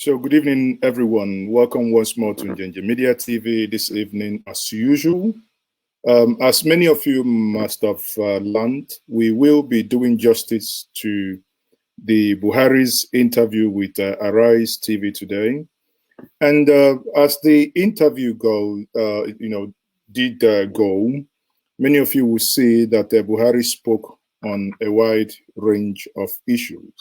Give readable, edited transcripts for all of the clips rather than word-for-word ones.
So good evening, everyone. Welcome once more to Njenje Media TV this evening, as usual. As many of you must have learned, we will be doing justice to the Buhari's interview with Arise TV today. And as the interview did go, many of you will see that Buhari spoke on a wide range of issues.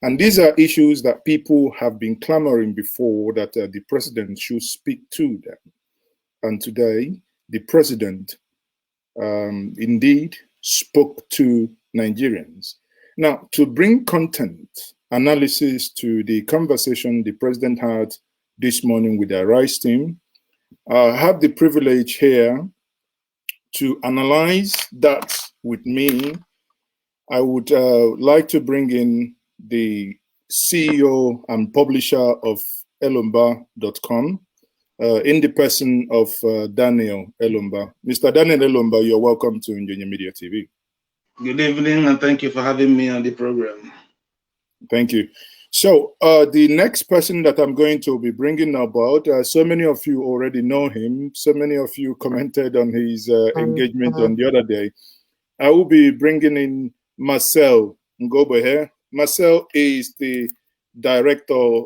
And these are issues that people have been clamoring before that the president should speak to them. And today, the president indeed spoke to Nigerians. Now, to bring content analysis to the conversation the president had this morning with the Arise team, I have the privilege here to analyze that with me. I would like to bring in the CEO and publisher of elumba.com, in the person of Daniel Elumba. Mr. Daniel Elumba, you're welcome to Njenje Media TV. Good evening, and thank you for having me on the program. Thank you. So the next person that I'm going to be bringing about, so many of you already know him, so many of you commented on his engagement on the other day. I will be bringing in Marcel Ngobe here. Marcel is the director,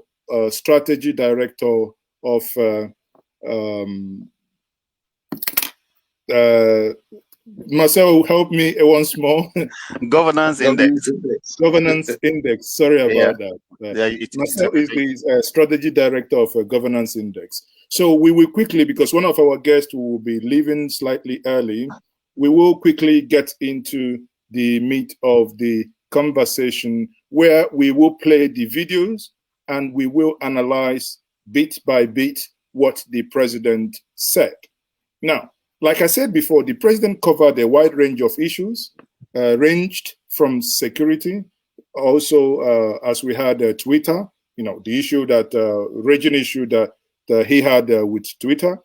strategy director of Marcel, help me once more. Governance Index. Governance Index. Sorry about that. Marcel is the strategy director of Governance Index. So we will quickly, because one of our guests will be leaving slightly early, we will quickly get into the meat of the conversation where we will play the videos and we will analyze bit by bit what the president said. Now, like I said before, the president covered a wide range of issues, ranged from security, also as we had Twitter, the issue that, raging issue that he had with Twitter,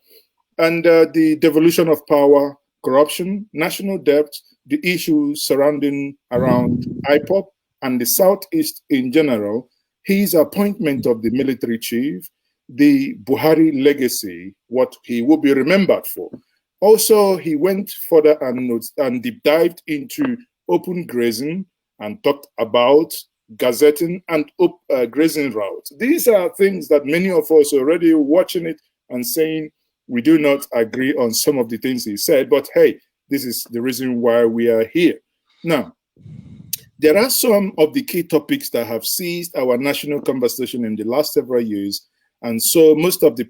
and the devolution of power, corruption, national debt, the issues surrounding around IPOP and the Southeast in general, his appointment of the military chief, the Buhari legacy, what he will be remembered for. Also, he went further and deep dived into open grazing and talked about gazetting and grazing routes. These are things that many of us are already watching it and saying we do not agree on some of the things he said, but hey, this is the reason why we are here. Now, there are some of the key topics that have seized our national conversation in the last several years, and so most of the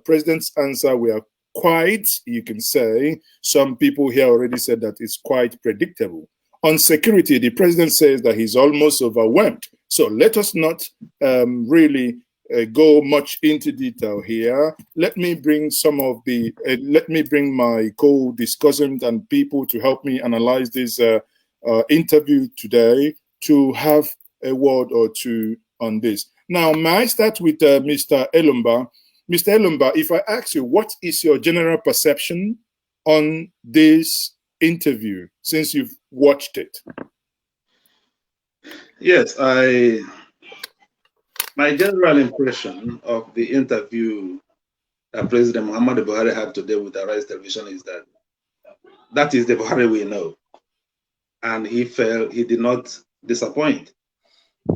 president's answer were quite, you can say, some people here already said that it's quite predictable. On security, the president says that he's almost overwhelmed. So let us not really go much into detail here. Let me bring some of the, let me bring my co-discussant and people to help me analyze this interview today to have a word or two on this. Now, may I start with Mr. Elumba? Mr. Elumba, if I ask you, what is your general perception on this interview since you've watched it? Yes, my general impression of the interview that President Muhammadu Buhari had today with Arise Television is that that is the Buhari we know. And he did not disappoint.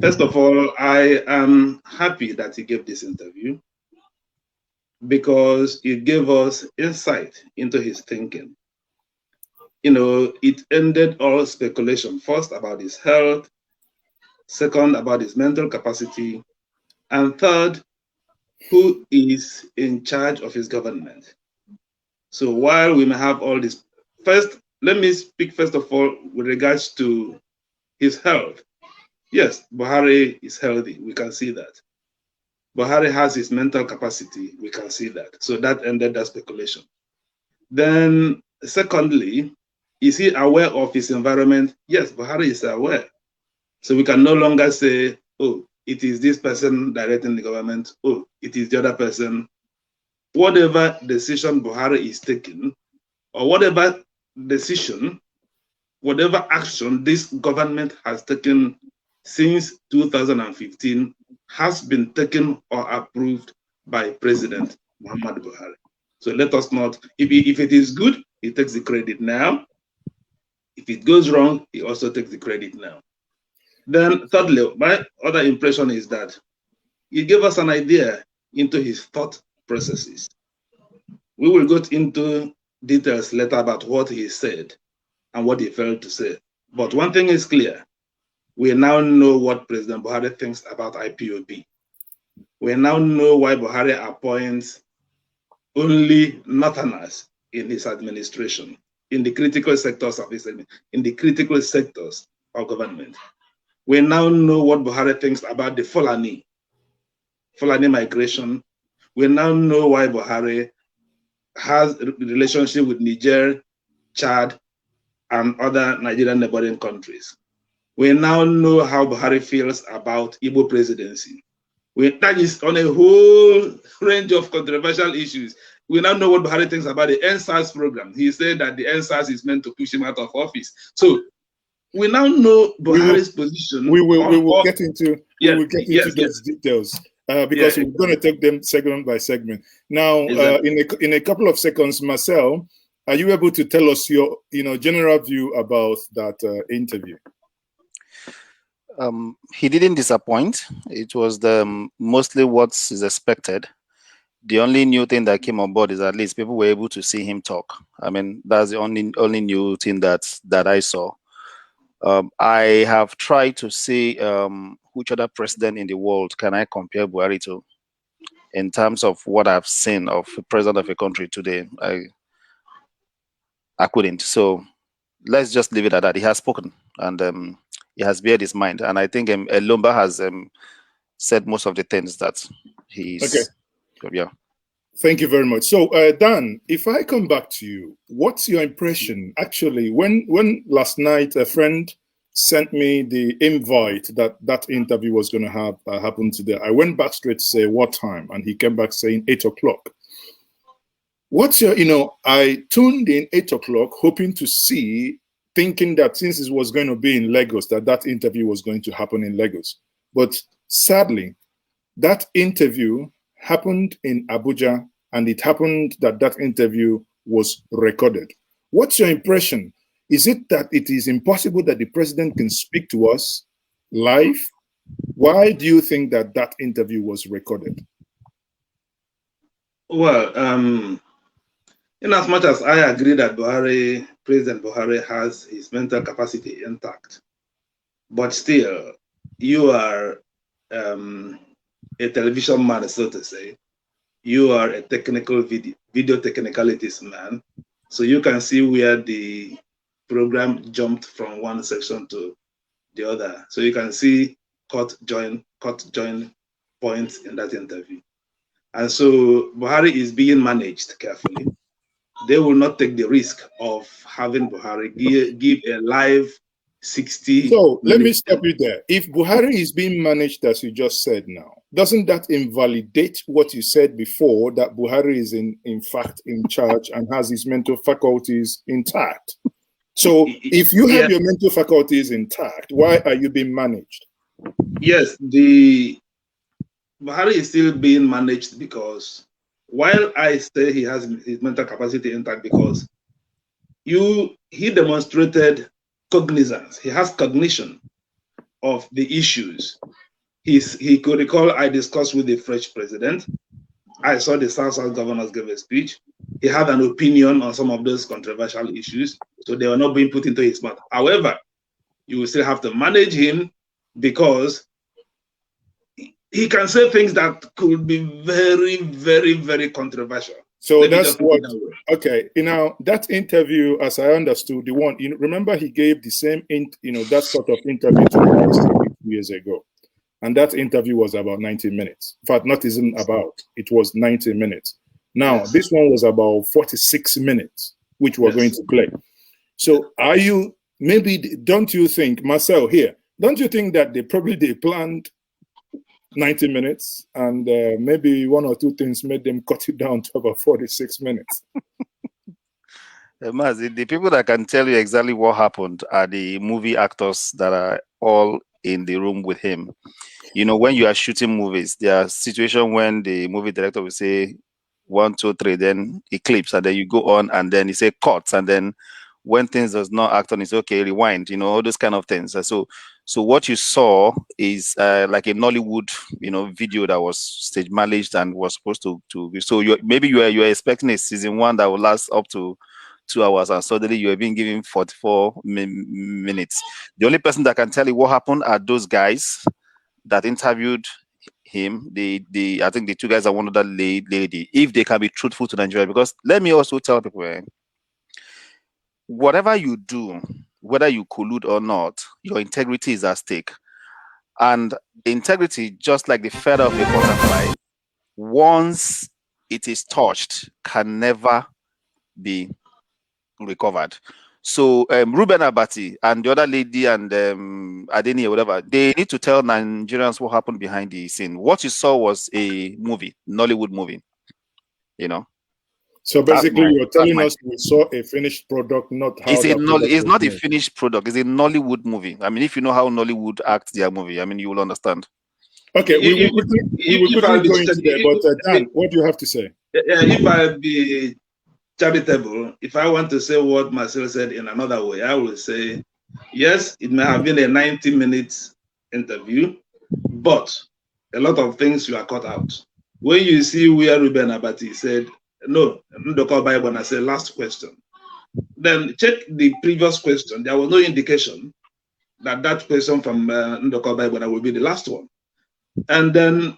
First of all, I am happy that he gave this interview because it gave us insight into his thinking. It ended all speculation, first about his health, second about his mental capacity, and third, who is in charge of his government. So while we may have all this, first, let me speak first of all with regards to his health. Yes, Buhari is healthy, we can see that. Buhari has his mental capacity, we can see that. So that ended that speculation. Then secondly, is he aware of his environment? Yes, Buhari is aware. So we can no longer say, oh, it is this person directing the government, oh, it is the other person. Whatever decision Buhari is taking, or whatever decision, whatever action this government has taken since 2015, has been taken or approved by President Muhammadu Buhari. So let us not, if it is good, he takes the credit now. If it goes wrong, he also takes the credit now. Then thirdly, my other impression is that he gave us an idea into his thought processes. We will go into details later about what he said and what he failed to say. But one thing is clear. We now know what President Buhari thinks about IPOB. We now know why Buhari appoints only Northerners in his administration, in the critical sectors of his in the critical sectors of government. We now know what Buhari thinks about the Fulani migration. We now know why Buhari has a relationship with Niger, Chad, and other Nigerian neighboring countries. We now know how Buhari feels about Igbo presidency. That is on a whole range of controversial issues. We now know what Buhari thinks about the NSAS program. He said that the NSAS is meant to push him out of office. So we now know Buhari's position. We will get into those details because we're going to take them segment by segment. Now, in a couple of seconds, Marcel, are you able to tell us your general view about that interview? He didn't disappoint. It was mostly what is expected. The only new thing that came on board is at least people were able to see him talk. I mean, that's the only new thing that I saw. I have tried to see which other president in the world can I compare Buhari to in terms of what I've seen of the president of a country today. I couldn't. So let's just leave it at that. He has spoken and he has bared his mind. And I think Lumba has said most of the things that he's... Okay. Yeah. Thank you very much. So, Dan, if I come back to you, what's your impression? Actually, when last night a friend sent me the invite that interview was going to have happen today, I went back straight to say what time, and he came back saying 8 o'clock. What's your, I tuned in 8 o'clock, hoping to see, thinking that since it was going to be in Lagos, that interview was going to happen in Lagos. But sadly, that interview happened in Abuja, and it happened that interview was recorded. What's your impression? Is it that it is impossible that the president can speak to us live? Why do you think that interview was recorded? Well, in as much as I agree that President Buhari has his mental capacity intact, but still, you are a television man, so to say. You are a technical video technicalities man, so you can see where the program jumped from one section to the other. So you can see cut join points in that interview. And so Buhari is being managed carefully. They will not take the risk of having Buhari give a live 60. So let me stop you there. If Buhari is being managed, as you just said now, doesn't that invalidate what you said before, that Buhari is in fact in charge and has his mental faculties intact? So if you have your mental faculties intact, why are you being managed? Yes, the Buhari is still being managed because while I say he has his mental capacity intact, because he demonstrated cognizance. He has cognition of the issues. He could recall, I discussed with the French president. I saw the South governors give a speech. He had an opinion on some of those controversial issues, so they were not being put into his mouth. However, you will still have to manage him because he can say things that could be very, very, very controversial. So that's what, okay, that interview, as I understood, the one, remember he gave the same, that sort of interview to us 2 years ago. And that interview was about 90 minutes. In fact, not even about, it was 90 minutes. Now, this one was about 46 minutes, which we're going to play. So don't you think, Marcel here, don't you think that they planned 90 minutes and maybe one or two things made them cut it down to about 46 minutes? Mazi, the people that can tell you exactly what happened are the movie actors that are all in the room with him. You know, when you are shooting movies, there are situations when the movie director will say 1, 2, 3, then it clips, and then you go on, and then he say cuts, and then when things does not act on, it's okay, rewind, you know, all those kind of things. So what you saw is like a Nollywood, you know, video that was stage managed and was supposed to be. So maybe you're expecting a season 1 that will last up to 2 hours, and suddenly you are being given 44 minutes. The only person that can tell you what happened are those guys that interviewed him. I think the 2 guys are one other lady, if they can be truthful to Nigeria. Because let me also tell people, whatever you do, whether you collude or not, your integrity is at stake. And integrity, just like the feather of a butterfly, once it is touched, can never be recovered. So Ruben Abati and the other lady and Adeni or whatever, they need to tell Nigerians what happened behind the scene. What you saw was a movie, Nollywood movie, you know. So basically, you're telling us we saw a finished product, not how it's not a finished product. It's a Nollywood movie. I mean, if you know how Nollywood acts their movie, I mean, you will understand. Okay, we will quickly go into there. But Dan, what do you have to say? If I be charitable, if I want to say what Marcel said in another way, I will say, yes, it may have been a 90-minute interview, but a lot of things you are cut out. When you see where Ruben Abati said, no, Ndoko Bible, I said, last question. Then check the previous question. There was no indication that question from Ndoko Bible will be the last one. And then,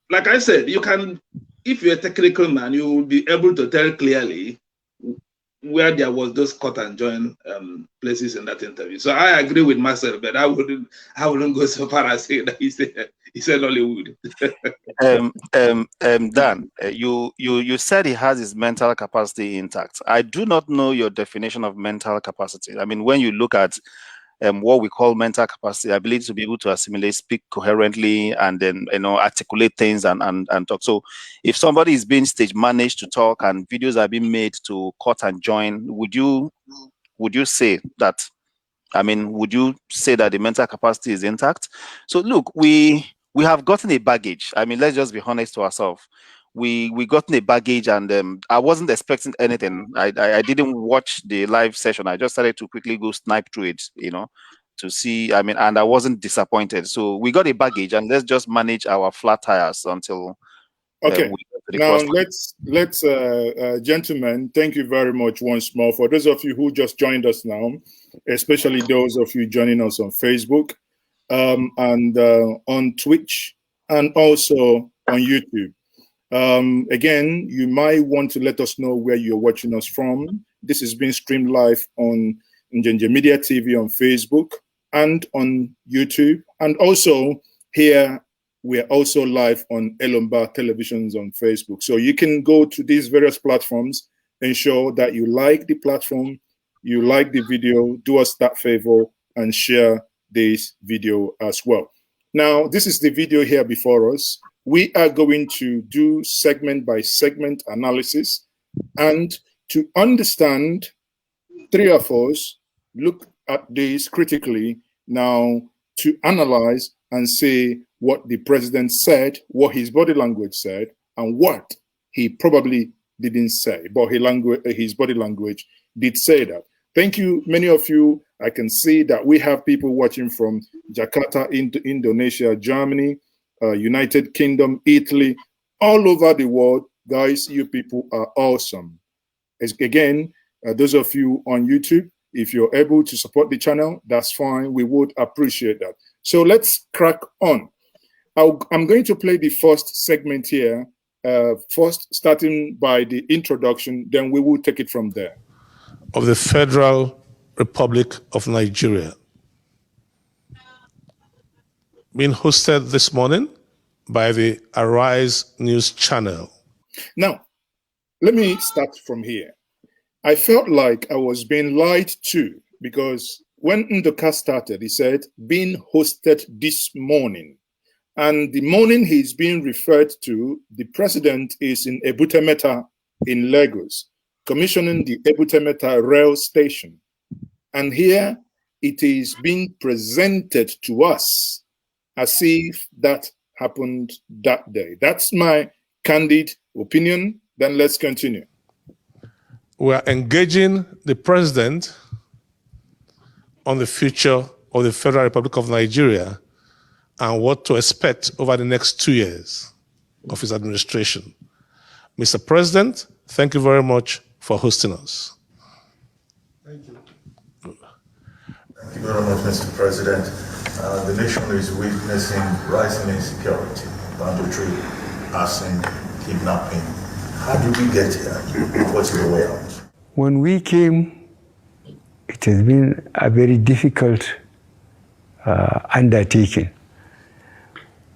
like I said, you can, if you're a technical man, you will be able to tell clearly where there was those cut and join places in that interview. So I agree with Marcel, but I wouldn't go so far as saying that he said Hollywood. Dan, you said he has his mental capacity intact. I do not know your definition of mental capacity. I mean, when you look at what we call mental capacity, ability to be able to assimilate, speak coherently, and then, you know, articulate things and talk. So if somebody is being stage managed to talk and videos are being made to cut and join, would you say that, I mean, would you say that the mental capacity is intact? So look, we have gotten a baggage. I mean, let's just be honest to ourselves. We gotten a baggage, and I wasn't expecting anything. I didn't watch the live session. I just started to quickly go snipe through it, you know, to see. I mean, and I wasn't disappointed. So we got a baggage, and let's just manage our flat tires until. Okay. Now let's gentlemen, thank you very much once more. For those of you who just joined us now, especially those of you joining us on Facebook and on Twitch and also on YouTube. Again, you might want to let us know where you're watching us from. This is being streamed live on Njenge Media TV on Facebook and on YouTube. And also here, we are also live on Elomba Televisions on Facebook. So you can go to these various platforms, ensure that you like the platform, you like the video, do us that favor and share this video as well. Now, this is the video here before us. We are going to do segment by segment analysis, and to understand, 3 of us look at this critically now to analyze and say what the president said, what his body language said, and what he probably didn't say, but his body language did say that. Thank you, many of you. I can see that we have people watching from Jakarta, Indonesia, Germany, United Kingdom, Italy, all over the world. Guys, you people are awesome. Again, those of you on YouTube, if you're able to support the channel, that's fine. We would appreciate that. So let's crack on. I'm going to play the first segment here, first starting by the introduction, then we will take it from there. Of the Federal Republic of Nigeria, being hosted this morning by the Arise News Channel. Now, let me start from here. I felt like I was being lied to, because when Ndoka started, he said, being hosted this morning. And the morning he's being referred to, the president is in Ebutemeta in Lagos, commissioning the Ebutemeta rail station. And here it is being presented to us as if that happened that day. That's my candid opinion. Then let's continue. We are engaging the president on the future of the Federal Republic of Nigeria and what to expect over the next 2 years of his administration. Mr. President, thank you very much for hosting us. Thank you. Thank you very much, Mr. President. The nation is witnessing rising insecurity, banditry, arson, kidnapping. How did we get here? What's the way out? When we came, it has been a very difficult undertaking.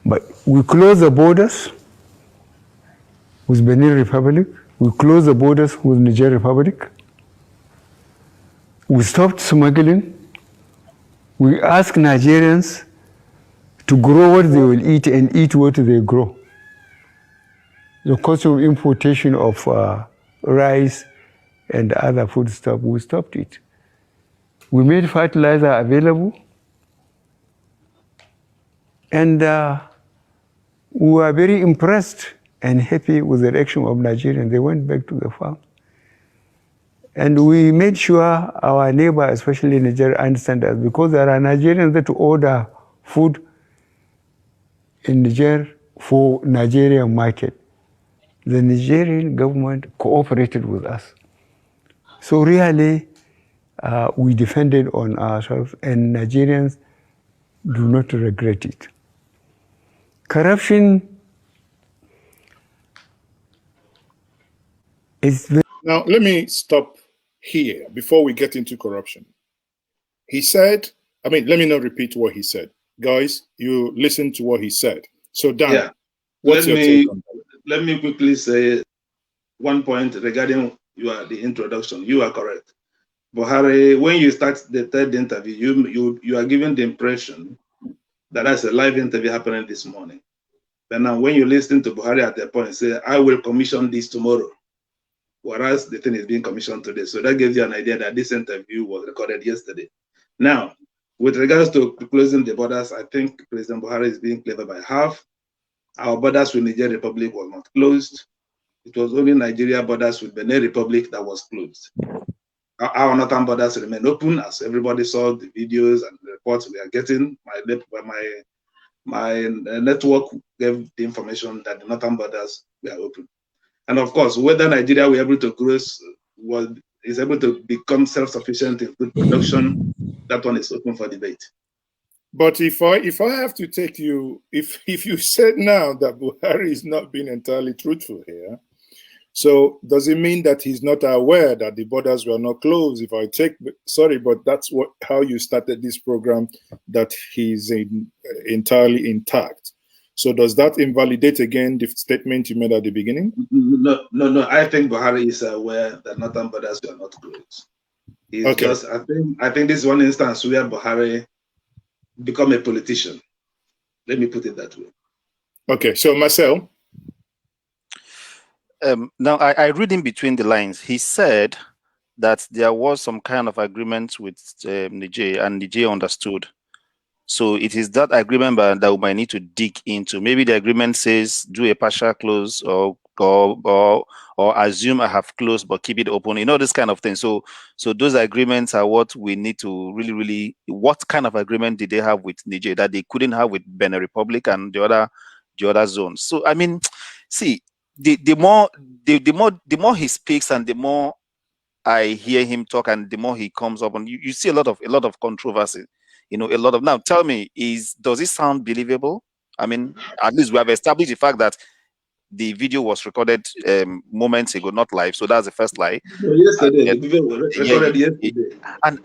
But we closed the borders with Benin Republic. We closed the borders with Niger Republic. We stopped smuggling. We asked Nigerians to grow what they will eat and eat what they grow. The cost of importation of rice and other food stuff, we stopped it. We made fertilizer available. And we were very impressed and happy with the action of Nigerians. They went back to the farm. And we made sure our neighbor, especially Nigeria, understand us, because there are Nigerians that order food in Niger for Nigerian market. The Nigerian government cooperated with us. So really, we defended on ourselves, and Nigerians do not regret it. Corruption is very... Now, let me stop here before we get into corruption. He said, let me not repeat what he said. Guys, you listen to what he said. So, Dan, what's your take on that? Let me quickly say one point regarding the introduction. You are correct. Buhari, when you start the third interview, you are given the impression that that's a live interview happening this morning. But now when you listen to Buhari at that point, say, I will commission this tomorrow, whereas the thing is being commissioned today. So that gives you an idea that this interview was recorded yesterday. Now, with regards to closing the borders, I think President Buhari is being clever by half. Our borders with Niger Republic was not closed. It was only Nigeria borders with Benin Republic that was closed. Our northern borders remain open, as everybody saw the videos and the reports we are getting. My network gave the information that the northern borders were open. And of course, whether Nigeria were able to grow, is able to become self-sufficient in food production, that one is open for debate. But if I have to take you, if you said now that Buhari is not being entirely truthful here, so does it mean that he's not aware that the borders were not closed? If I take, sorry, but that's how you started this program, that he's entirely intact. So does that invalidate again the statement you made at the beginning? No. I think Buhari is aware that northern borders were not closed. Okay. Just, I think this is one instance where Buhari become a politician. Let me put it that way. Okay, so Marcel. Now, I read in between the lines. He said that there was some kind of agreement with Niger, and Niger understood. So it is that agreement that we might need to dig into. Maybe the agreement says do a partial close or assume I have closed but keep it open. You know, this kind of thing. So those agreements are what we need to really. What kind of agreement did they have with Niger that they couldn't have with Benin Republic and the other zones? So I mean, see. The more he speaks and the more I hear him talk and the more he comes up, and you see a lot of controversy, you know, a lot of. Now tell me, does it sound believable? I mean, at least we have established the fact that the video was recorded moments ago, not live, so that's the first lie. No, yesterday, the video was recorded yesterday.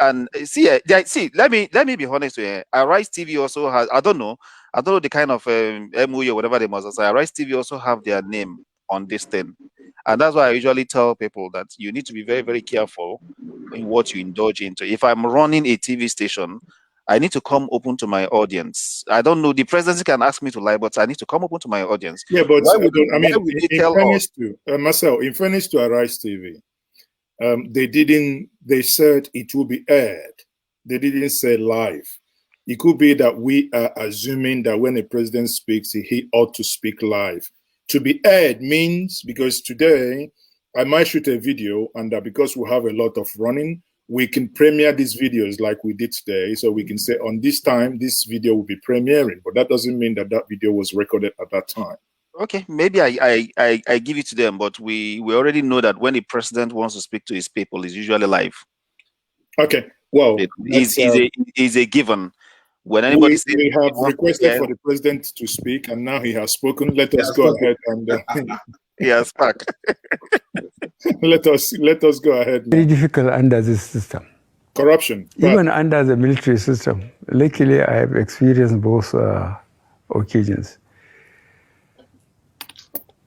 And see, let me be honest with you. Arise TV also has, I don't know the kind of MOU or whatever they must say. Arise TV also have their name on this thing, and that's why I usually tell people that you need to be very, very careful in what you indulge into. If I'm running a TV station, I need to come open to my audience. I don't know, the presidency can ask me to lie, but I need to come open to my audience. Yeah, but Marcel, in fairness to Arise TV, they said it will be aired. They didn't say live. It could be that we are assuming that when a president speaks, he ought to speak live. To be heard means, because today I might shoot a video, and because we have a lot of running, we can premiere these videos like we did today. So we can say on this time, this video will be premiering, but that doesn't mean that that video was recorded at that time. Okay, maybe I give it to them, but we already know that when the president wants to speak to his people, it's usually live. Okay, well, it's a given. When anybody we have requested for the president to speak, and now he has spoken. Let us go ahead and he has spoken. let us go ahead. Very difficult under this system. Corruption. Even under the military system. Luckily, I have experienced both occasions.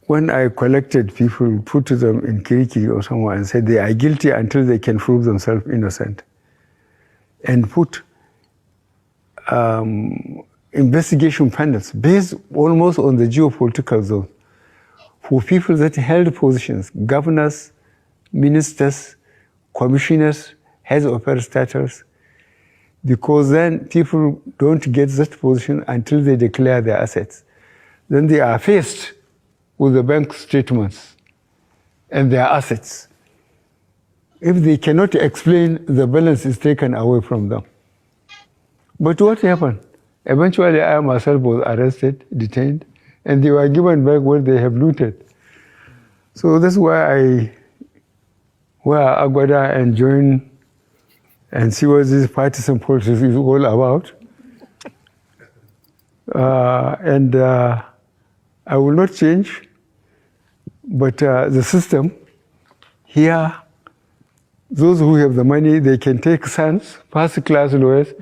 When I collected people, put them in Kiriki or somewhere and said they are guilty until they can prove themselves innocent, and put investigation panels based almost on the geopolitical zone for people that held positions, governors, ministers, commissioners, heads of parastatals, because then people don't get that position until they declare their assets. Then they are faced with the bank statements and their assets. If they cannot explain, the balance is taken away from them. But what happened? Eventually, I myself was arrested, detained, and they were given back what they have looted. So that's why I wear Aguada and join and see what this partisan politics is all about. I will not change, but the system here, those who have the money, they can take sons, first-class lawyers.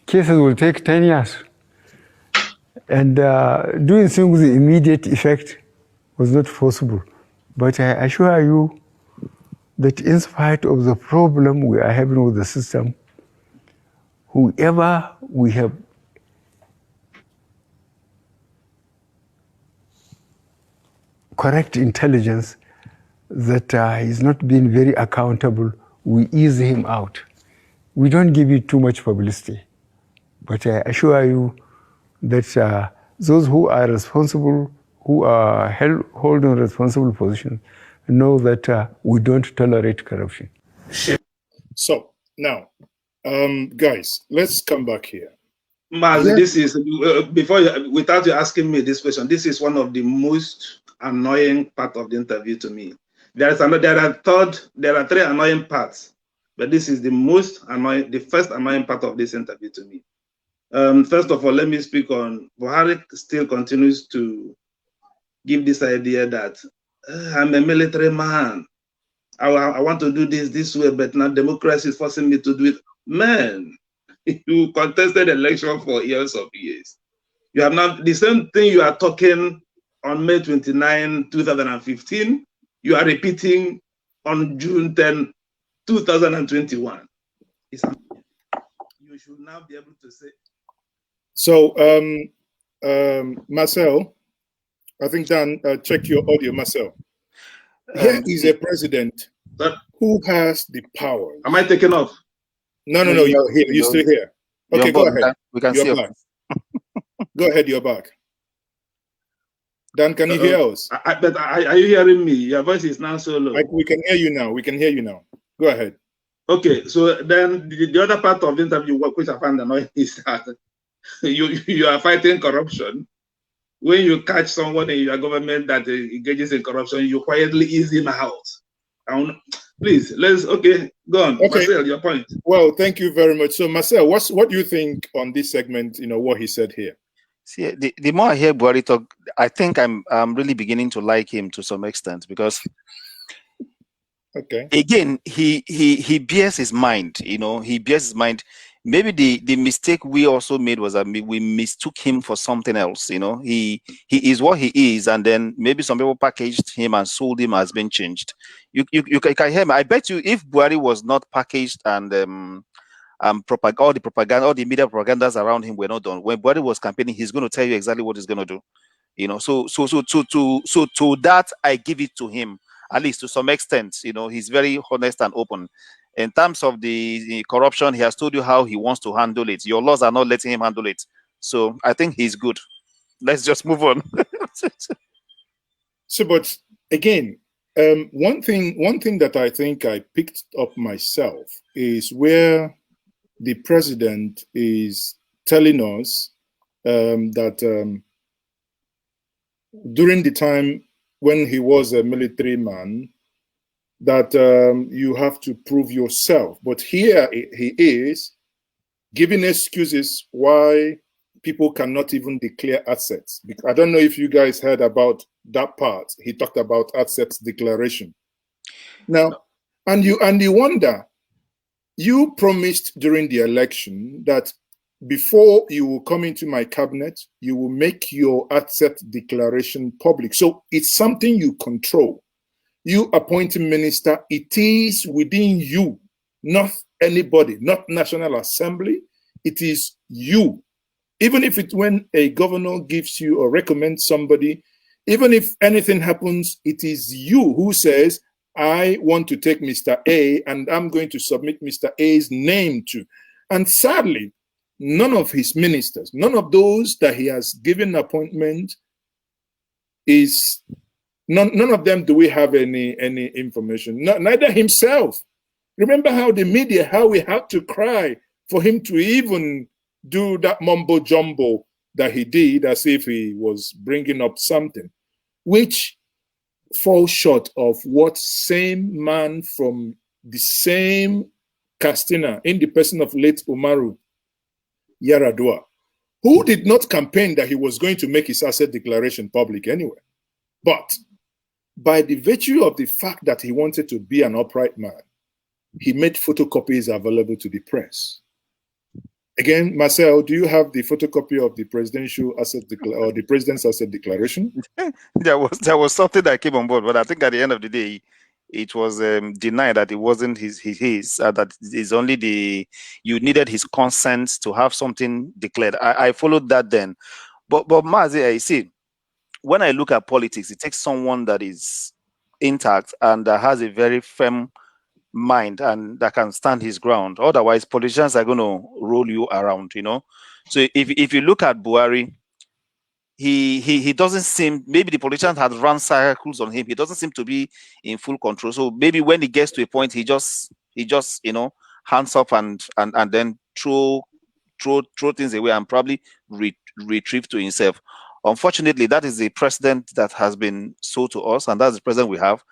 Cases will take 10 years. And doing things with the immediate effect was not possible. But I assure you that in spite of the problem we are having with the system, whoever we have correct intelligence that he's not being very accountable, we ease him out. We don't give it too much publicity. But I assure you that those who are responsible, who are holding responsible positions, know that we don't tolerate corruption. So now, guys, let's come back here. Mazi, this is without you asking me this question, this is one of the most annoying part of the interview to me. There are three annoying parts, but this is the most annoying, the first annoying part of this interview to me. First of all, let me speak on Buhari still continues to give this idea that I'm a military man. I want to do this way, but now democracy is forcing me to do it. Man, you contested election for years of years. You have now the same thing you are talking on May 29, 2015. You are repeating on June 10, 2021. You should now be able to say. So, Marcel, I think Dan, check your audio, Marcel. Here is a president who has the power. Am I taking off? No, you're here. You're still here. Okay, go ahead. We can you're back. Go ahead, you're back. Dan, can you hear us? But are you hearing me? Your voice is now so low. We can hear you now. We can hear you now. Go ahead. Okay, so then the other part of the interview, which I found annoying, is that you are fighting corruption. When you catch someone in your government that engages in corruption, you quietly ease him out. Please, go on. Okay. Marcel, your point. Well, thank you very much. So, Marcel, what do you think on this segment, what he said here? See, the more I hear Buhari talk, I think I'm really beginning to like him to some extent, because again, he bears his mind, he bears his mind. Maybe the mistake we also made was that we mistook him for something else. He is what he is, and then maybe some people packaged him and sold him as being changed. You can hear me. I bet you, if Buhari was not packaged and all the propaganda, all the media propagandas around him were not done, when Buhari was campaigning, he's going to tell you exactly what he's going to do. So to that I give it to him, at least to some extent. He's very honest and open. In terms of the corruption, he has told you how he wants to handle it. Your laws are not letting him handle it. So I think he's good. Let's just move on. So, but again, one thing that I think I picked up myself is where the president is telling us that during the time when he was a military man, that you have to prove yourself. But here he is giving excuses why people cannot even declare assets. I don't know if you guys heard about that part. He talked about assets declaration. Now, and you wonder, you promised during the election that before you will come into my cabinet, you will make your asset declaration public. So it's something you control. You appointing minister, it is within you, not anybody, not National Assembly. It is you. Even if it's when a governor gives you or recommends somebody, even if anything happens, it is you who says, I want to take Mr. A and I'm going to submit Mr. A's name to. And sadly, none of his ministers, none of those that he has given appointment is, none of them do we have any information, neither himself. Remember how the media, how we had to cry for him to even do that mumbo jumbo that he did as if he was bringing up something, which falls short of what same man from the same Castina, in the person of late Umaru Yaradua, who did not campaign that he was going to make his asset declaration public anyway. But by the virtue of the fact that he wanted to be an upright man, he made photocopies available to the press. Again, Marcel, do you have the photocopy of the presidential asset or the president's asset declaration? There was something that came on board, but I think at the end of the day, it was denied that it wasn't his that is only you needed his consent to have something declared. I followed that then, but Mazi, I see, when I look at politics, it takes someone that is intact and that has a very firm mind and that can stand his ground. Otherwise, politicians are going to roll you around, you know. So if you look at Buhari, he doesn't seem, maybe the politicians had run circles on him. He doesn't seem to be in full control. So maybe when he gets to a point, he just you know, hands up and then throw things away and probably retrieve to himself. Unfortunately, that is the president that has been sold to us, and that's the president we have.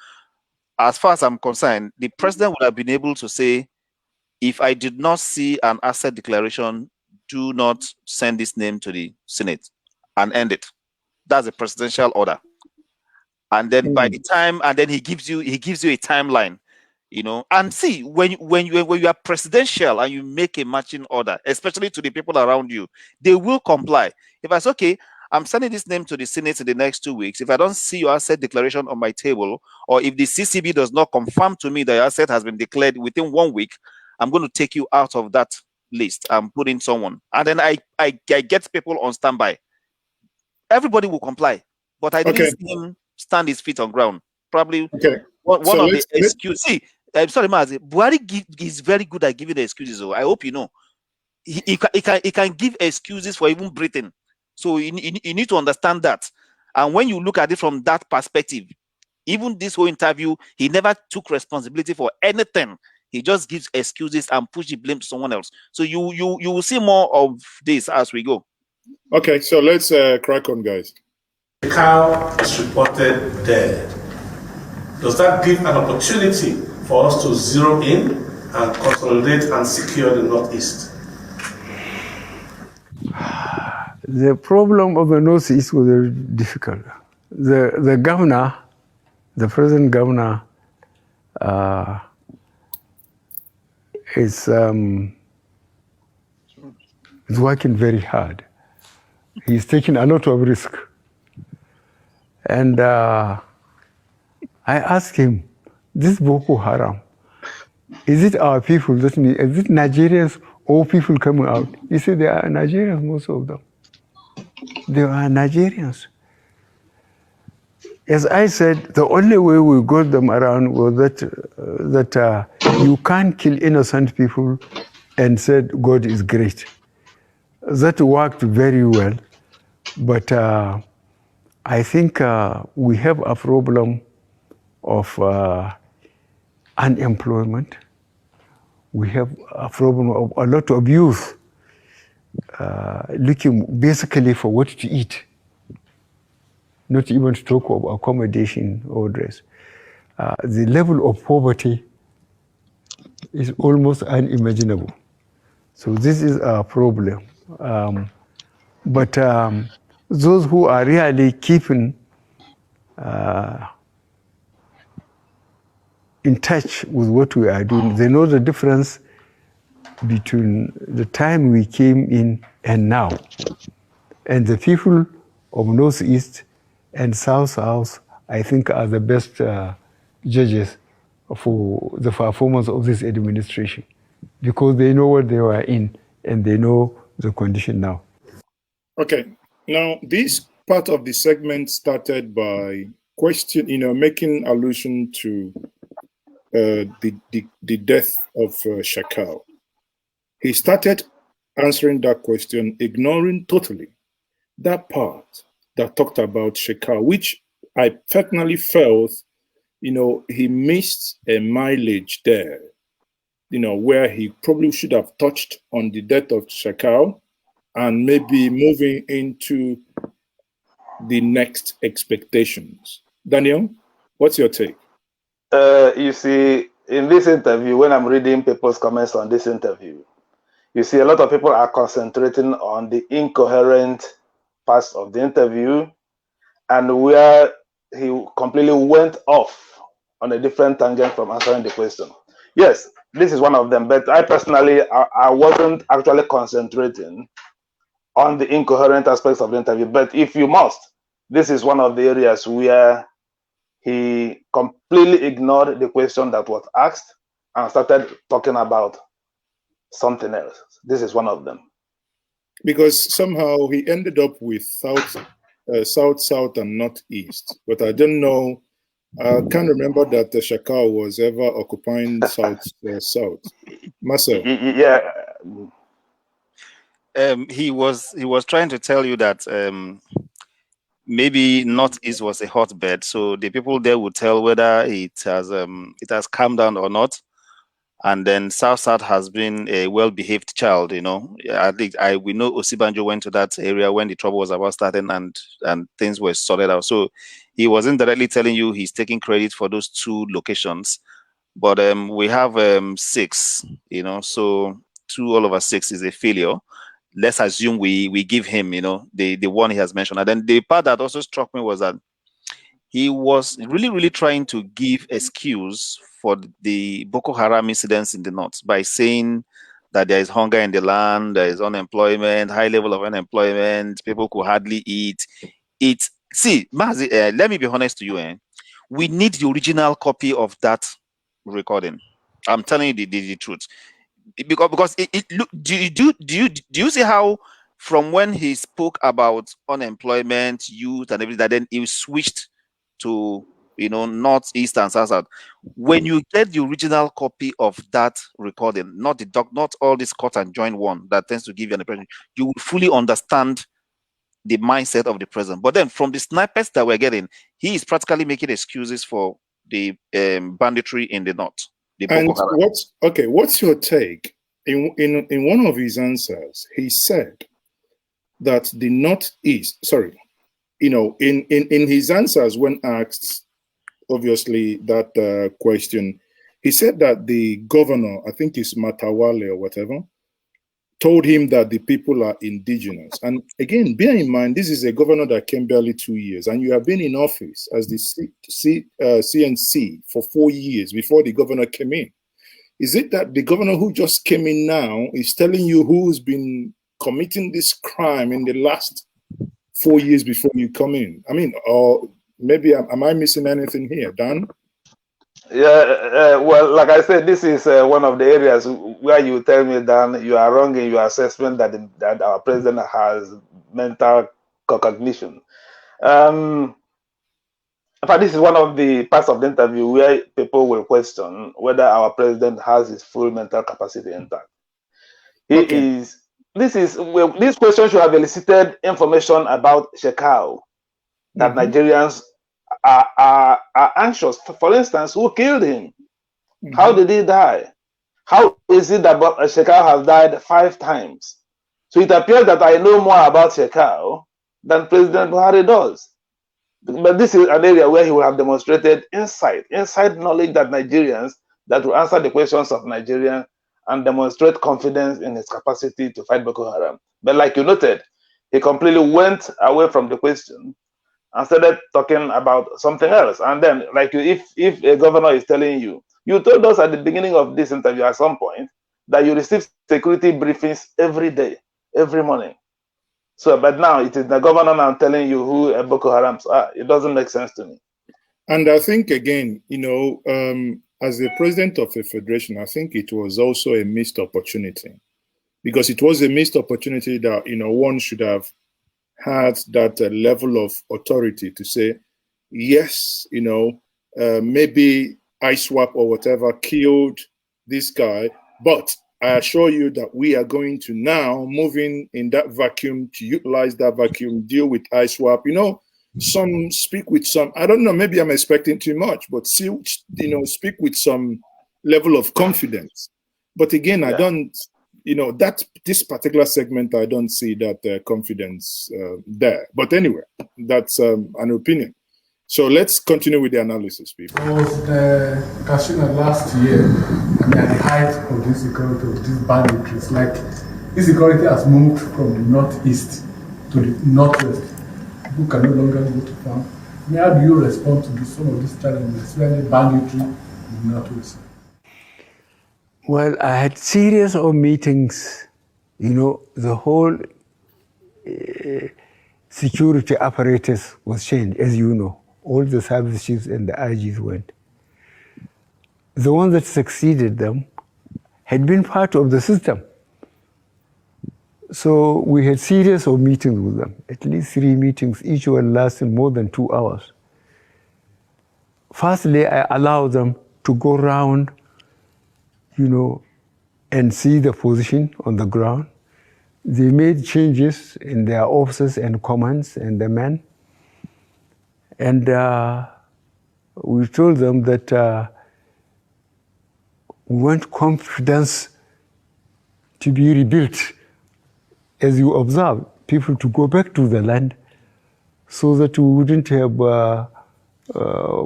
As far as I'm concerned, the president would have been able to say, if I did not see an asset declaration, do not send this name to the Senate, and end it. That's a presidential order. And then by the time, and then he gives you a timeline, you know. And see, when you are presidential and you make a matching order, especially to the people around you, they will comply. If I say, okay, I'm sending this name to the Senate in the next 2 weeks. If I don't see your asset declaration on my table, or if the CCB does not confirm to me that your asset has been declared within 1 week, I'm going to take you out of that list and put in someone. And then I get people on standby. Everybody will comply. But I didn't see him stand his feet on ground. Probably one of the excuses. See, I'm sorry, Mazi, Buhari is very good at giving the excuses. I hope you know. He can give excuses for even breathing. So you need to understand that. And when you look at it from that perspective, even this whole interview, he never took responsibility for anything. He just gives excuses and push the blame to someone else. So you will see more of this as we go. Okay, so let's crack on, guys. The cow is reported dead. Does that give an opportunity for us to zero in and consolidate and secure the Northeast? The problem of the Northeast was very difficult. The governor, the present governor, is working very hard. He's taking a lot of risk. And I asked him, this Boko Haram, is it our people, is it Nigerians or people coming out? He said, they are Nigerians, most of them. They are Nigerians. as I said, the only way we got them around was that you can't kill innocent people and said God is great. That worked very well, but I think we have a problem of unemployment. We have a problem of a lot of youth looking basically for what to eat, not even to talk of accommodation or dress. The level of poverty is almost unimaginable. So this is a problem. But those who are really keeping in touch with what we are doing, they know the difference between the time we came in and now. And the people of Northeast and South, I think, are the best judges for the performance of this administration, because they know what they were in and they know the condition now. Okay. Now, this part of the segment started by making allusion to the death of Shakal. He started answering that question, ignoring totally that part that talked about Shakal, which I personally felt, he missed a mileage there, where he probably should have touched on the death of Shakal and maybe moving into the next expectations. Daniel, what's your take? You see, in this interview, when I'm reading people's comments on this interview, you see a lot of people are concentrating on the incoherent parts of the interview and where he completely went off on a different tangent from answering the question. Yes, this is one of them, but I personally, I wasn't actually concentrating on the incoherent aspects of the interview. But if you must, this is one of the areas where he completely ignored the question that was asked and started talking about something else. This is one of them. Because somehow he ended up with South, and Northeast. But I don't know, I can't remember that Shakal was ever occupying South. Marcel? Yeah. He was trying to tell you that maybe Northeast was a hotbed, so the people there would tell whether it has calmed down or not. And then South has been a well-behaved child, I think we know Osibanjo went to that area when the trouble was about starting and things were sorted out. So he wasn't directly telling you he's taking credit for those two locations, but we have 6, so 2 all over 6 is a failure. Let's assume we give him, the one he has mentioned. And then the part that also struck me was that he was really, really trying to give excuse for the Boko Haram incidents in the north by saying that there is hunger in the land, there is unemployment, high level of unemployment, people could hardly eat. See, Mazi, let me be honest to you. We need the original copy of that recording. I'm telling you the truth. Because do you see how from when he spoke about unemployment, youth, and everything, then he switched to Northeast and South. When you get the original copy of that recording, not all this cut and join one that tends to give you an impression, you will fully understand the mindset of the president. But then from the snipers that we're getting, he is practically making excuses for the banditry in the north. And what's your take? In one of his answers, he said that the Northeast, in his answers when asked, obviously, that question, he said that the governor, I think it's Matawale or whatever, told him that the people are indigenous. And again, bear in mind, this is a governor that came barely 2 years, and you have been in office as the CNC for 4 years before the governor came in. Is it that the governor who just came in now is telling you who's been committing this crime in the last 4 years before you come in? I mean, or maybe am I missing anything here, Dan? Yeah, well, like I said, this is one of the areas where you tell me, Dan, you are wrong in your assessment that our president has mental cognition. In fact, this is one of the parts of the interview where people will question whether our president has his full mental capacity intact. This question should have elicited information about Shekau, that Nigerians are anxious. For instance, who killed him? How did he die? How is it that Shekau has died 5 times? So it appears that I know more about Shekau than President Buhari does. But this is an area where he will have demonstrated inside knowledge that Nigerians that will answer the questions of Nigerians and demonstrate confidence in his capacity to fight Boko Haram. But like you noted, he completely went away from the question and started talking about something else. And then, like if a governor is telling you, you told us at the beginning of this interview at some point that you receive security briefings every day, every morning. So, but now it is the governor now telling you who Boko Harams are. It doesn't make sense to me. And I think, again, as the president of a federation, I think it was also a missed opportunity, because it was a missed opportunity that, one should have had that level of authority to say, yes, maybe ISWAP or whatever killed this guy, but I assure you that we are going to now moving in that vacuum to utilize that vacuum, deal with ISWAP. Some speak with some, I don't know, maybe I'm expecting too much, but still, speak with some level of confidence. But again, I don't, this particular segment, I don't see that confidence there. But anyway, that's an opinion. So let's continue with the analysis, people. I was Kashina last year, at the height of the insecurity of these banditries. Like, insecurity has moved from the northeast to the northwest. People can no longer go to farm. How do you respond to some of these challenges, especially banditry in the northwest? Well, I had series of meetings. The whole security apparatus was changed, as you know. All the service chiefs and the IGs went. The ones that succeeded them had been part of the system. So we had series of meetings with them, at least 3 meetings, each one lasting more than 2 hours. Firstly, I allowed them to go around, and see the position on the ground. They made changes in their officers and commands and the men. And we told them that we want confidence to be rebuilt. As you observe, people to go back to the land so that we wouldn't have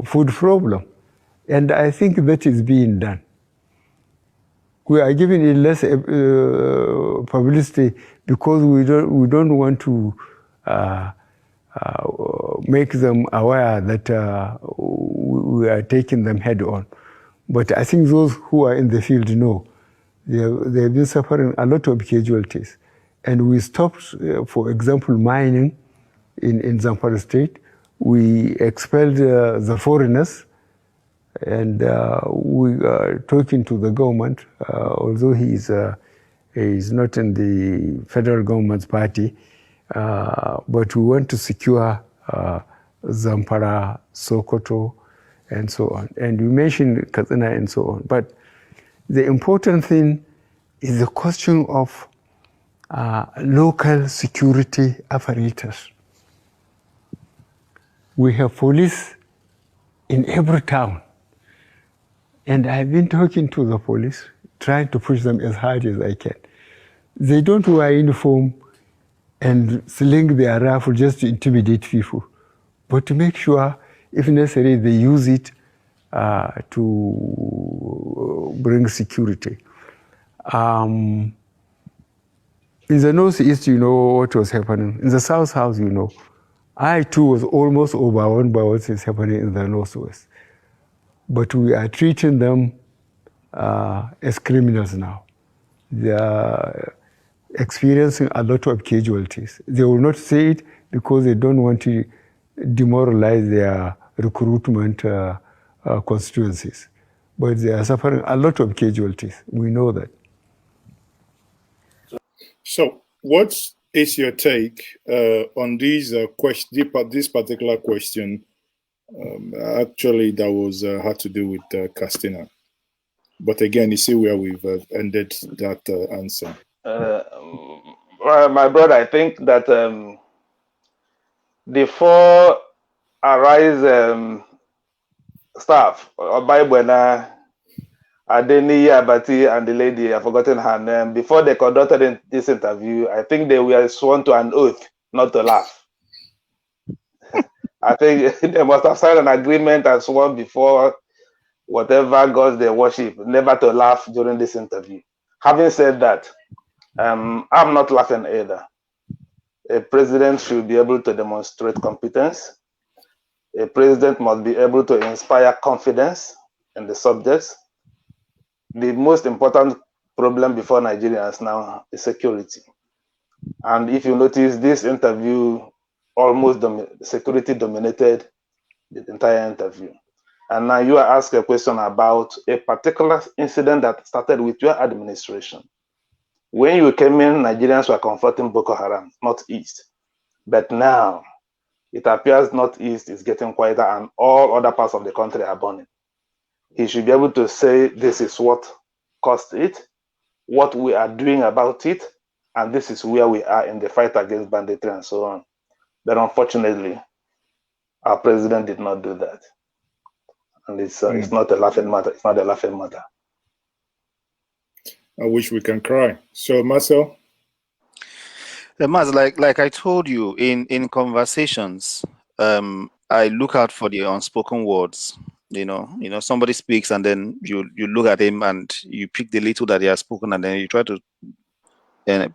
food problem. And I think that is being done. We are giving it less publicity because we don't want to make them aware that we are taking them head on. But I think those who are in the field know they have been suffering a lot of casualties. And we stopped, for example, mining in Zamfara state. We expelled the foreigners, and we are talking to the government, although he is not in the federal government's party, but we want to secure Zamfara, Sokoto, and so on. And we mentioned Katsina and so on. But the important thing is the question of local security apparatus. We have police in every town. And I've been talking to the police, trying to push them as hard as I can. They don't wear uniform and sling their rifle just to intimidate people, but to make sure, if necessary, they use it to bring security. In the northeast, you know what was happening. In the south house, you know. I too was almost overwhelmed by what is happening in the northwest. But we are treating them as criminals now. They are experiencing a lot of casualties. They will not say it because they don't want to demoralize their recruitment constituencies. But they are suffering a lot of casualties. We know that. So what is your take on this particular question Actually, that was had to do with Castina. But again, you see where we've ended that answer. Well, my brother, I think that the four Arise staff, Obaibwena, Adeni Abati, and the lady, I've forgotten her name, before they conducted this interview, I think they were sworn to an oath not to laugh. I think they must have signed an agreement and sworn before whatever gods they worship, never to laugh during this interview. Having said that, I'm not laughing either. A president should be able to demonstrate competence. A president must be able to inspire confidence in the subjects. The most important problem before Nigerians now is security. And if you notice, this interview almost security dominated the entire interview. And now you are asked a question about a particular incident that started with your administration. When you came in, Nigerians were confronting Boko Haram, Northeast. But now, it appears Northeast is getting quieter and all other parts of the country are burning. He should be able to say this is what caused it, what we are doing about it, and this is where we are in the fight against banditry and so on. But unfortunately, our president did not do that. And it's not a laughing matter. It's not a laughing matter. I wish we can cry. So, Marcel? Maz, like I told you in conversations, I look out for the unspoken words. You know, somebody speaks and then you look at him and you pick the little that he has spoken and then you try to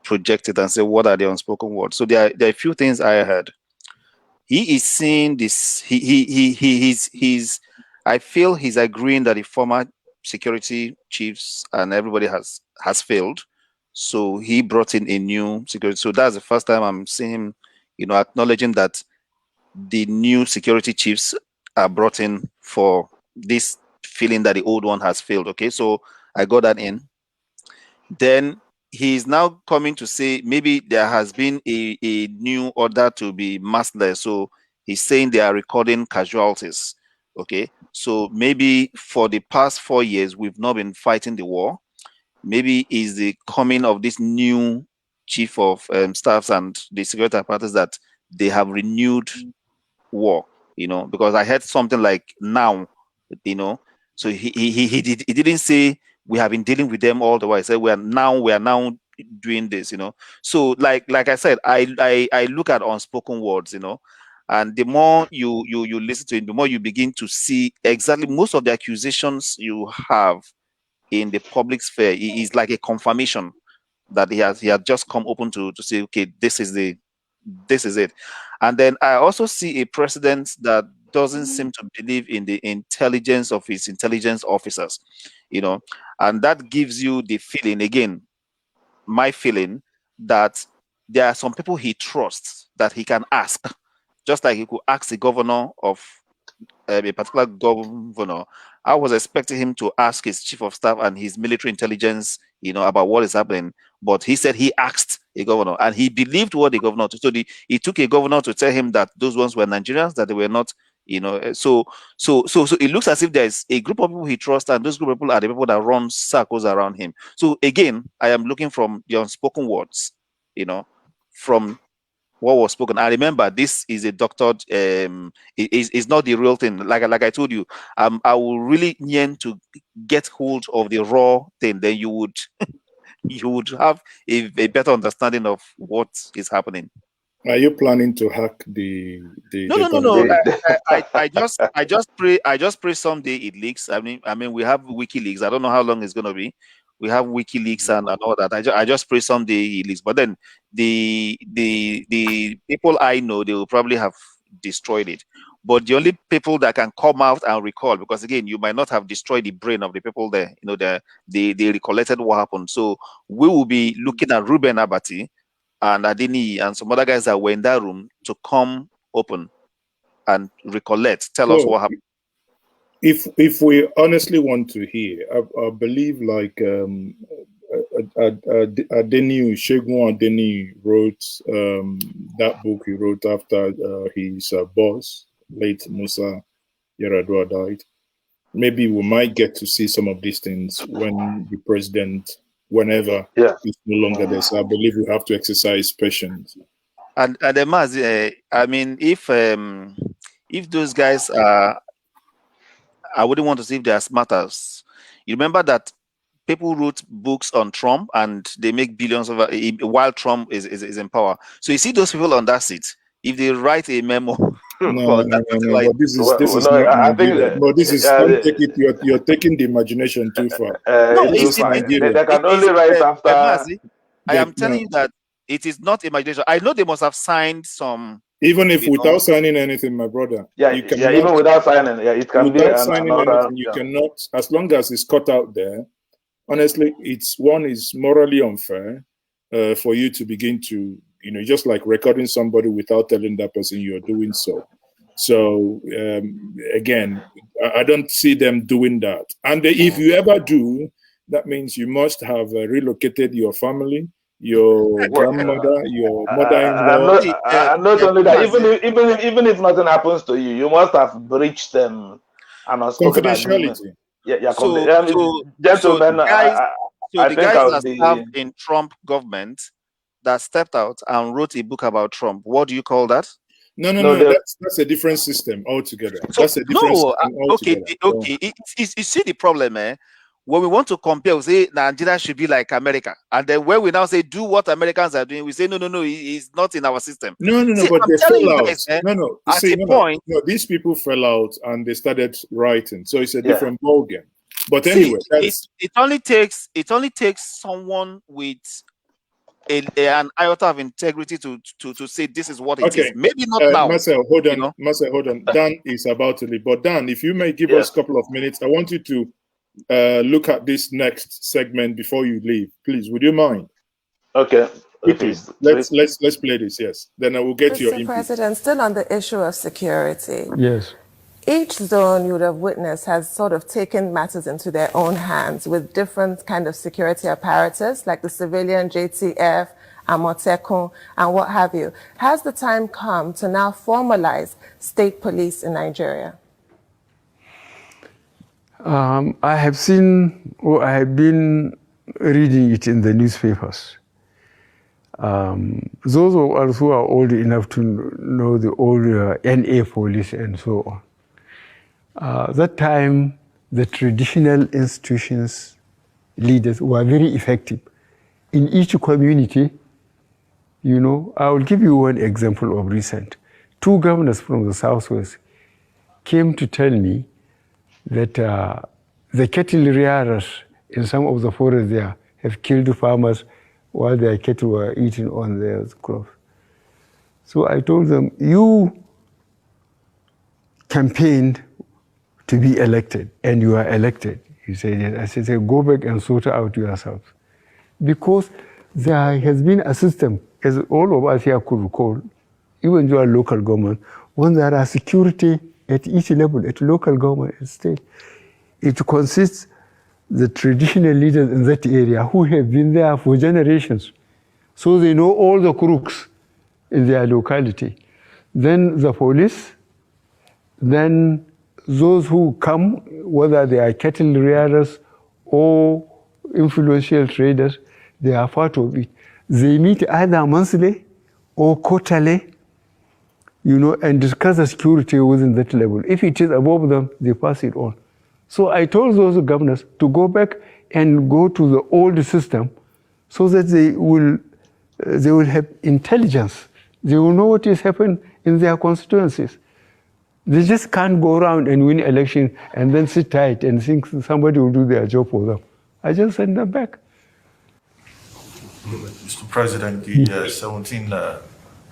project it and say, what are the unspoken words? So there are a few things I heard. He is seeing this. He's. I feel he's agreeing that the former security chiefs and everybody has failed. So he brought in a new security. So that's the first time I'm seeing him, acknowledging that the new security chiefs are brought in for this feeling that the old one has failed. Okay, so I got that in. Then he's now coming to say maybe there has been a new order to be massless. So he's saying they are recording casualties. Okay, so maybe for the past 4 years, we've not been fighting the war. Maybe is the coming of this new chief of staffs and the security apparatus that they have renewed war, because I heard something like now, so he didn't say we have been dealing with them all the while. He said we are now doing this, So like I said, I look at unspoken words, and the more you listen to it, the more you begin to see exactly most of the accusations you have in the public sphere is like a confirmation that he has just come open to say, okay, this is it. And then I also see a president that doesn't seem to believe in the intelligence of his intelligence officers, and that gives you the feeling, again, my feeling, that there are some people he trusts that he can ask, just like he could ask the governor of a particular governor. I was expecting him to ask his chief of staff and his military intelligence, about what is happening. But he said he asked a governor and he believed what the governor told. So he took a governor to tell him that those ones were Nigerians, that they were not, So it looks as if there's a group of people he trusts, and those group of people are the people that run circles around him. So again, I am looking from the unspoken words, from what was spoken. I remember this is a doctored, is not the real thing. Like I told you, I will really yearn to get hold of the raw thing. Then you would have a better understanding of what is happening. Are you planning to hack the No. I just pray someday it leaks. I mean, we have WikiLeaks. I don't know how long it's gonna be. We have WikiLeaks and all that. I just pray someday it leaks. But then the people I know, they will probably have destroyed it. But the only people that can come out and recall, because again, you might not have destroyed the brain of the people there. They recollected what happened. So we will be looking at Ruben Abati and Adini and some other guys that were in that room to come open and recollect, tell us what happened. If we honestly want to hear, I believe like Adeni Shegun Adeni wrote that book he wrote after his boss, late Musa Yaradua died. Maybe we might get to see some of these things when the president, whenever he's no longer there. So I believe we have to exercise patience. And the Mazi, I mean, if those guys are, I wouldn't want to say if they are smarters. You remember that people wrote books on Trump and they make billions of while Trump is in power. So you see those people on that seat, if they write a memo. No, but this is not Nigeria. But this is, don't take it, you're taking the imagination too far. No, it's Nigeria. They can only write after. Mazi, I am telling you that it is not imagination. I know they must have signed some. Even if without signing anything, my brother. You cannot, even without signing, it can be signing anything. You cannot, as long as it's cut out there. Honestly, it's morally unfair for you to begin to, just like recording somebody without telling that person you're doing so. So again, I don't see them doing that. And if you ever do, that means you must have relocated your family, your grandmother, your mother-in-law. Not only that, even if nothing happens to you, you must have breached them and confidentiality. Gentlemen, the guys that served in Trump government that stepped out and wrote a book about Trump, what do you call that? No, that's a different system altogether. That's a different system altogether. Okay. You see the problem, when we want to compare, we say Nigeria should be like America. And then when we now say do what Americans are doing, we say, no, it's not in our system. No, but they fell out. These people fell out and they started writing. So it's a different ballgame. But anyway, it only takes someone with an iota of integrity to say this is what it is. Maybe not now. Marcel, hold on. Dan is about to leave. But Dan, if you may give us a couple of minutes, I want you to look at this next segment before you leave, please. Would you mind? Okay. Please. Let's play this. Yes. Then I will get your input. Mr. President, still on the issue of security. Yes. Each zone you would have witnessed has sort of taken matters into their own hands with different kind of security apparatus, like the civilian JTF, Amotekun, and what have you. Has the time come to now formalize state police in Nigeria? I have seen, or I have been reading it in the newspapers. Those of us who are old enough to know the old NA police and so on. That time, the traditional institutions leaders were very effective. In each community, I will give you one example of recent. 2 governors from the Southwest came to tell me that the cattle rearers in some of the forests there have killed farmers while their cattle were eating on their crops. So I told them, you campaigned to be elected, and you are elected. He said, yes. I said, go back and sort out yourselves. Because there has been a system, as all of us here could recall, even your local government, when there are security at each level, at local government and state, it consists the traditional leaders in that area who have been there for generations. So they know all the crooks in their locality. Then the police, then those who come, whether they are cattle rearers or influential traders, they are part of it. They meet either monthly or quarterly, and discuss the security within that level. If it is above them, they pass it on. So I told those governors to go back and go to the old system so that they will have intelligence. They will know what is happening in their constituencies. They just can't go around and win election and then sit tight and think somebody will do their job for them. I just send them back. Mr. President, the 17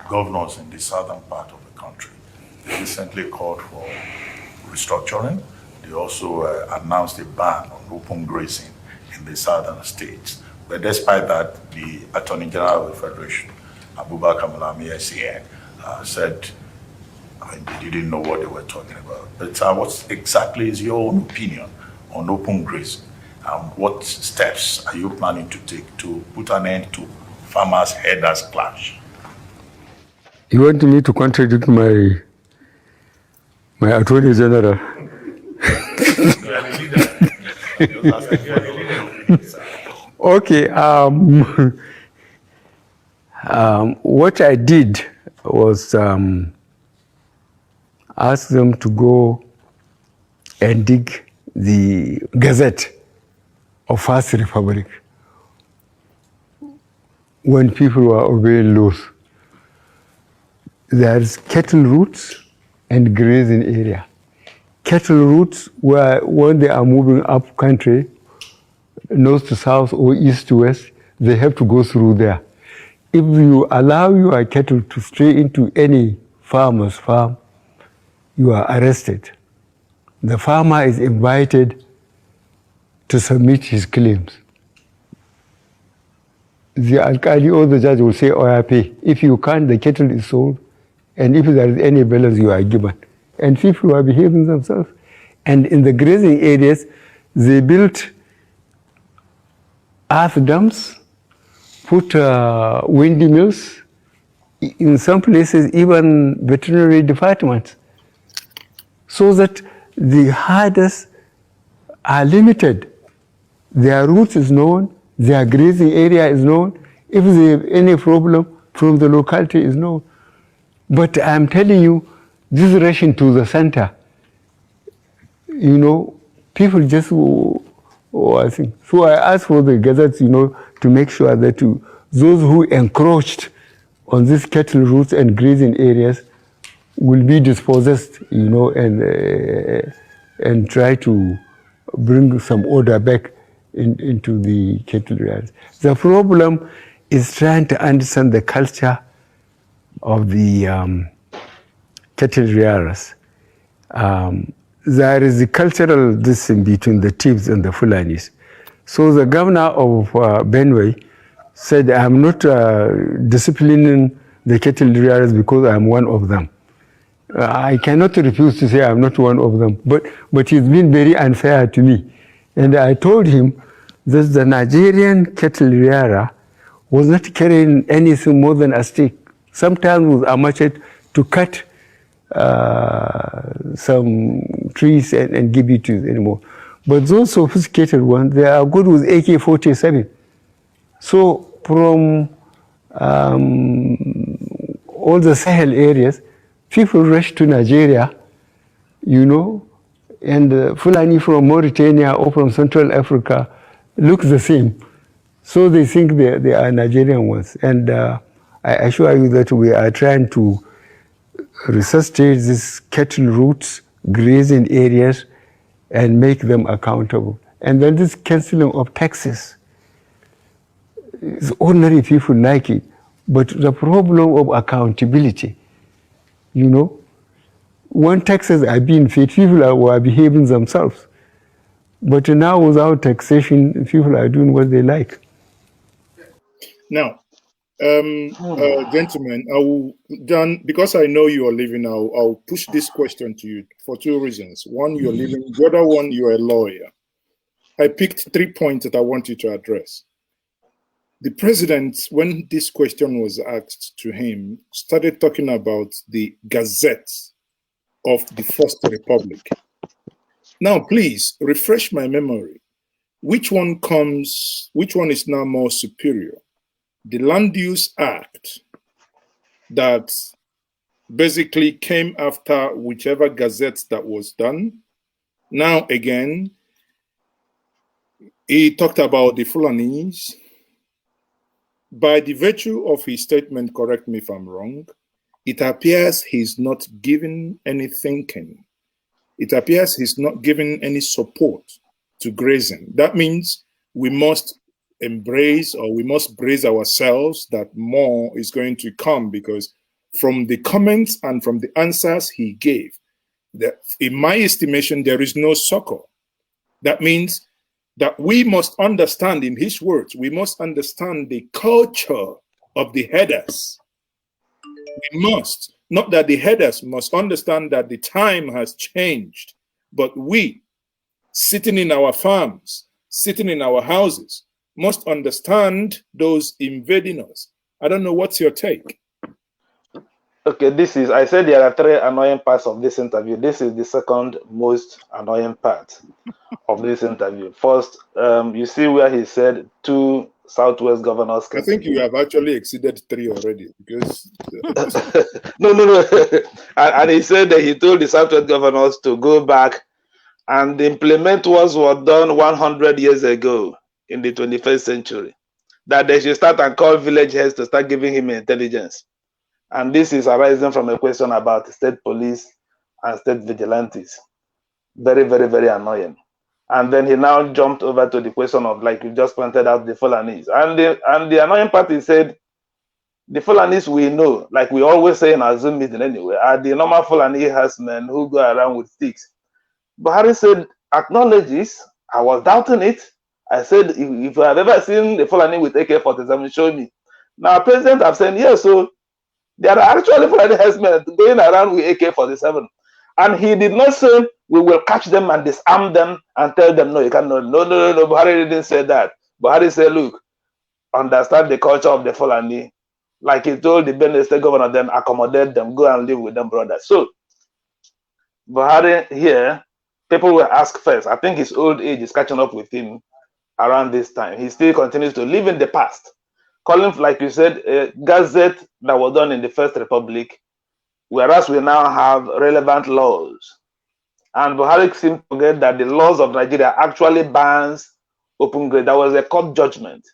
governors in the southern part of the country recently called for restructuring. They also announced a ban on open grazing in the southern states. But despite that, the Attorney General of the Federation, Abubakar Malami, SAN, said they didn't know what they were talking about. But what exactly is your own opinion on open grazing? What steps are you planning to take to put an end to farmers' herders clash? You want me to contradict my Attorney General? are the leader. Okay. What I did was ask them to go and dig the Gazette of First Republic when people were obeying laws. There's cattle routes and grazing area. Cattle routes where when they are moving up country, north to south or east to west, they have to go through there. If you allow your cattle to stray into any farmer's farm, you are arrested. The farmer is invited to submit his claims. The alkali or the judge will say, oh, I pay. If you can't, the cattle is sold. And if there is any balance, you are given. And people are behaving themselves. And in the grazing areas, they built earth dams, put windmills, in some places even veterinary departments, so that the herders are limited. Their route is known, their grazing area is known. If they have any problem from the locality is known. But I'm telling you, this rushing to the center, you know, people just, I think. So I asked for the gazettes, you know, to make sure that those who encroached on these cattle routes and grazing areas will be dispossessed, you know, and try to bring some order back into the cattle areas. The problem is trying to understand the culture of the cattle rearers. There is a cultural distance between the Tips and the Fulanis. So the governor of Benue said, I'm not disciplining the cattle rearers because I'm one of them. I cannot refuse to say I'm not one of them, but he's been very unfair to me. And I told him that the Nigerian cattle rearer was not carrying anything more than a stick, sometimes with a machete to cut some trees and give it to anymore. But those sophisticated ones, they are good with AK-47. So from all the Sahel areas, people rush to Nigeria, you know, and Fulani from Mauritania or from Central Africa look the same. So they think they are Nigerian ones. And I assure you that we are trying to resuscitate these cattle routes, grazing areas, and make them accountable. And then this cancelling of taxes, ordinary people like it, but the problem of accountability, you know, when taxes are being paid, people are behaving themselves. But now without taxation, people are doing what they like. Now, gentlemen, John, because I know you are leaving, I'll push this question to you for two reasons. One, you're leaving. The other one, you're a lawyer. I picked 3 points that I want you to address. The president, when this question was asked to him, started talking about the Gazette of the First Republic. Now, please refresh my memory. Which one is now more superior? The Land Use Act that basically came after whichever gazette that was done. Now, again, he talked about the Fulanis. By the virtue of his statement, correct me if I'm wrong, it appears he's not giving any thinking. It appears he's not giving any support to grazing. That means we must embrace, or we must brace ourselves that more is going to come, because from the comments and from the answers he gave, that in my estimation, there is no succor. That means that we must understand, in his words, we must understand the culture of the headers. We must, not that the headers must understand that the time has changed, but we, sitting in our farms, sitting in our houses, must understand those invading us. I don't know, what's your take? Okay, I said there are 3 annoying parts of this interview. This is the second most annoying part of this interview. First, you see where he said 2 Southwest governors. I think you have actually exceeded 3 already because no. And he said that he told the Southwest governors to go back and implement what was done 100 years ago in the 21st century. That they should start and call village heads to start giving him intelligence. And this is arising from a question about state police and state vigilantes. Very, very, very annoying. And then he now jumped over to the question of, like you just pointed out, the Fulanis. And the annoying part, he said, the Fulanis we know, like we always say in our Zoom meeting anyway, are the normal Fulani herdsmen who go around with sticks. Buhari said, acknowledge this. I was doubting it. I said, if you have ever seen the Fulani with AK-47, show me. Now, President have said, yes, so there are actually Fulani herdsmen going around with AK-47. And he did not say, we will catch them and disarm them and tell them, no, you cannot. No. Buhari didn't say that. Buhari said, look, understand the culture of the Fulani. Like he told the Benue State governor, then accommodate them, go and live with them, brothers. So, Buhari here, people will ask first. I think his old age is catching up with him around this time. He still continues to live in the past. Calling, like you said, a gazette that was done in the First Republic, whereas we now have relevant laws. And Buhari seemed to forget that the laws of Nigeria actually bans open grazing. There was a court judgment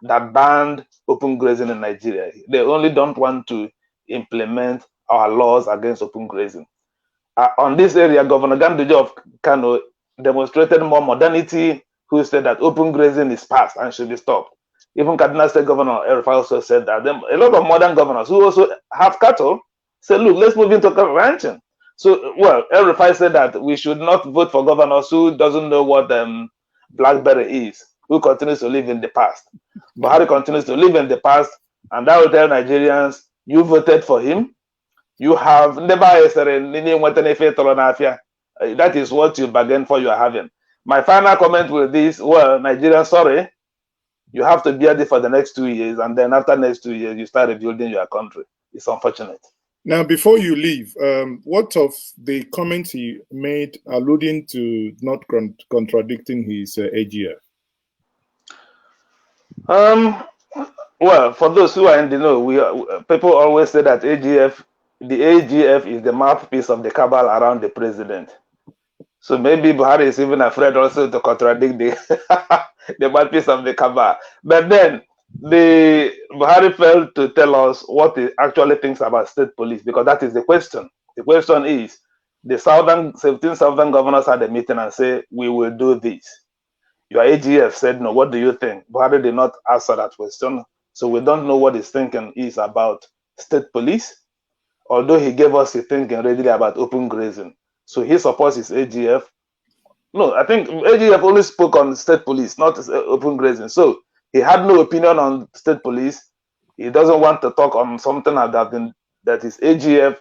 that banned open grazing in Nigeria. They only don't want to implement our laws against open grazing. On this area, Governor Nnamdi of Kanu demonstrated more modernity, who said that open grazing is past and should be stopped. Even Kaduna State Governor El-Rufai also said that. Then a lot of modern governors who also have cattle said, look, let's move into ranching. So, well, El-Rufai said that we should not vote for governors who doesn't know what BlackBerry is, who continues to live in the past. Buhari continues to live in the past, and that will tell Nigerians, you voted for him. You have never that is what you bargained for, you are having. My final comment with this, well, Nigerians, sorry, you have to bear this for the next 2 years, and then after next 2 years, you start rebuilding your country. It's unfortunate. Now, before you leave, what of the comments he made alluding to not contradicting his AGF? Well, for those who are in the know, people always say that the AGF is the mouthpiece of the cabal around the president. So maybe Buhari is even afraid also to contradict the mouthpiece of the cabal. But then Buhari failed to tell us what he actually thinks about state police, because that is the question. The question is, the 17 southern governors had a meeting and say, we will do this. Your AGF said no. What do you think? Buhari did not answer that question. So we don't know what his thinking is about state police, although he gave us his thinking readily about open grazing. So he supports his AGF. No, I think AGF only spoke on state police, not open grazing. So he had no opinion on state police. He doesn't want to talk on something that his AGF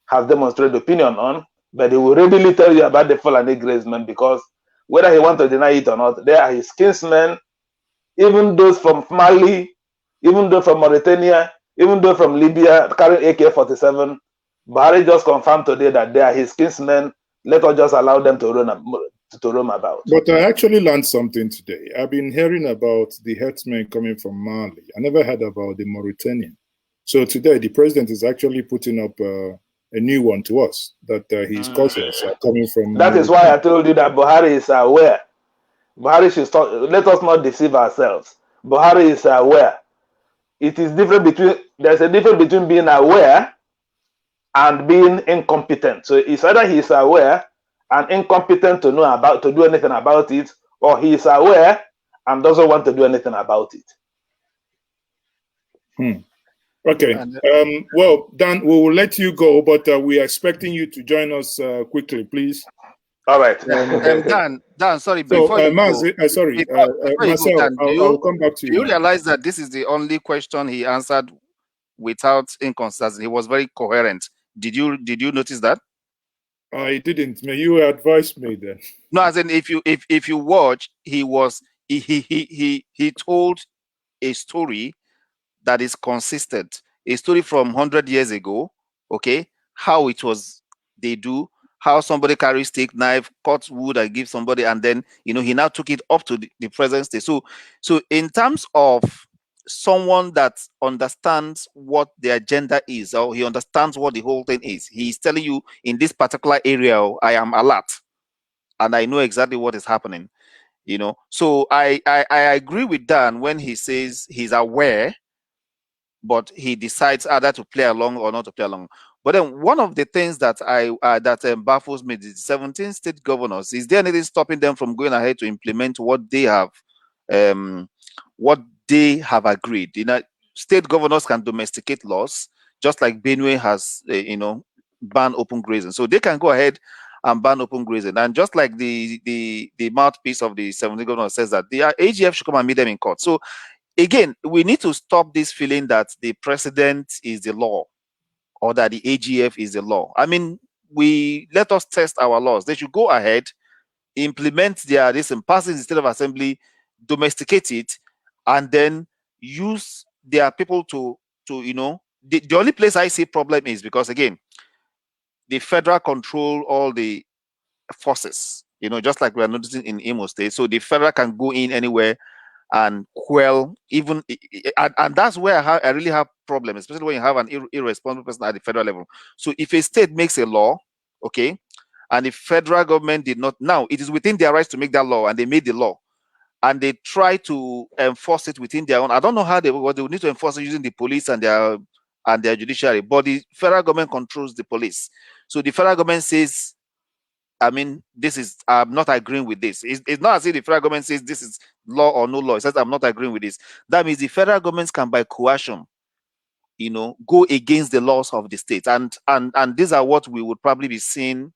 has demonstrated opinion on, but he will readily tell you about the Fulani grazing, because whether he wants to deny it or not, they are his kinsmen, even those from Mali, even though from Mauritania, even though from Libya, carrying AK-47. Buhari just confirmed today that they are his kinsmen. Let us just allow them to roam about. But I actually learned something today. I've been hearing about the herdsmen coming from Mali. I never heard about the Mauritanian. So today, the president is actually putting up a new one to us, that his cousins are coming from. That is why I told you that Buhari is aware. Buhari should stop. Let us not deceive ourselves. Buhari is aware. It is different between. There's a difference between being aware and being incompetent. So it's either he is aware and incompetent to do anything about it, or he is aware and doesn't want to do anything about it. Okay. Well, Dan, we will let you go, but we are expecting you to join us quickly, please. All right. Dan, sorry. So, Mazi, Marcel, I'll come back to you. You realize that this is the only question he answered without inconsistency. He was very coherent. Did you notice that? I didn't. May you advise me then? No, as in if you watch, he told a story that is consistent. a story from 100 years ago, okay, how it was they do, how somebody carries steak knife, cuts wood and gives somebody, and then, you know, he now took it up to the present state. So in terms of someone that understands what the agenda is, or he understands what the whole thing is, he's telling you, in this particular area, I am alert and I know exactly what is happening, you know. So I agree with Dan when he says he's aware, but he decides either to play along or not to play along. But then one of the things that baffles me, the 17 state governors, is there anything stopping them from going ahead to implement what they have agreed? You know, state governors can domesticate laws, just like Benue has, you know, banned open grazing. So they can go ahead and ban open grazing. And just like the mouthpiece of the 17 governors says that the AGF should come and meet them in court. So again, we need to stop this feeling that the president is the law or that the AGF is the law. I mean, let us test our laws. They should go ahead, implement this and pass it in the state of assembly, domesticate it, and then use their people to you know, the only place I see problem is because, again, the federal control all the forces, you know, just like we are noticing in Imo State. So the federal can go in anywhere and quell even, and that's where I really have problems, especially when you have an irresponsible person at the federal level. So if a state makes a law, okay, and the federal government did not, now it is within their rights to make that law, and they made the law, and they try to enforce it within their own. I don't know how they will need to enforce it using the police and their judiciary, but the federal government controls the police. So the federal government says, I mean, I'm not agreeing with this. It's not as if the federal government says this is law or no law. It says, I'm not agreeing with this. That means the federal governments can, by coercion, you know, go against the laws of the state. And these are what we would probably be seeing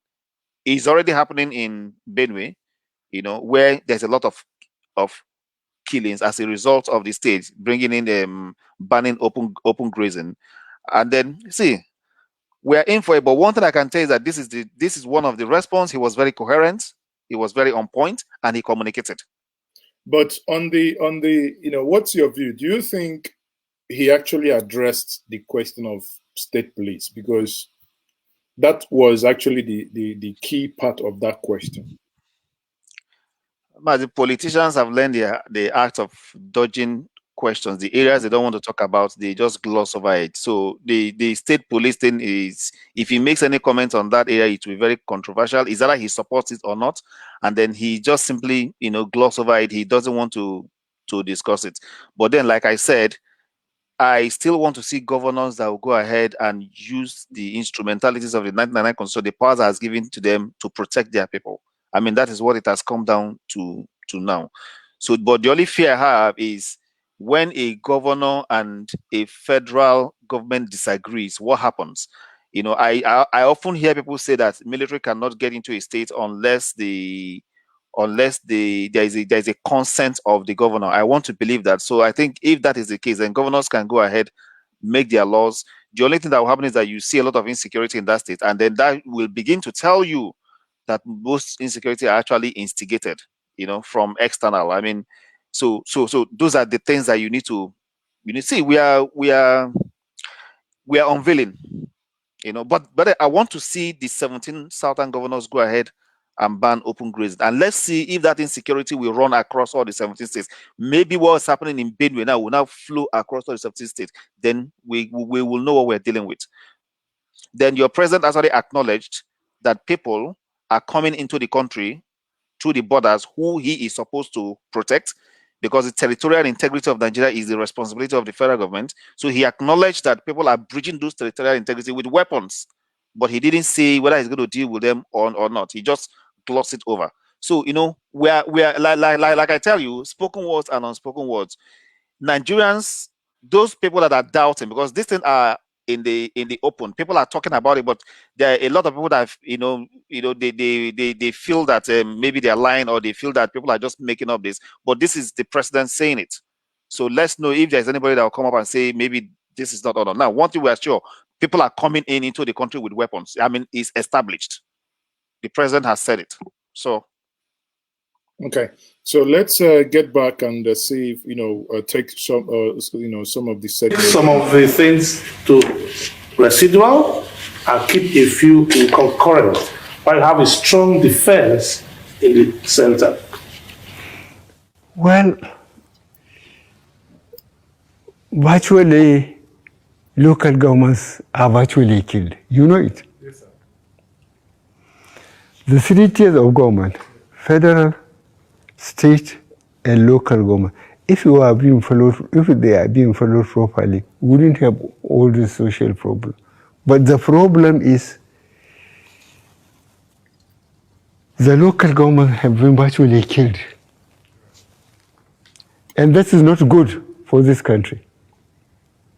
is already happening in Benue, you know, where there's a lot of killings as a result of the state bringing in banning open grazing. And then, see, we're in for it. But one thing I can tell you is that this is one of the response. He was very coherent, he was very on point, and he communicated. But on the you know, what's your view? Do you think he actually addressed the question of state police? Because that was actually the key part of that question. But the politicians have learned the art of dodging questions. The areas they don't want to talk about, they just gloss over it. So the state police thing is, if he makes any comments on that area, it will be very controversial. Is either he supports it or not, and then he just simply, you know, gloss over it. He doesn't want to discuss it. But then, like I said, I still want to see governors that will go ahead and use the instrumentalities of the 1999 Constitution, the powers that has given to them to protect their people. I mean, that is what it has come down to now. So, but the only fear I have is when a governor and a federal government disagrees, what happens? You know, I often hear people say that military cannot get into a state unless there is a consent of the governor. I want to believe that. So I think if that is the case, then governors can go ahead, make their laws. The only thing that will happen is that you see a lot of insecurity in that state, and then that will begin to tell you that most insecurity are actually instigated, you know, from external. I mean, so those are the things that you need to see. We are unveiling, you know, but I want to see the 17 southern governors go ahead and ban open grazing, and let's see if that insecurity will run across all the 17 states. Maybe what's happening in Benue now will now flow across all the 17 states. Then we will know what we're dealing with. Then your president has already acknowledged that people are coming into the country through the borders who he is supposed to protect, because the territorial integrity of Nigeria is the responsibility of the federal government. So he acknowledged that people are breaching those territorial integrity with weapons, but he didn't say whether he's going to deal with them or not. He just glossed it over. So, you know, we are like I tell you, spoken words and unspoken words. Nigerians, those people that are doubting, because these things are in the open, people are talking about it, but there are a lot of people that they feel that maybe they're lying, or they feel that people are just making up this. But this is the president saying it. So let's know if there's anybody that will come up and say maybe this is not on. Now, one thing we are sure, people are coming into the country with weapons. I mean, it's established. The president has said it. So Okay, so let's get back and see if take some some of the segments. Some of the things to residual and keep a few in concurrent, while have a strong defense in the center. Well, virtually, local governments are virtually killed. You know it. Yes, sir. The 3 tiers of government, federal, state, and local government, if they are being followed properly, we wouldn't have all the social problems. But the problem is the local government have been virtually killed. And that is not good for this country.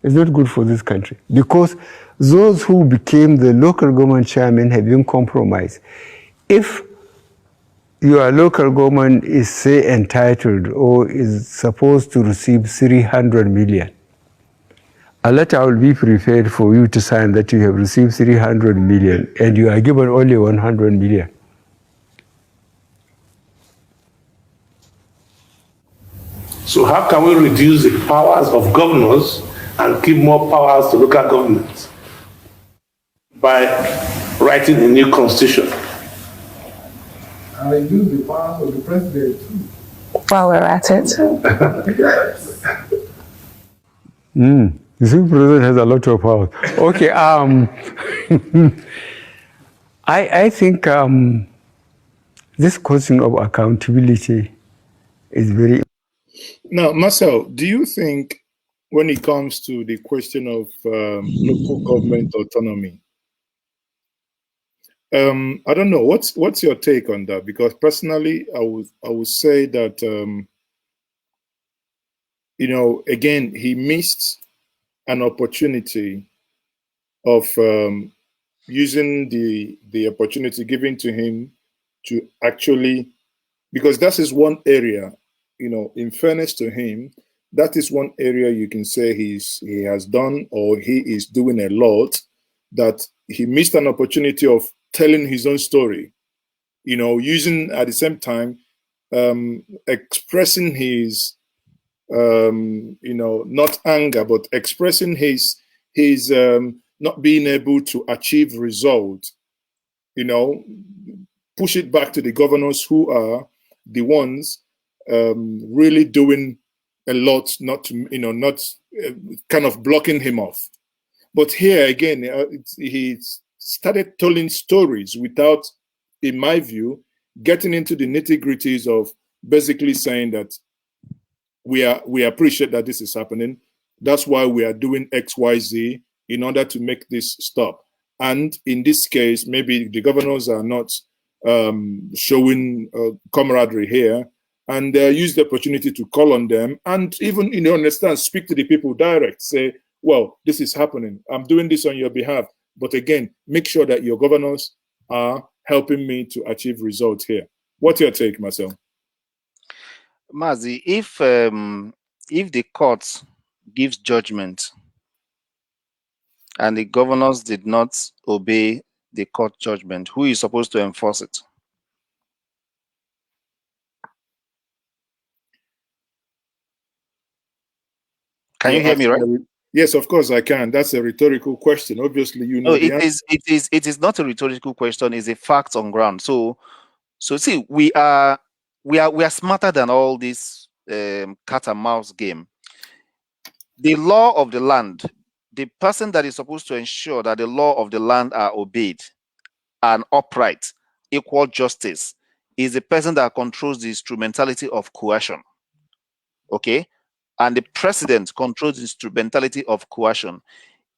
It's not good for this country because those who became the local government chairman have been compromised. If your local government is, say, entitled or is supposed to receive 300 million, a letter will be prepared for you to sign that you have received 300 million and you are given only 100 million. So how can we reduce the powers of governors and give more powers to local governments? By writing a new constitution. And reduce the powers of the president too. While we're at it. Yes. The president has a lot of power. Okay, I think this question of accountability is very. Now, Marcel, do you think when it comes to the question of local government autonomy, I don't know, what's your take on that? Because personally, I would say that again, he missed an opportunity of using the opportunity given to him to actually, because that is one area, in fairness to him, that is one area you can say he has done or he is doing a lot, that he missed an opportunity of telling his own story, using at the same time expressing his not anger, but expressing his not being able to achieve results, push it back to the governors who are the ones really doing a lot, not kind of blocking him off. But here again, he started telling stories without, in my view, getting into the nitty-gritties of basically saying that we appreciate that this is happening. That's why we are doing X, Y, Z in order to make this stop. And in this case, maybe the governors are not showing camaraderie here, and use the opportunity to call on them and even, understand, speak to the people direct, say, well, this is happening. I'm doing this on your behalf. But again, make sure that your governors are helping me to achieve results here. What's your take, Marcel? Mazi, if the court gives judgment and the governors did not obey the court judgment, who is supposed to enforce it? Can you hear me, right? Yes, of course I can. That's a rhetorical question. Obviously, you know. No, it is not a rhetorical question. It's a fact on ground. So see, we are smarter than all this cat and mouse game. The law of the land, the person that is supposed to ensure that the law of the land are obeyed and upright, equal justice, is the person that controls the instrumentality of coercion. Okay? And the president controls the instrumentality of coercion.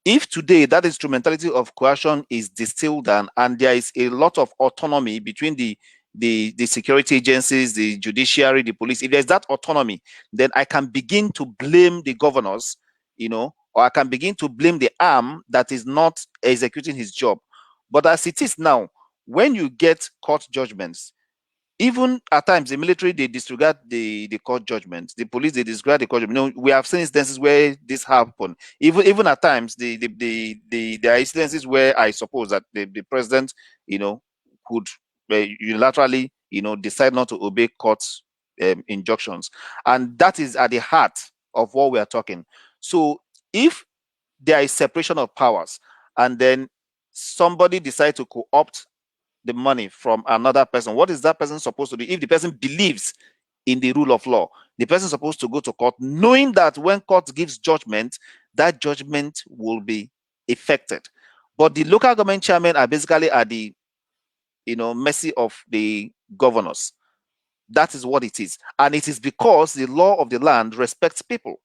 If today that instrumentality of coercion is distilled down and there is a lot of autonomy between the security agencies, the judiciary, the police, if there's that autonomy, then I can begin to blame the governors, or I can begin to blame the arm that is not executing his job. But as it is now, when you get court judgments, even at times the military, they disregard the court judgments, the police, they disregard the court judgment. We have seen instances where this happened. Even at times there are instances where I suppose that the president could unilaterally decide not to obey court injunctions. And that is at the heart of what we are talking. So if there is separation of powers and then somebody decides to co-opt the money from another person, what is that person supposed to do? If the person believes in the rule of law, the person is supposed to go to court knowing that when court gives judgment, that judgment will be effected. But the local government chairmen are basically at the mercy of the governors. That is what it is. And it is because the law of the land respects people.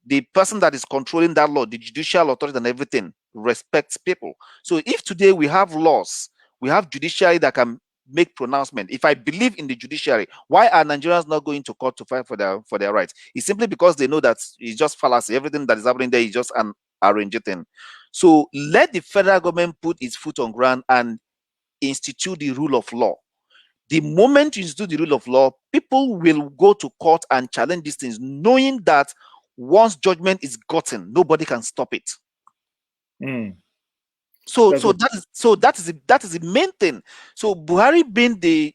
The person that is controlling that law, the judicial authority and everything, respects people. So if today we have laws, we have judiciary that can make pronouncement. If I believe in the judiciary, why are Nigerians not going to court to fight for their rights? It's simply because they know that it's just fallacy. Everything that is happening there is just an arranged thing. So let the federal government put its foot on ground and institute the rule of law. The moment you institute the rule of law, people will go to court and challenge these things, knowing that once judgment is gotten, nobody can stop it. So that is the main thing. So Buhari being the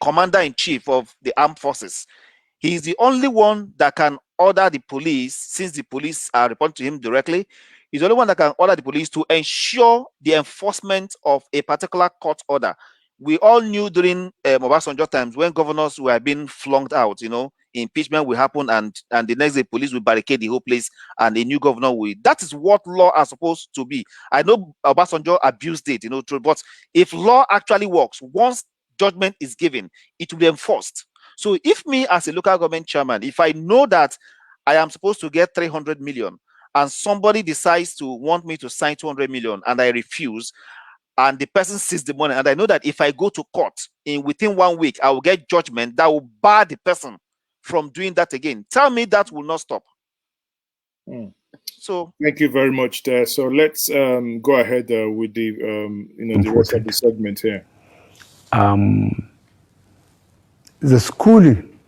commander in chief of the armed forces, he is the only one that can order the police, since the police are reporting to him directly. He's the only one that can order the police to ensure the enforcement of a particular court order. We all knew during Obasanjo times when governors were being flunked out, impeachment will happen and the next day police will barricade the whole place and a new governor will. That is what law are supposed to be. I know Obasanjo abused it, but if law actually works, once judgment is given, it will be enforced. So if me as a local government chairman, if I know that I am supposed to get 300 million and somebody decides to want me to sign 200 million and I refuse, and the person sees the money, and I know that if I go to court within 1 week, I will get judgment that will bar the person from doing that again. Tell me that will not stop. So thank you very much there. So let's go ahead with the the rest of the segment here. The schooling,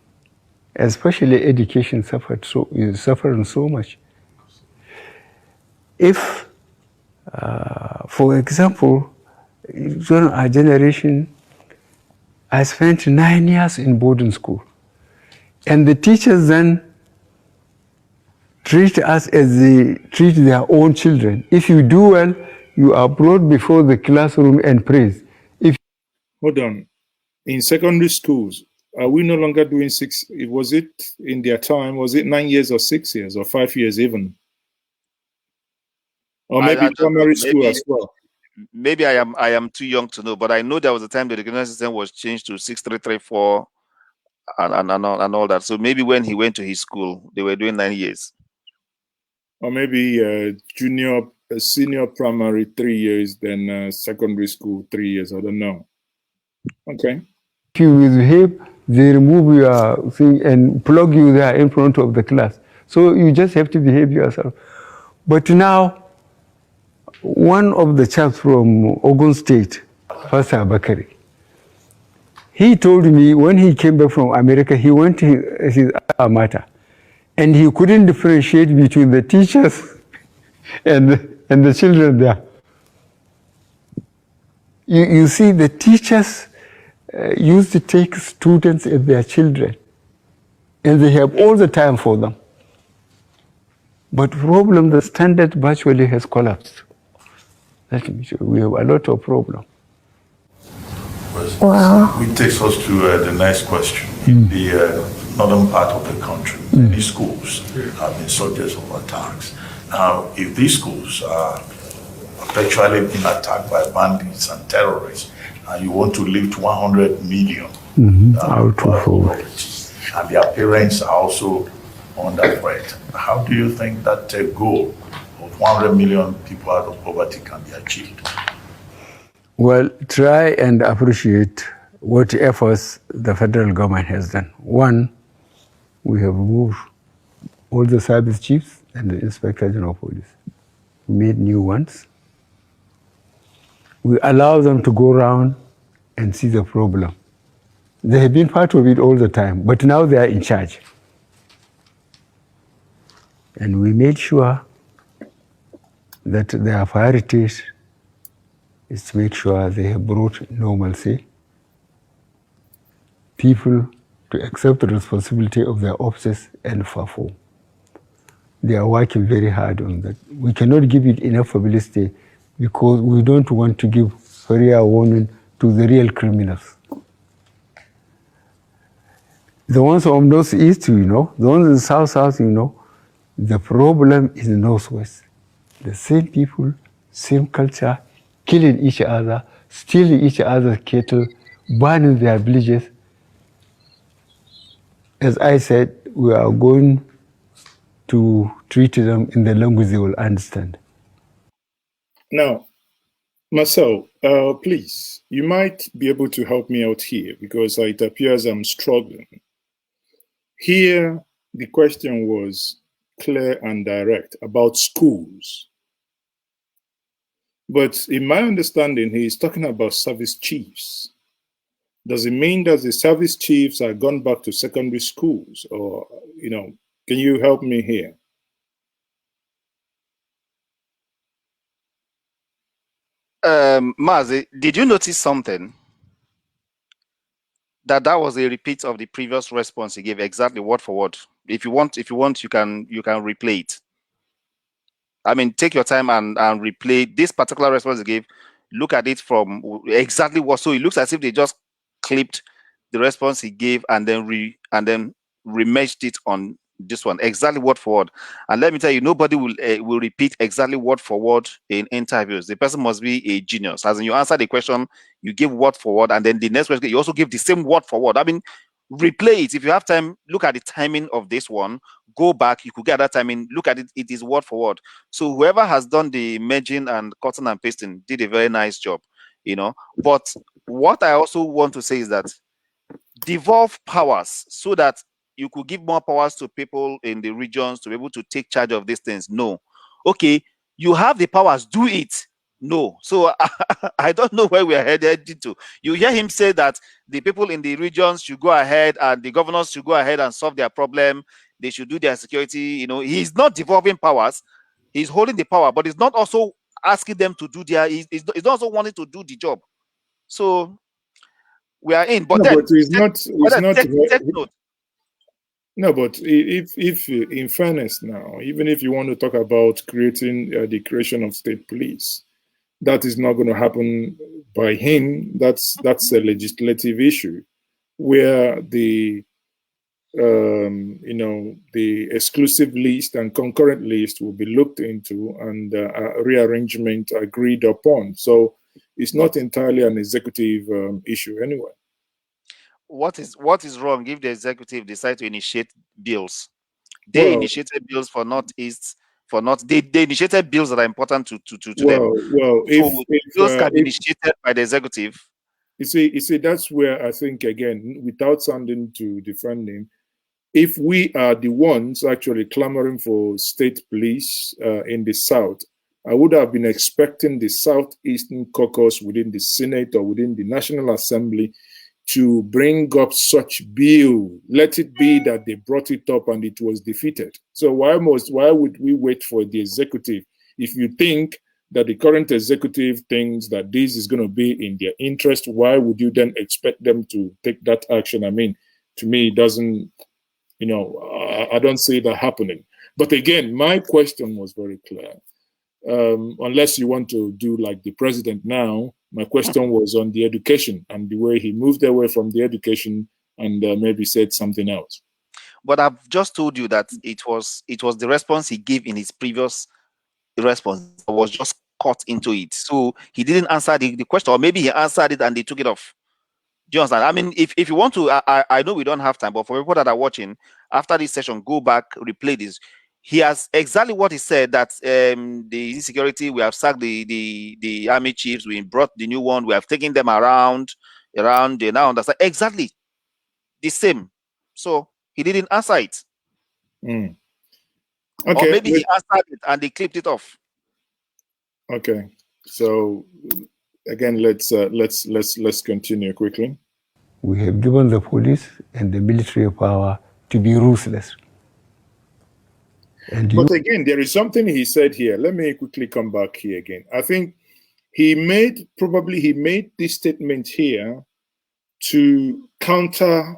especially education, is suffering so much. If, for example, during our generation, I spent 9 years in boarding school. And the teachers then treat us as they treat their own children. If you do well, you are brought before the classroom and praised. Hold on. In secondary schools, are we no longer doing 6? Was it in their time? Was it 9 years or 6 years or 5 years even? Or maybe primary school as well. Maybe I am too young to know, but I know there was a time the education system was changed to 6334 and all that. So maybe when he went to his school, they were doing 9 years. Or maybe senior primary 3 years, then secondary school 3 years. I don't know. Okay. If you misbehave, they remove your thing and plug you there in front of the class. So you just have to behave yourself. But now, one of the chaps from Ogun State, Pastor Bakari, he told me when he came back from America, he went to his alma mater, and he couldn't differentiate between the teachers and the children there. You see, the teachers used to take students as their children, and they have all the time for them. But problem, the standard virtually has collapsed. We have a lot of problem. Wow. Which takes us to the next question. In the northern part of the country, many schools have been subjects of attacks. Now, if these schools are perpetually being attacked by bandits and terrorists, and you want to lift 100 million out of poverty, and their parents are also under threat, how do you think that goal of 100 million people out of poverty can be achieved? Well, try and appreciate what efforts the federal government has done. One, we have removed all the service chiefs and the Inspector General of Police. We made new ones. We allow them to go around and see the problem. They have been part of it all the time, but now they are in charge. And we made sure that their priorities is to make sure they have brought normalcy people to accept the responsibility of their offices and perform. They are working very hard on that. We cannot give it enough publicity because we don't want to give fair warning to the real criminals. The ones from Northeast, you know, the ones in South, you know, the problem is Northwest. The same people, same culture, killing each other, stealing each other's cattle, burning their villages. As I said, we are going to treat them in the language they will understand. Now, Marcel, please, you might be able to help me out here because it appears I'm struggling. Here, the question was clear and direct about schools. But in my understanding, he is talking about service chiefs. Does it mean that the service chiefs are gone back to secondary schools? Or, you know, can you help me here? Mazi, did you notice something? That was a repeat of the previous response he gave, exactly word for word. If you want, you can replay it. I mean, take your time and replay this particular response he gave. Look at it from exactly what. So it looks as if they just clipped the response he gave and then remeshed it on this one, exactly word for word. And let me tell you, nobody will repeat exactly word for word in interviews. The person must be a genius. As in, you answer the question, you give word for word, and then the next question you also give the same word for word. I mean, replay it if you have time. Look at the timing of this one. Go back, you could get that timing. Look at it; it is word for word. So whoever has done the merging and cutting and pasting did a very nice job, you know. But what I also want to say is that devolve powers so that you could give more powers to people in the regions to be able to take charge of these things. No. Okay, you have the powers, do it. No. So I don't know where we are headed to. You hear him say that the people in the regions should go ahead and the governors should go ahead and solve their problem. They should do their security. You know, he's not devolving powers. He's holding the power, but he's not also asking them to do their, he's not also wanting to do the job. So we are in, but no, then but it's not take note. No, but if in fairness now, even if you want to talk about creating the creation of state police, that is not going to happen by him. That's a legislative issue where the you know, the exclusive list and concurrent list will be looked into and rearrangement agreed upon. So it's not entirely an executive issue anyway. What is wrong if the executive decide to initiate bills? They initiated bills for Northeast, they initiated bills that are important to them. Well, so bills can be initiated by the executive. You see, that's where I think, again, without sounding to defend him, if we are the ones actually clamoring for state police in the South, I would have been expecting the Southeastern caucus within the Senate or within the National Assembly to bring up such bill. Let it be that they brought it up and it was defeated. So why would we wait for the executive? If you think that the current executive thinks that this is going to be in their interest, why would you then expect them to take that action? I mean, to me, it doesn't, you know, I don't see that happening. But again, my question was very clear. Unless you want to do like the president now, my question was on the education and the way he moved away from the education and maybe said something else. But I've just told you that it was the response he gave in his previous response that was just cut into it. So he didn't answer the question, or maybe he answered it and they took it off. Do you understand? I mean, if you want to, I know we don't have time, but for people that are watching, after this session, go back, replay this. He has exactly what he said, that the insecurity, we have sacked the army chiefs, we brought the new one, we have taken them around, they now understand exactly the same. So he didn't answer it. Okay. Or maybe he answered it and they clipped it off. Okay. So again, let's continue quickly. We have given the police and the military power to be ruthless. But again, there is something he said here. Let me quickly come back here again. I think he made this statement here to counter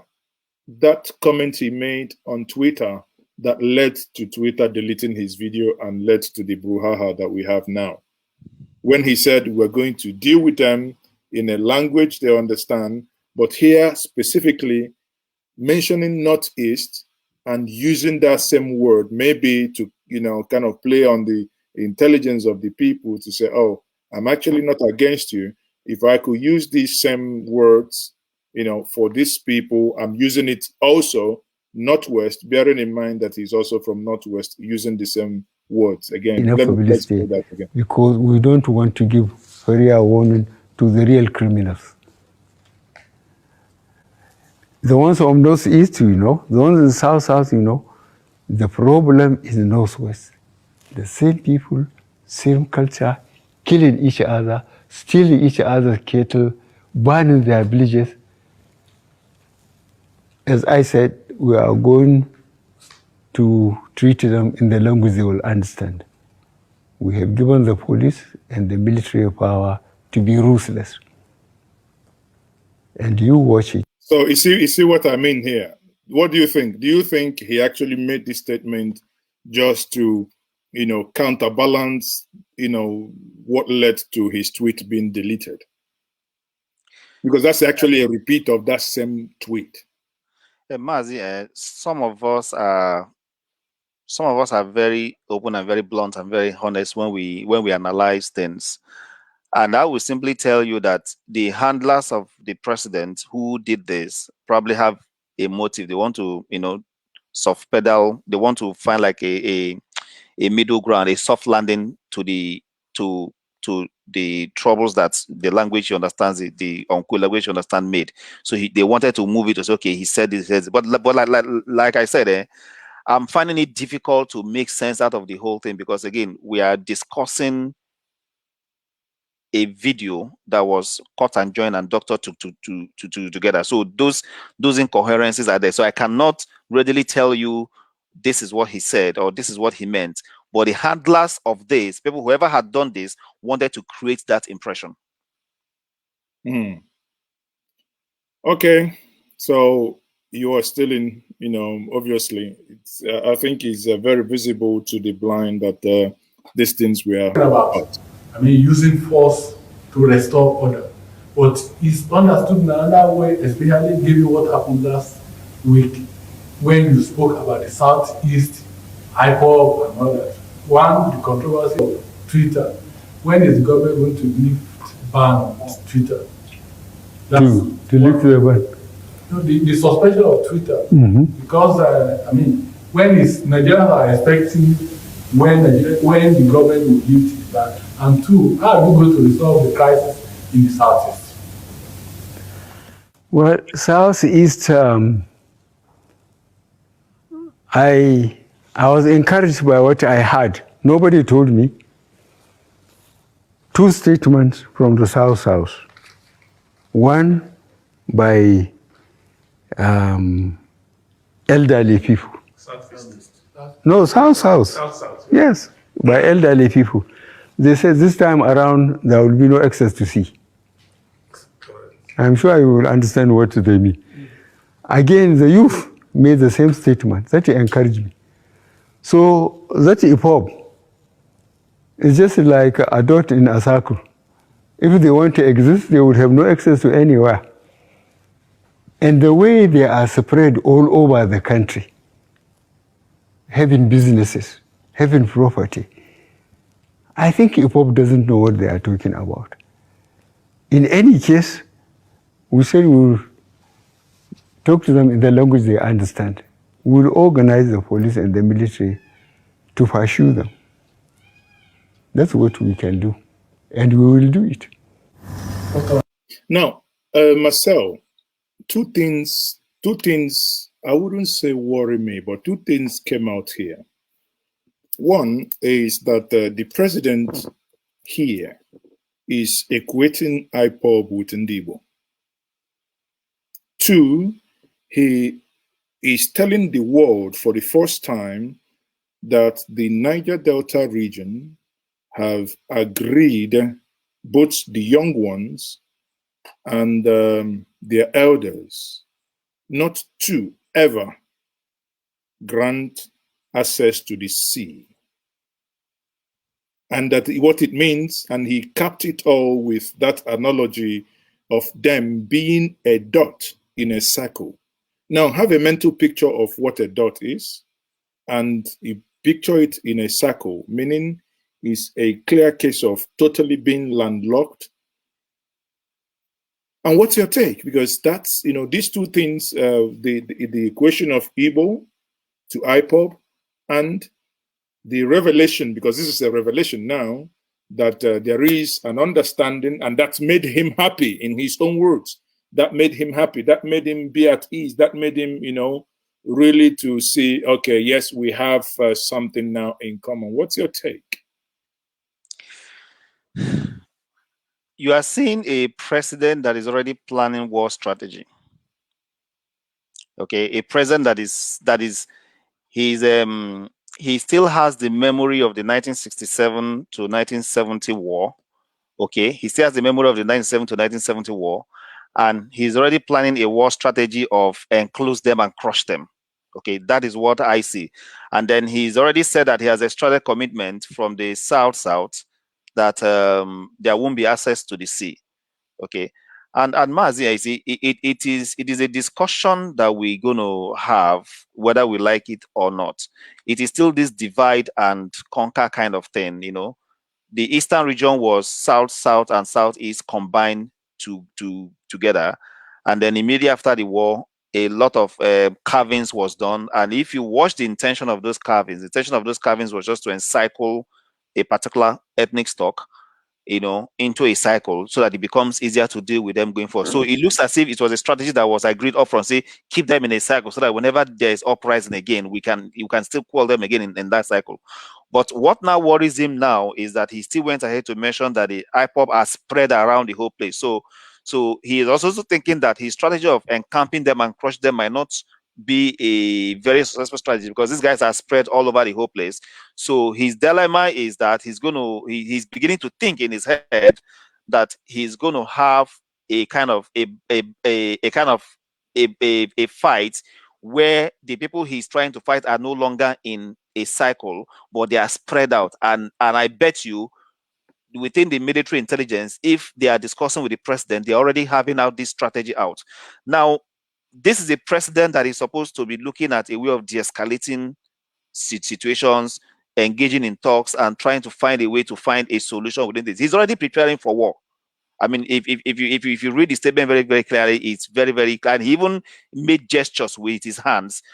that comment he made on Twitter that led to Twitter deleting his video and led to the brouhaha that we have now. When he said we're going to deal with them in a language they understand, but here specifically mentioning Northeast and using that same word, maybe to, kind of play on the intelligence of the people to say, oh, I'm actually not against you. If I could use these same words, for these people, I'm using it also Northwest, bearing in mind that he's also from Northwest, using the same words. Again, let's do that again. Because we don't want to give fair warning to the real criminals. The ones from Northeast, the ones in the South, the problem is the Northwest. The same people, same culture, killing each other, stealing each other's cattle, burning their villages. As I said, we are going to treat them in the language they will understand. We have given the police and the military power to be ruthless. And you watch it. So you see what I mean here. What do you think? Do you think he actually made this statement just to, counterbalance, what led to his tweet being deleted? Because that's actually a repeat of that same tweet. Mazi, some of us are very open and very blunt and very honest when we analyze things. And I will simply tell you that the handlers of the president who did this probably have a motive. They want to, soft pedal. They want to find like a middle ground, a soft landing to the troubles that the language you understand, the uncle language you understand made. So they wanted to move it to say, okay, he said this, but like I said, I'm finding it difficult to make sense out of the whole thing because again, we are discussing a video that was cut and joined and doctored together. So those incoherencies are there. So I cannot readily tell you this is what he said or this is what he meant. But the handlers of this, people, whoever had done this, wanted to create that impression. Okay, so you are still in, obviously, it's, I think it's very visible to the blind that these things were about. Using force to restore order. But it's understood in another way, especially given what happened last week when you spoke about the Southeast, IPOB, and all that. One, the controversy of Twitter. When is the government going to lift ban on Twitter? To lift the ban? The suspension of Twitter. Because, when is Nigerians are expecting when the government will lift it ban? And two, how are we going to resolve the crisis in the Southeast? Well, Southeast, I was encouraged by what I heard. Nobody told me. Two statements from the South. One by elderly people. Southeast. No, South. Yes, by elderly people. They said this time around there will be no access to sea. I'm sure you will understand what they mean. Again, the youth made the same statement. That encouraged me. So that IPOB is just like a dot in a circle. If they want to exist, they would have no access to anywhere. And the way they are spread all over the country, having businesses, having property, I think IPOB doesn't know what they are talking about. In any case, we said we'll talk to them in the language they understand. We'll organize the police and the military to pursue them. That's what we can do. And we will do it. Now, Marcel, two things, I wouldn't say worry me, but two things came out here. One is that the president here is equating IPOB with Ndibo. Two, he is telling the world for the first time that the Niger Delta region have agreed, both the young ones and their elders not to ever grant access to the sea. And that what it means, and he capped it all with that analogy of them being a dot in a circle. Now, have a mental picture of what a dot is, and you picture it in a circle, meaning it's a clear case of totally being landlocked. And what's your take? Because that's, you know, these two things, the equation of Igbo to IPOB and the revelation, because this is a revelation now, that there is an understanding, and that's made him happy in his own words. That made him happy. That made him be at ease. That made him, you know, really to see, okay, yes, we have something now in common. What's your take? You are seeing a president that is already planning war strategy. Okay, a president he still has the memory of the 1967 to 1970 war. Okay, he still has the memory of the 1967 to 1970 war, and he's already planning a war strategy of enclose them and crush them. Okay, that is what I see. And then he's already said that he has extracted commitment from the South that there won't be access to the sea. Okay, and Mazi, I see it is a discussion that we're going to have whether we like it or not. It is still this divide and conquer kind of thing, you know. The eastern region was south and southeast combined together, and then immediately after the war, a lot of carvings was done. And if you watch the intention of those carvings, the intention of those carvings was just to encircle a particular ethnic stock, you know, into a cycle so that it becomes easier to deal with them going forward. So it looks as if it was a strategy that was agreed upfront, say keep them in a cycle so that whenever there is uprising again, you can still call them again in that cycle. But what now worries him now is that he still went ahead to mention that the IPOB are spread around the whole place. So he is also thinking that his strategy of encamping them and crush them might not be a very successful strategy because these guys are spread all over the whole place. So his dilemma is that he's beginning to think in his head that he's going to have a kind of a fight where the people he's trying to fight are no longer in a cycle, but they are spread out. And I bet you within the military intelligence, if they are discussing with the president, they're already having out this strategy out. Now, this is a president that is supposed to be looking at a way of de-escalating situations, engaging in talks, and trying to find a way to find a solution within this. He's already preparing for war. I mean, if you read the statement very, very clearly, it's very, very clear. And he even made gestures with his hands.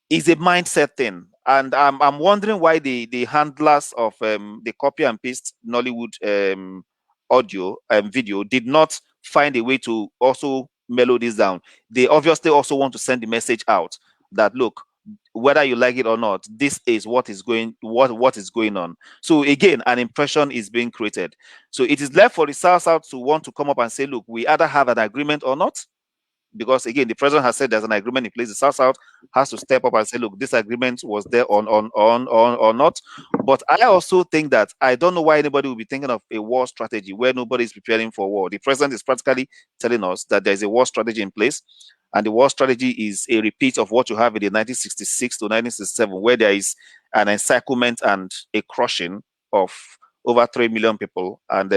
It's a mindset thing. And I'm wondering why the handlers of the copy and paste Nollywood audio and video did not find a way to also mellow this down. They obviously also want to send the message out that, look, whether you like it or not, this is what is going on. So again, an impression is being created. So it is left for the South to want to come up and say, look, we either have an agreement or not. Because again, the president has said there's an agreement in place. The South has to step up and say, look, this agreement was there or not. But I also think that I don't know why anybody will be thinking of a war strategy where nobody is preparing for war. The president is practically telling us that there's a war strategy in place. And the war strategy is a repeat of what you have in the 1966 to 1967, where there is an encirclement and a crushing of over 3 million people. And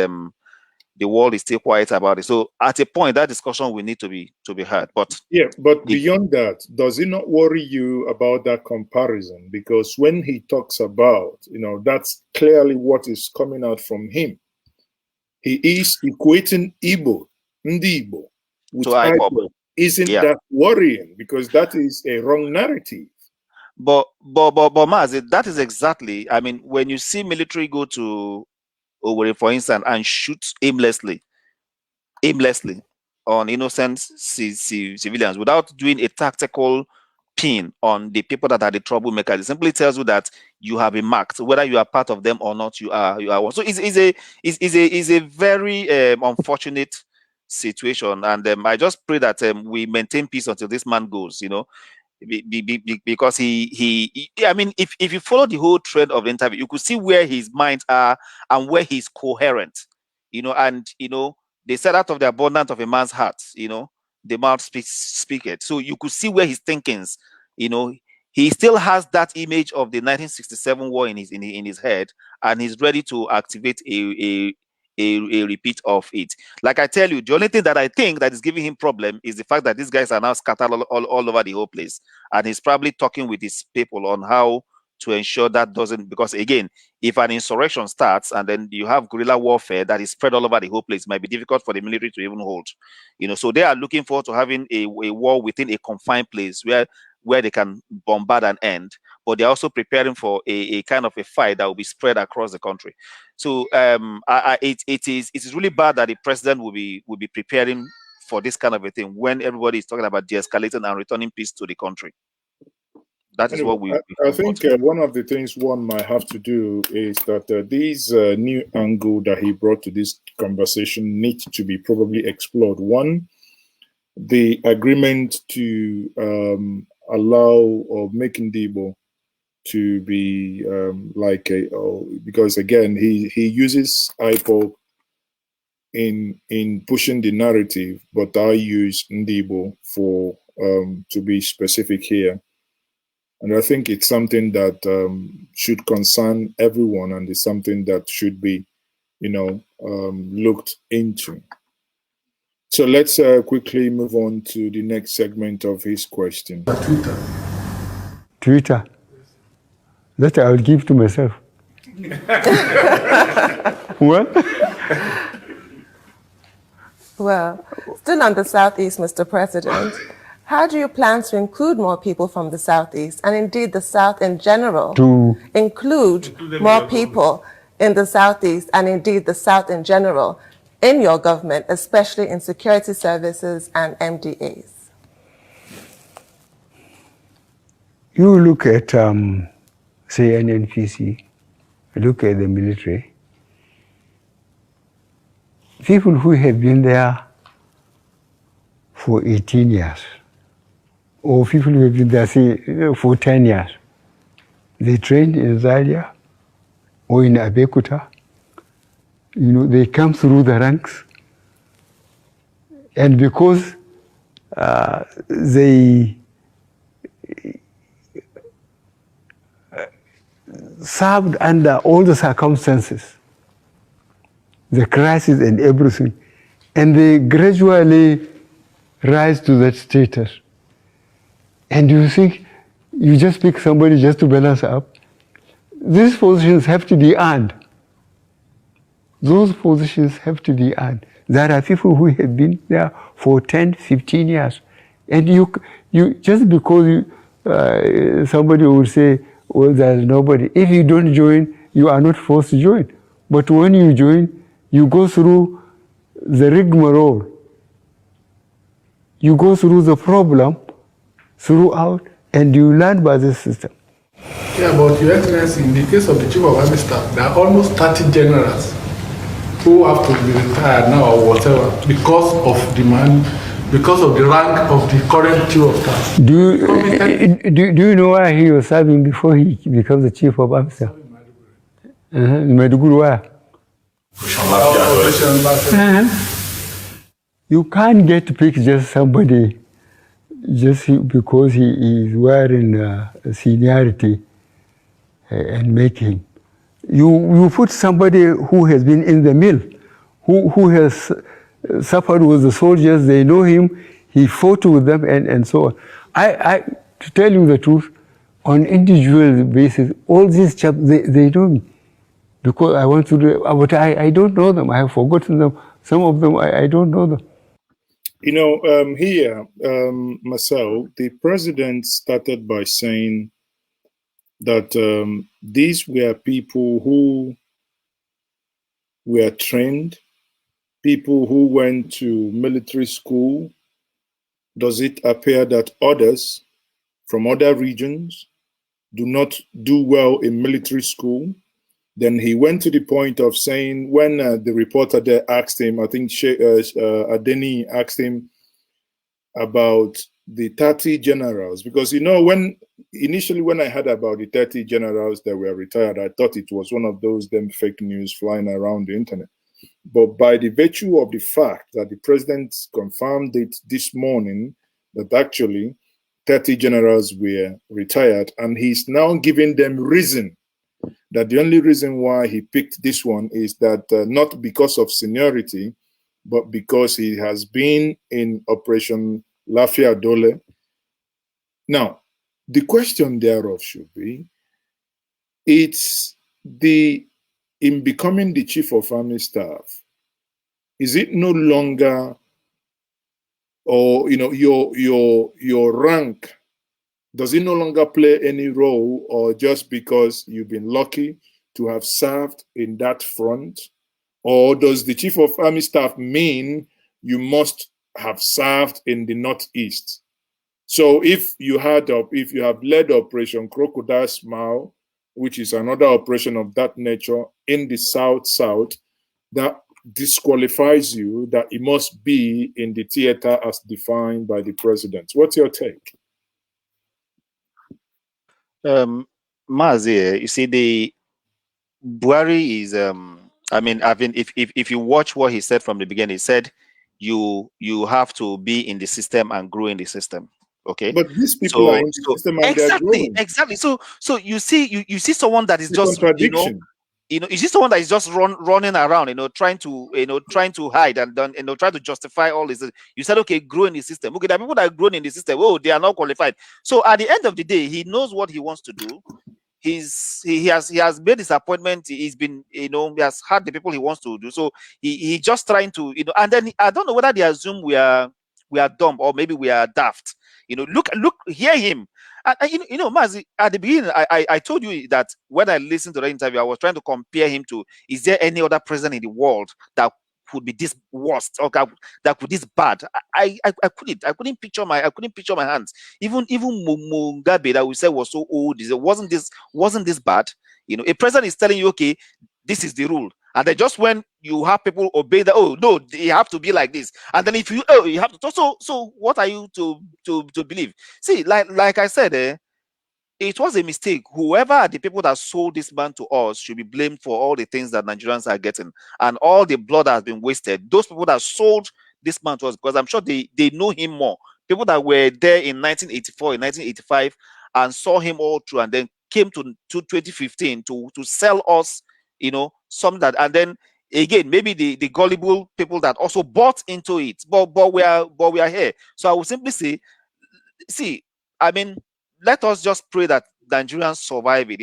the world is still quiet about it. So at a point, that discussion will need to be had. But yeah, but beyond that, does it not worry you about that comparison? Because when he talks about, you know, that's clearly what is coming out from him. He is equating Igbo, Ndi Igbo, with IPOB. Isn't that worrying? Because that is a wrong narrative. But Mazi, that is exactly, I mean, when you see military go to Owerri, for instance, and shoot aimlessly on innocent civilians without doing a tactical pin on the people that are the troublemakers, it simply tells you that you have been marked, whether you are part of them or not. You are one. So it's a very unfortunate situation, and I just pray that we maintain peace until this man goes. You know. Because I mean, if you follow the whole trend of the interview, you could see where his minds are and where he's coherent, you know, and you know, They said out of the abundance of a man's heart, you know, the mouth speak it. So you could see where his thinkings, you know, he still has that image of the 1967 war in his head, and he's ready to activate a repeat of it. Like I tell you, the only thing that I think that is giving him problem is the fact that these guys are now scattered all over the whole place, and he's probably talking with his people on how to ensure that doesn't, because again, if an insurrection starts and then you have guerrilla warfare that is spread all over the whole place, it might be difficult for the military to even hold, you know. So they are looking forward to having a war within a confined place where they can bombard and end, but they're also preparing for a kind of a fight that will be spread across the country. So it is really bad that the president will be preparing for this kind of a thing when everybody is talking about de-escalating and returning peace to the country. That is what I think one of the things one might have to do is that these new angle that he brought to this conversation need to be probably explored. One, the agreement to allow or make Ndibo to be because again he uses IPOB in pushing the narrative, but I use Ndibo for to be specific here. And I think it's something that should concern everyone, and it's something that should be, you know, looked into. So let's quickly move on to the next segment of his question. Twitter. That I will give to myself. What? Well, still on the Southeast, Mr. President, how do you plan to include more people from the Southeast, and indeed the South in general, to include more people in the Southeast, and indeed the South in general, in your government, especially in security services and MDAs? You look at, say, NNPC, look at the military. People who have been there for 18 years, or people who have been there, say, for 10 years, they trained in Zaria or in Abekuta. You know, they come through the ranks, and because they served under all the circumstances, the crisis and everything, and they gradually rise to that status. And you think you just pick somebody just to balance up? These positions have to be earned. Those positions have to be earned. There are people who have been there for 10, 15 years. And you just because somebody will say, well, there's nobody. If you don't join, you are not forced to join. But when you join, you go through the rigmarole. You go through the problem throughout, and you learn by the system. Yeah, but Your Excellency, in the case of the Chief of Army Staff, there are almost 30 generals who have to be retired now or whatever because of demand, because of the rank of the current Chief of Staff. Do you know where he was serving before he becomes the Chief of Army Staff? Maiduguri, where? You can't get to pick just somebody just because he is wearing seniority and make him. You put somebody who has been in the mill, who has suffered with the soldiers, they know him, he fought with them, and so on. To tell you the truth, on individual basis, all these chaps, they know me. Because I want to do, but I don't know them. I have forgotten them. Some of them, I don't know them. You know, here, Marcel, the president started by saying that these were people who were trained, people who went to military school. Does it appear that others from other regions do not do well in military school? Then he went to the point of saying, when the reporter there asked him, I think Adeni asked him about the 30 generals, because, you know, initially when I heard about the 30 generals that were retired, I thought it was one of those fake news flying around the internet. But by the virtue of the fact that the president confirmed it this morning, that actually 30 generals were retired, and he's now giving them reason that the only reason why he picked this one is that not because of seniority, but because he has been in Operation Lafia Dole. Now, the question thereof should be, it's in becoming the chief of army staff, is it no longer, or your rank, does it no longer play any role, or just because you've been lucky to have served in that front? Or does the chief of army staff mean you must have served in the Northeast? So if you have led Operation Crocodile Smile, which is another operation of that nature in the South, that disqualifies you, that it must be in the theater as defined by the president. What's your take? Mazi, you see, the Buhari is I mean, if you watch what he said from the beginning, he said you have to be in the system and grow in the system. Okay, but these people are in the system and exactly. So you see someone that is just you see someone that is just running around, trying to hide and then try to justify all this. You said, okay, grow in the system. Okay, there are people that are grown in the system. Oh, they are not qualified. So at the end of the day, he knows what he wants to do. He has made his appointment. He's been, he has had the people he wants to do. So he just trying to, and then I don't know whether they assume we are dumb or maybe we are daft. Look, hear him. Mazi, at the beginning, I told you that when I listened to the interview, I was trying to compare him to, is there any other president in the world that could be this worst or that could this bad? I couldn't picture my hands. Even Mugabe, that we said was so old, wasn't this bad? A president is telling you, okay, this is the rule. And then just when you have people obey that, oh no, they have to be like this. And then if you have to, so what are you to believe? See, like I said, it was a mistake. Whoever the people that sold this man to us should be blamed for all the things that Nigerians are getting and all the blood that has been wasted. Those people that sold this man to us, because I'm sure they know him more. People that were there in 1984, in 1985, and saw him all through, and then came to 2015 to sell us, some that, and then again maybe the gullible people that also bought into it. But we are here. So I would simply say, see, I mean, let us just pray that Nigerians survive it.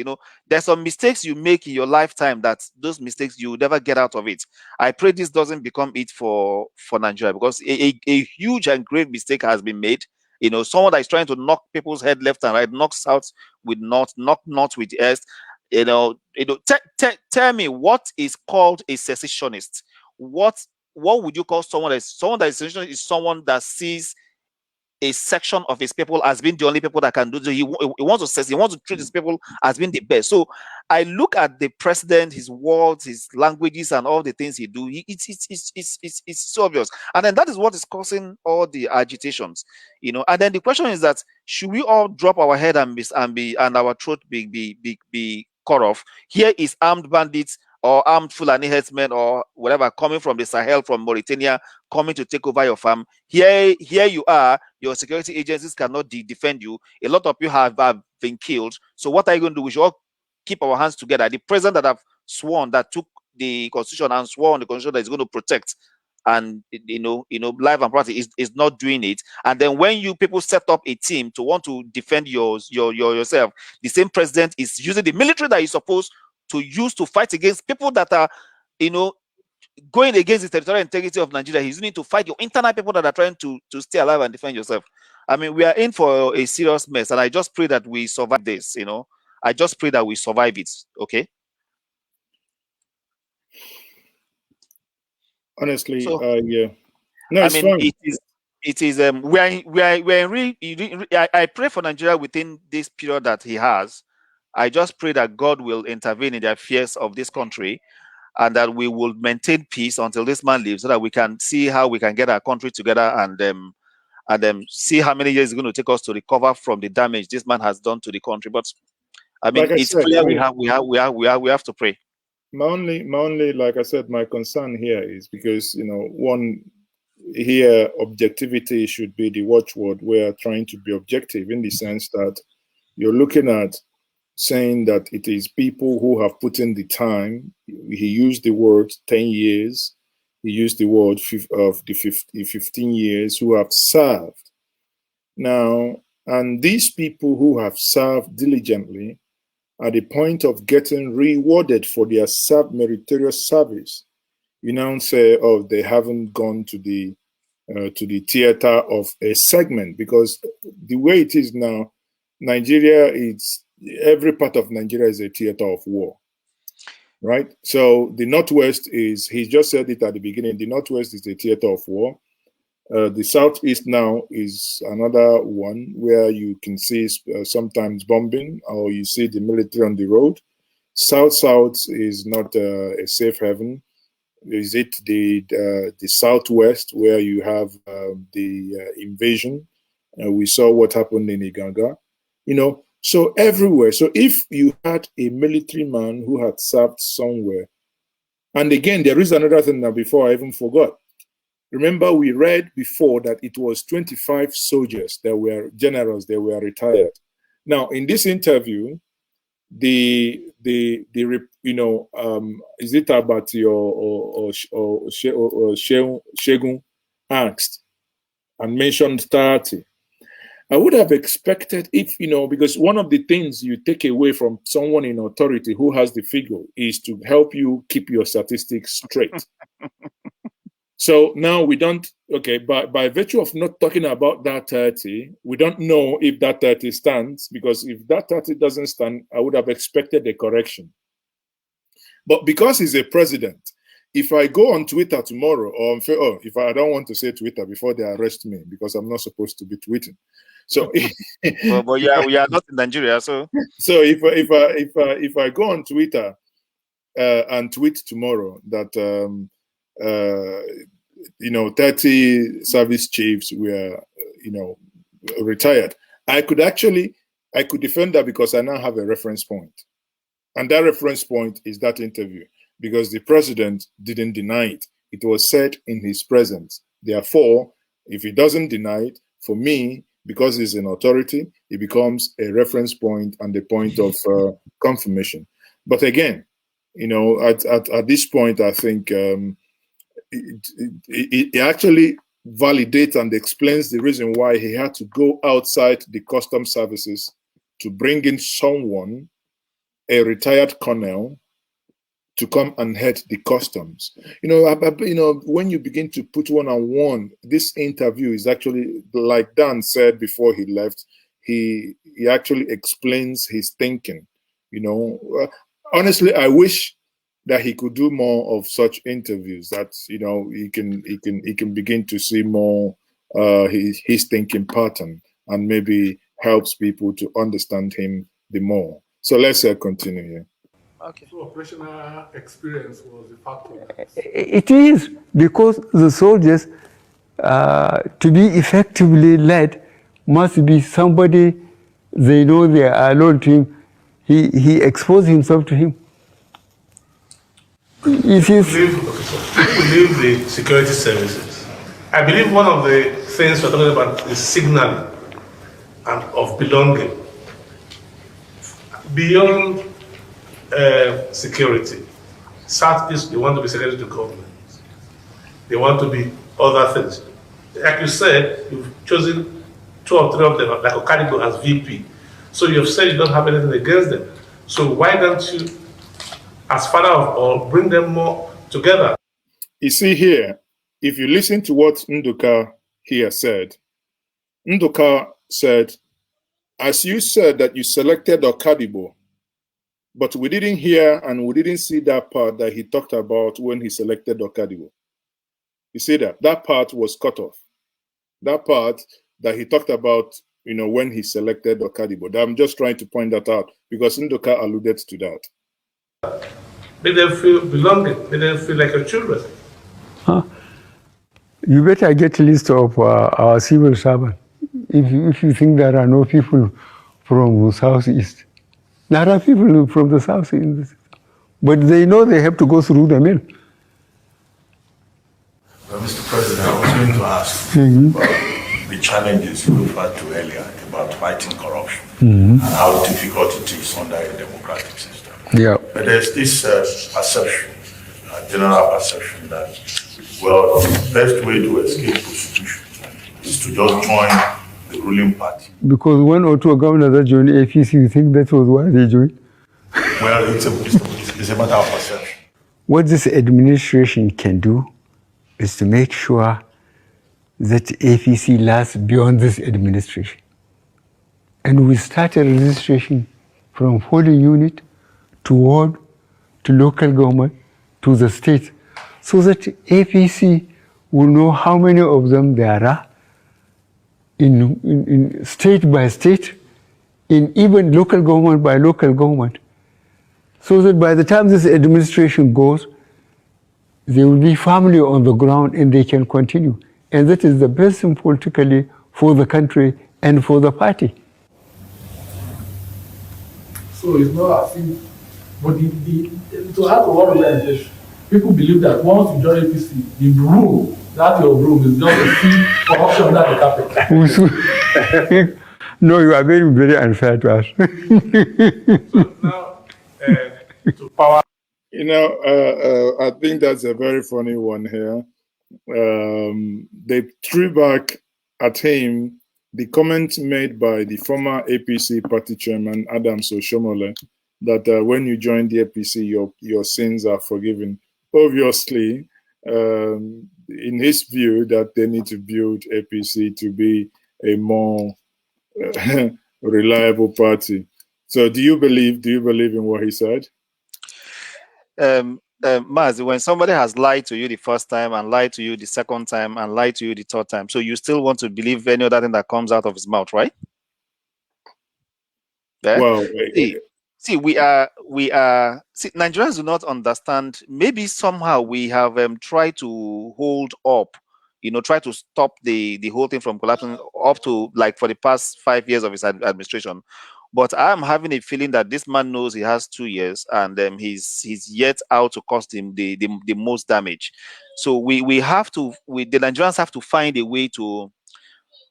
There's some mistakes you make in your lifetime that those mistakes you never get out of it. I pray this doesn't become it for Nigeria, because a huge and great mistake has been made. Someone that is trying to knock people's head left and right, knock south with north, knock north with east. Tell me, what is called a secessionist? What would you call someone that is secessionist? Is someone that sees a section of his people as being the only people that can do so. He wants to treat his people as being the best. So I look at the president, his words, his languages, and all the things he do. It's so obvious, and then that is what is causing all the agitations. And then the question is that, should we all drop our head and our throat be cut off? Here is armed bandits or armed Fulani headsmen or whatever coming from the Sahel, from Mauritania, coming to take over your farm. Here you are, your security agencies cannot defend you. A lot of you have been killed. So what are you going to do? We should all keep our hands together. The president that have sworn, that took the constitution and swore on the constitution that is going to protect and life and property, is not doing it. And then when you people set up a team to want to defend yourself, the same president is using the military that is supposed to use to fight against people that are, going against the territorial integrity of Nigeria. He's using to fight your internal people that are trying to stay alive and defend yourself. I mean, we are in for a serious mess, and I just pray that we survive this. I just pray that we survive it. Okay. Honestly, yeah. No, it's fine. It is. I pray for Nigeria within this period that he has. I just pray that God will intervene in the affairs of this country, and that we will maintain peace until this man leaves, so that we can see how we can get our country together and see how many years it's going to take us to recover from the damage this man has done to the country. But I mean, it's clear we have to pray. My only, like I said, my concern here is because, one, here objectivity should be the watchword. We are trying to be objective in the sense that you're looking at saying that it is people who have put in the time. He used the word 10 years. He used the word of the 15 years who have served. Now, and these people who have served diligently at the point of getting rewarded for their meritorious service, you now say, oh, they haven't gone to the theater of a segment, because the way it is now, Nigeria, every part of Nigeria is a theater of war, right? So the Northwest is, he just said it at the beginning, the Northwest is a theater of war. The Southeast now is another one where you can see sometimes bombing, or you see the military on the road. South is not a safe haven. Is it the Southwest where you have the invasion? We saw what happened in Iganga. So everywhere. So if you had a military man who had served somewhere, and again, there is another thing now before I even forgot. Remember, we read before that it was 25 soldiers that were generals, they were retired. Now, in this interview, is it Abati or Shegun asked and mentioned 30. I would have expected if, because one of the things you take away from someone in authority who has the figure is to help you keep your statistics straight. So now we don't, by virtue of not talking about that 30, we don't know if that 30 stands, because if that 30 doesn't stand, I would have expected a correction. But because he's a president, if I go on Twitter tomorrow, or if I don't want to say Twitter before they arrest me, because I'm not supposed to be tweeting. So, but yeah, we are not in Nigeria, so. So if I go on Twitter and tweet tomorrow that 30 service chiefs were retired, I could defend that because I now have a reference point, and that reference point is that interview, because the president didn't deny it. It was said in his presence. Therefore, if he doesn't deny it, for me, because he's an authority, it becomes a reference point and a point of confirmation. But again, at this point, I think it actually validates and explains the reason why he had to go outside the custom services to bring in someone, a retired colonel, to come and head the customs. When you begin to put one-on-one, this interview is actually, like Dan said before he left, he actually explains his thinking. Honestly, I wish that he could do more of such interviews, that he can begin to see more his thinking pattern, and maybe helps people to understand him the more. So let's continue here. Okay. So operational experience was a factor. It is, because the soldiers, to be effectively led, must be somebody they know they are alone to him. He exposed himself to him. If you leave the security services, I believe one of the things we're talking about is signaling and of belonging. Beyond security, Southeast, they want to be secretary to government. They want to be other things. Like you said, you've chosen 2 or 3 of them, like Okadibo as VP. So you've said you don't have anything against them. So why don't you, as father of all, bring them more together? You see here, if you listen to what Nduka here said, Nduka said, as you said that you selected Okadibo, but we didn't hear and we didn't see that part that he talked about when he selected Okadibo. You see that part was cut off. That part that he talked about, when he selected Okadibo. I'm just trying to point that out because Nduka alluded to that. Make them feel belonging. Make them feel like your children. You better get a list of our civil servants. If you think there are no people from the Southeast. There are people from the South in this. But they know they have to go through the mill. Well, Mr. President, I was going to ask about the challenges you referred to earlier about fighting corruption and how difficult it is under a democratic system. Yeah. But there's this perception, general perception that, well, the best way to escape prosecution is to just join the ruling party. Because one or two governors that joined APC, you think that was why they joined? Well, it's a matter of perception. What this administration can do is to make sure that APC lasts beyond this administration. And we started registration from polling unit to ward, to local government, to the state, so that APC will know how many of them there are in state by state, in even local government by local government, so that by the time this administration goes, they will be firmly on the ground and they can continue. And that is the best thing politically for the country and for the party. So it's not as if, but to add to what we people believe that once you join APC, the broom, that your broom is just a free corruption under the carpet. No, you are very, very unfair to us. So now, to power. You know, I think that's a very funny one here. They threw back at him the comment made by the former APC party chairman, Adams Oshomole, that when you join the APC, your sins are forgiven. Obviously, in his view, that they need to build APC to be a more reliable party. So do you believe in what he said? Mazi, when somebody has lied to you the first time and lied to you the second time and lied to you the third time, so you still want to believe any other thing that comes out of his mouth, right? Yeah? Well, see, Nigerians do not understand. Maybe somehow we have tried to hold up, try to stop the whole thing from collapsing up to like for the past 5 years of his administration. But I'm having a feeling that this man knows he has 2 years, and he's yet out to cause him the most damage. So the Nigerians have to find a way to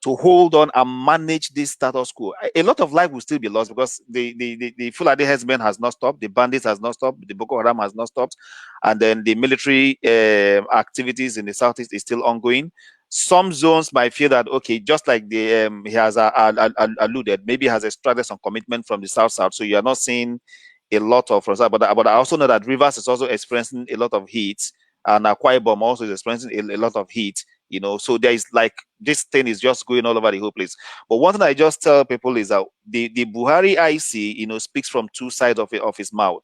hold on and manage this status quo. A lot of life will still be lost because the Fulani herdsmen has not stopped, the bandits has not stopped, the Boko Haram has not stopped, and then the military activities in the southeast is still ongoing. Some zones might feel that, okay, just like he has alluded, maybe has extracted some commitment from the south, so you are not seeing a lot of, but I also know that Rivers is also experiencing a lot of heat, and Akwa Ibom also is experiencing a lot of heat, so there is like, this thing is just going all over the whole place. But one thing I just tell people is that the Buhari IC, speaks from two sides of his mouth,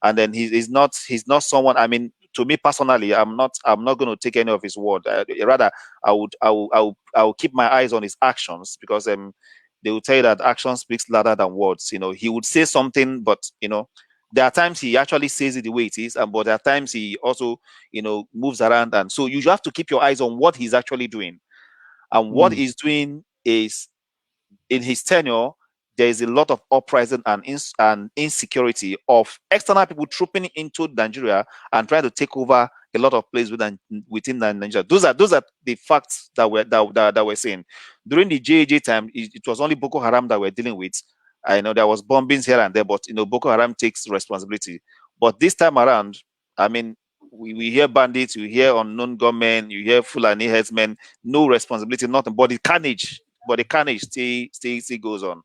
and then he's not someone, I mean, to me personally, I'm not going to take any of his word. Rather, I will keep my eyes on his actions, because they will tell you that action speaks louder than words. He would say something, but there are times he actually says it the way it is, but there are times he also moves around, and so you have to keep your eyes on what he's actually doing. And what he's doing is, in his tenure, there is a lot of uprising and insecurity of external people trooping into Nigeria and trying to take over a lot of places within Nigeria. Those are the facts that we're seeing. During the JAJ time, it was only Boko Haram that we're dealing with. I know there was bombings here and there, but Boko Haram takes responsibility. But this time around, I mean, we hear bandits, you hear unknown gunmen, you hear Fulani herdsmen, no responsibility, nothing. But the carnage still goes on.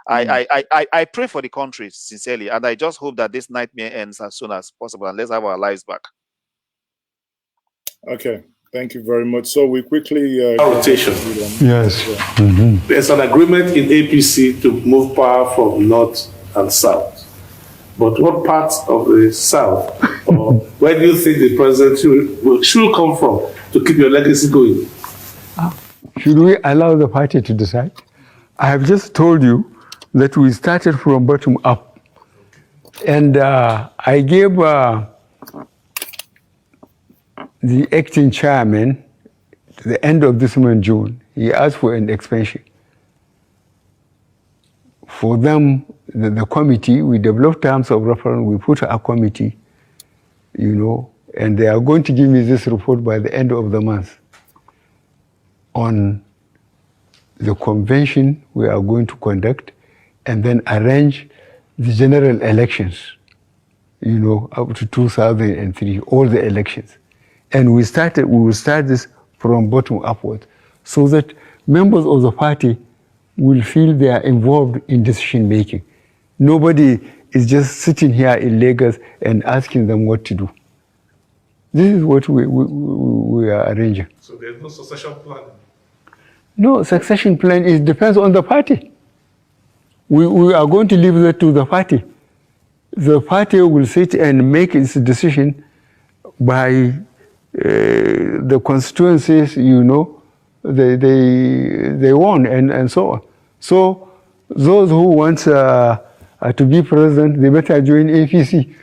I pray for the country sincerely, and I just hope that this nightmare ends as soon as possible, and let's have our lives back. Okay, thank you very much. So we quickly rotation. Yes. There's an agreement in APC to move power from north and south. But what parts of the south, or where do you think the president should come from to keep your legacy going? Should we allow the party to decide? I have just told you that we started from bottom up. And I gave the acting chairman, at the end of this month, June, he asked for an expansion. For them, the committee, we developed terms of reference, we put a committee you know, and they are going to give me this report by the end of the month on the convention we are going to conduct and then arrange the general elections, you know, up to 2003, all the elections. And we will start this from bottom upward so that members of the party will feel they are involved in decision making. Nobody is just sitting here in Lagos and asking them what to do. This is what we are arranging. So there's no succession plan? No, succession plan, it depends on the party. We are going to leave that to the party. The party will sit and make its decision by the constituencies, you know, they won and so on. So those who want to be president, they better join APC.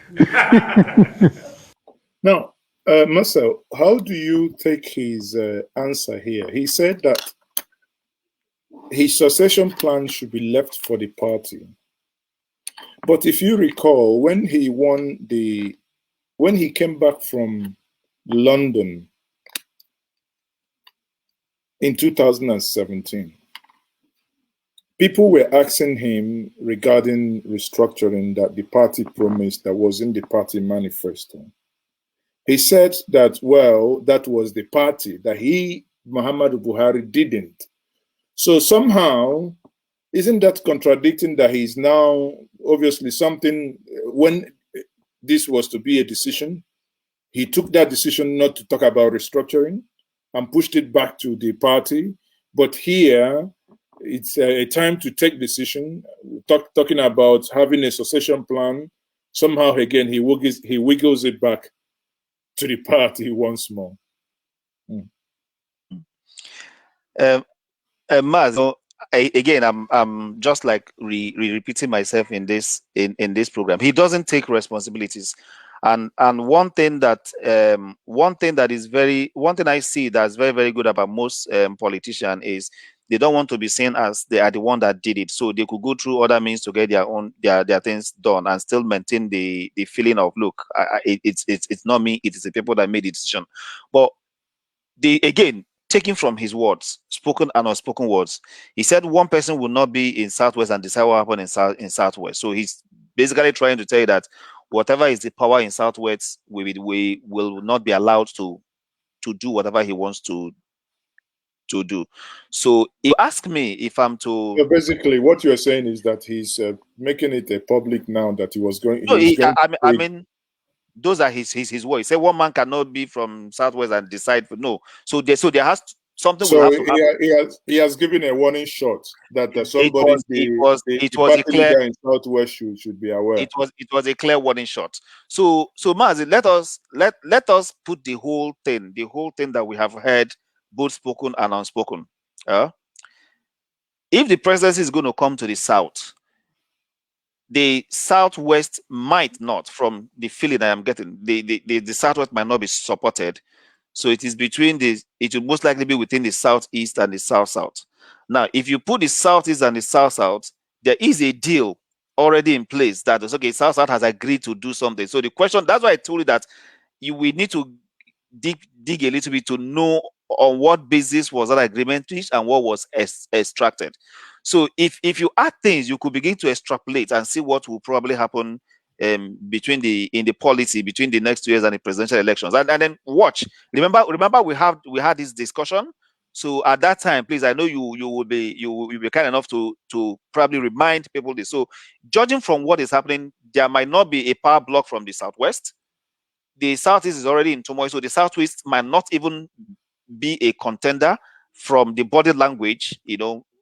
Now, Marcel, how do you take his answer here? He said that his succession plan should be left for the party. But if you recall, when he came back from London in 2017, people were asking him regarding restructuring that the party promised that was in the party manifesto. He said that, well, that was the party, that he, Muhammadu Buhari, didn't. So somehow, isn't that contradicting that he's now obviously something, when this was to be a decision, he took that decision not to talk about restructuring and pushed it back to the party. But here, it's a time to take decision, talking about having a succession plan. Somehow, again, he wiggles it back to the party once more. Mazi, again, I'm just like repeating myself in this program. He doesn't take responsibilities, and one thing I see that's very, very good about most politicians is they don't want to be seen as they are the one that did it, so they could go through other means to get their things done and still maintain the feeling of, look, it's not me, it is the people that made the decision. But again, taking from his words, spoken and unspoken words, he said one person will not be in Southwest and decide what happened in Southwest. So he's basically trying to tell you that whatever is the power in Southwest, we will not be allowed to do whatever he wants to do. So you ask me if I'm to... So basically, what you're saying is that he's making it a public now that he was going... No, I mean, those are his words. He said one man cannot be from Southwest and decide. No. So there has something will have to happen. He has given a warning shot that somebody it was a clear in Southwest should be aware. It was a clear warning shot. So Mazi, let us put the whole thing that we have heard, both spoken and unspoken. If the presidency is going to come to the South, the Southwest might not, from the feeling I am getting, the Southwest might not be supported. So it is it will most likely be within the Southeast and the South-South. Now, if you put the Southeast and the South-South, there is a deal already in place that is, okay, South-South has agreed to do something. So the question, that's why I told you that we need to dig a little bit to know on what basis was that agreement reached and what was extracted. So if you add things, you could begin to extrapolate and see what will probably happen in the policy between the next 2 years and the presidential elections. And then watch. Remember we had this discussion. So at that time, please, I know you will be kind enough to probably remind people this. So judging from what is happening, there might not be a power block from the Southwest. The Southeast is already in turmoil, so the Southwest might not even be a contender from the body language,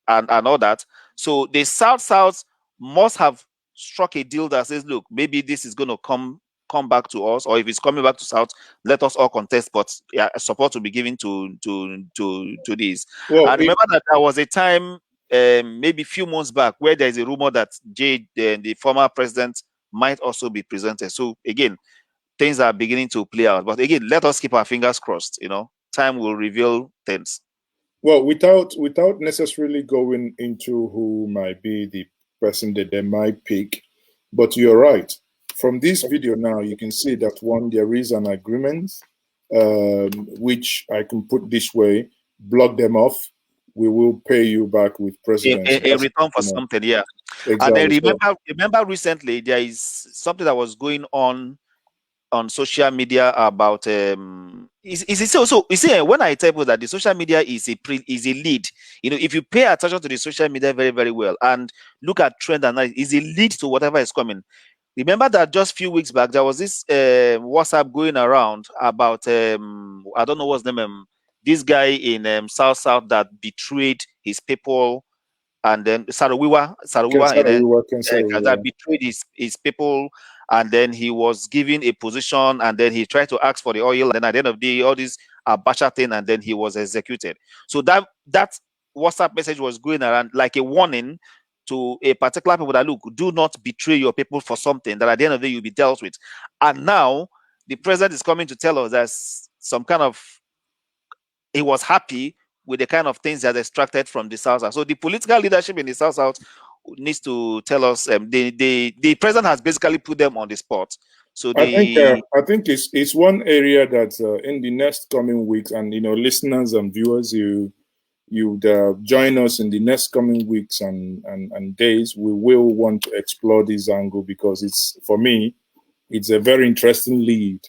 and all that. So the South must have struck a deal that says, look, maybe this is going to come back to us, or if it's coming back to South, let us all contest, but support will be given to this. Well, and remember that there was a time, maybe a few months back, where there is a rumor that the former president, might also be presented. So again, things are beginning to play out. But again, let us keep our fingers crossed. Time will reveal things. Well, without necessarily going into who might be the person that they might pick, but you're right. from this video now, you can see that one, there is an agreement, which I can put this way: block them off. We will pay you back with presidency. A return for something, yeah. Exactly. And then remember recently there is something that was going on social media about also, you see, when I tell people that the social media is a lead, you know, if you pay attention to the social media very, very well and look at trend analysis, is a lead to whatever is coming. Remember that just a few weeks back there was this WhatsApp going around about I don't know what's the name, this guy in South that betrayed his people, and then Sarawiwa that betrayed his people, and then he was given a position, and then he tried to ask for the oil, and then at the end of the day, all this Abacha thing, and then he was executed. So that WhatsApp message was going around like a warning to a particular people that, look, do not betray your people for something that at the end of the day you'll be dealt with. And now the president is coming to tell us that some kind of, he was happy with the kind of things that are extracted from the South. So the political leadership in the South needs to tell us. The president has basically put them on the spot. So I think it's one area that in the next coming weeks, and you know, listeners and viewers, you join us in the next coming weeks and days. We will want to explore this angle, because it's, for me, it's a very interesting lead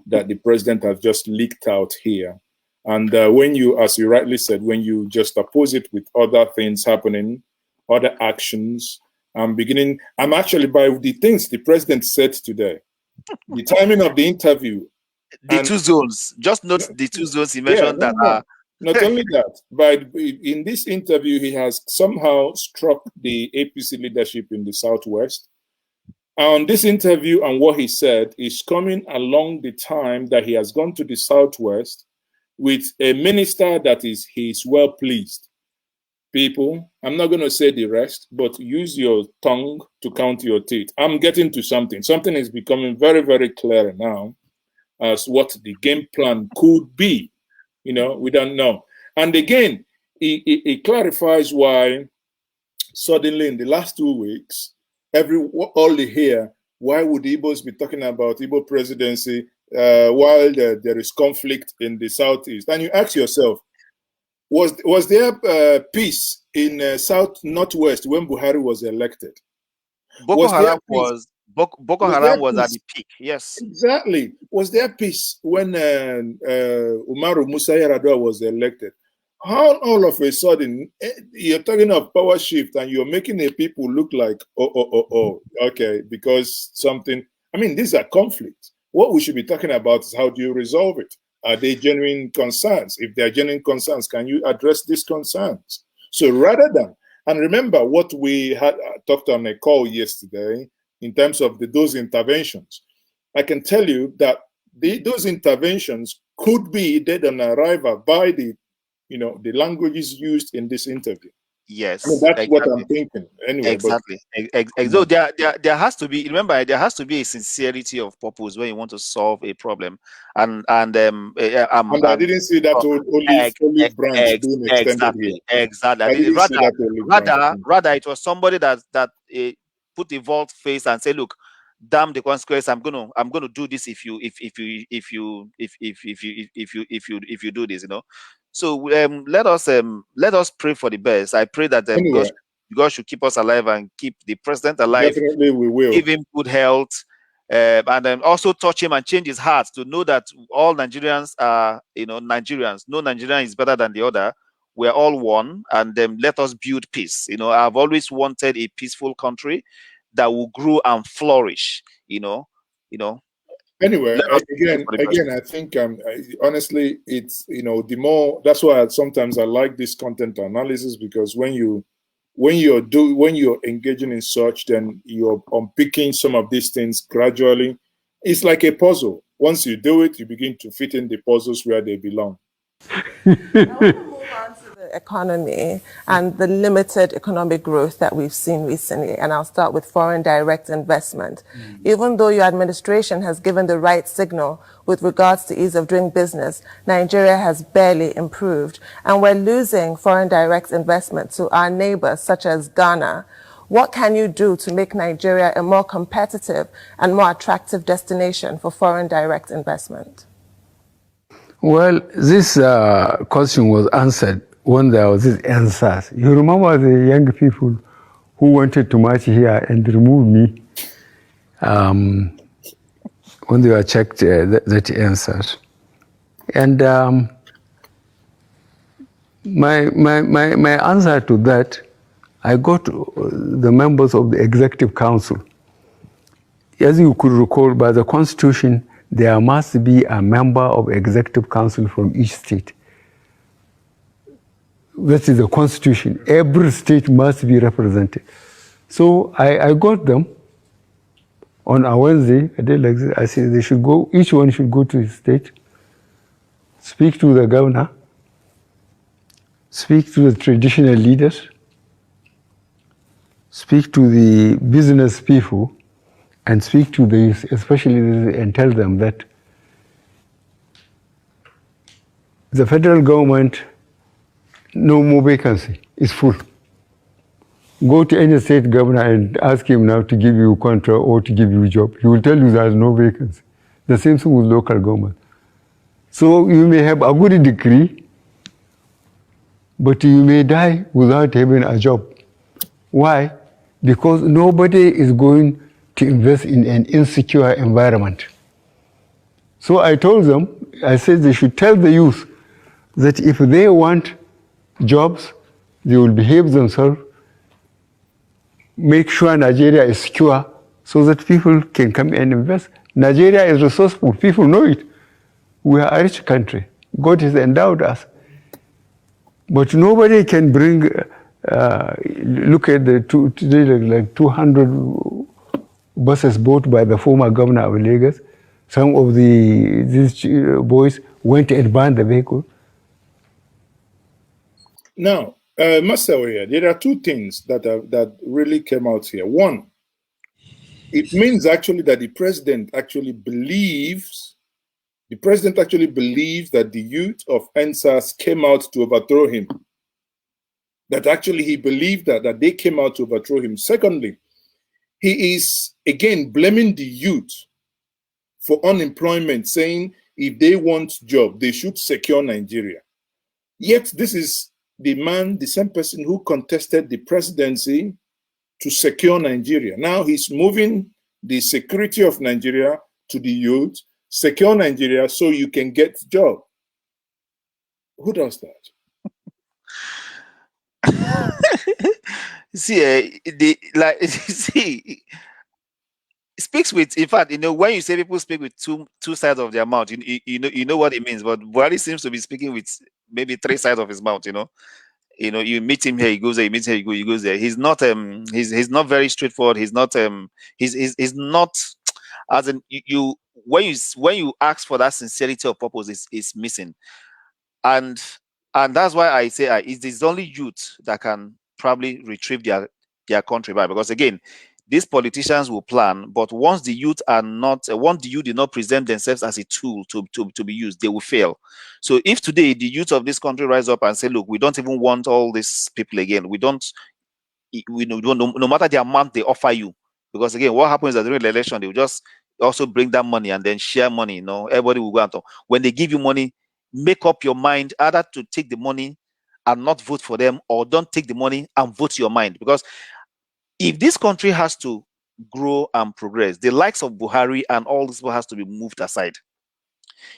that the president has just leaked out here. And when you, as you rightly said, when you just oppose it with other things happening, other actions, I'm actually, by the things the president said today, the timing of the interview, the 2 zones, just note the 2 zones he mentioned. Not only that, but in this interview, he has somehow struck the APC leadership in the Southwest. And this interview and what he said is coming along the time that he has gone to the Southwest with a minister that he's well pleased. People, I'm not going to say the rest, but use your tongue to count your teeth. I'm getting to something. Something is becoming very, very clear now as what the game plan could be. You know, we don't know. And again, it clarifies why suddenly in the last 2 weeks, all they hear, why would the Igbos be talking about Igbo presidency while there is conflict in the Southeast? And you ask yourself, was there peace in Northwest when Buhari was elected? Boko Haram was at the peak. Yes, exactly. Was there peace when Umaru Musa Yar'Adua was elected? How all of a sudden you're talking of power shift and you're making the people look like okay, because something. I mean, these are conflicts. What we should be talking about is how do you resolve it? Are they genuine concerns? If they're genuine concerns, can you address these concerns? So rather than, and remember what we had talked on a call yesterday in terms of those interventions, I can tell you that those interventions could be dead on arrival by the languages used in this interview. Yes, I mean, that's exactly what I'm thinking. Anyway, exactly. So there has to be. Remember, there has to be a sincerity of purpose when you want to solve a problem. And I didn't see that olive branch being extended here. Exactly. Rather, it was somebody that put a vault face and say, "Look, damn the consequence. I'm gonna do this if you do this." You know. So let us pray for the best. I pray that God should keep us alive and keep the president alive. Definitely, we will give him good health, and then also touch him and change his heart to know that all Nigerians are Nigerians. No Nigerian is better than the other. We're all one, and let us build peace. You know, I've always wanted a peaceful country that will grow and flourish. Anyway, again, I think honestly, it's the more. That's why sometimes I like this content analysis, because when you're engaging in such, then you're unpicking some of these things gradually. It's like a puzzle. Once you do it, you begin to fit in the puzzles where they belong. The economy and the limited economic growth that we've seen recently, and I'll start with foreign direct investment. Even though your administration has given the right signal with regards to ease of doing business, Nigeria has barely improved, and we're losing foreign direct investment to our neighbors such as Ghana. What can you do to make Nigeria a more competitive and more attractive destination for foreign direct investment? Well, this question was answered when there was this answers. You remember the young people who wanted to march here and remove me when they were checked that answers. And my answer to that, I got the members of the Executive Council. As you could recall, by the Constitution, there must be a member of Executive Council from each state. That is the Constitution. Every state must be represented. So I got them on a Wednesday. I did like this. I said they should go, each one should go to his state, speak to the governor, speak to the traditional leaders, speak to the business people, and speak to the youth, especially, and tell them that the federal government, no more vacancy, is full. Go to any state governor and ask him now to give you a contract or to give you a job. He will tell you there's no vacancy. The same thing with local government. So you may have a good degree, but you may die without having a job. Why? Because nobody is going to invest in an insecure environment. So I told them, I said they should tell the youth that if they want jobs, they will behave themselves, make sure Nigeria is secure so that people can come and invest. Nigeria is resourceful, people know it. We are a rich country. God has endowed us. But nobody can bring, look at the today, like 200 buses bought by the former governor of Lagos. Some of these boys went and banned the vehicle. Now, Master, there are two things that really came out here. One, it means actually that the president actually believes that the youth of NSAS came out to overthrow him. That actually he believed that they came out to overthrow him. Secondly, he is again blaming the youth for unemployment, saying if they want job, they should secure Nigeria. Yet this is the man, the same person who contested the presidency to secure Nigeria. Now he's moving the security of Nigeria to the youth, secure Nigeria so you can get job. Who does that? See, see, speaks with, in fact, when you say people speak with two sides of their mouth, you know what it means. But Buhari seems to be speaking with maybe three sides of his mouth. You meet him here, he goes there. You meet him here, he goes there. He's not he's not very straightforward. He's not he's not, as in when you ask for that sincerity of purpose, is missing, and that's why I say it is only youth that can probably retrieve their country back, because again, these politicians will plan, but once the youth did not present themselves as a tool to be used, they will fail. So if today the youth of this country rise up and say, look, we don't even want all these people again, we don't no matter the amount they offer you, because again, what happens is that during the election, they will just also bring that money and then share money. Everybody will go out. When they give you money, make up your mind either to take the money and not vote for them, or don't take the money and vote your mind. Because if this country has to grow and progress, the likes of Buhari and all this people has to be moved aside.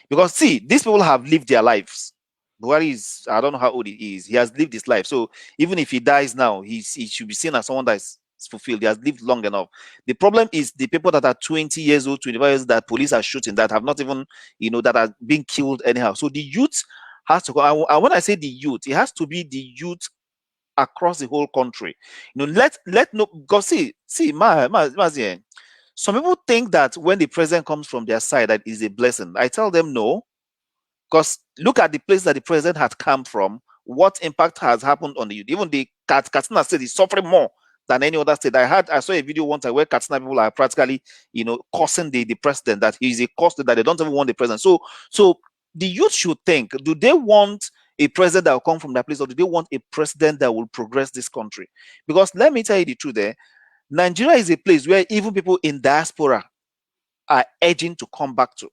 Because see, these people have lived their lives. Buhari is, I don't know how old he is. He has lived his life. So even if he dies now, he should be seen as someone that is fulfilled. He has lived long enough. The problem is the people that are 20 years old, 25 years old, that police are shooting, that have not even, that are being killed anyhow. So the youth has to go. And when I say the youth, it has to be the youth across the whole country. Let no, because see, Mazi, some people think that when the president comes from their side, that is a blessing. I tell them no, because look at the place that the president had come from. What impact has happened on the youth? Even the Katsina state is suffering more than any other state. I saw a video once where Katsina people are practically, cursing the president, that he's a cost, that they don't even want the president. So the youth should think, do they want a president that will come from that place, or do they want a president that will progress this country? Because let me tell you the truth there, Nigeria is a place where even people in diaspora are urging to come back to.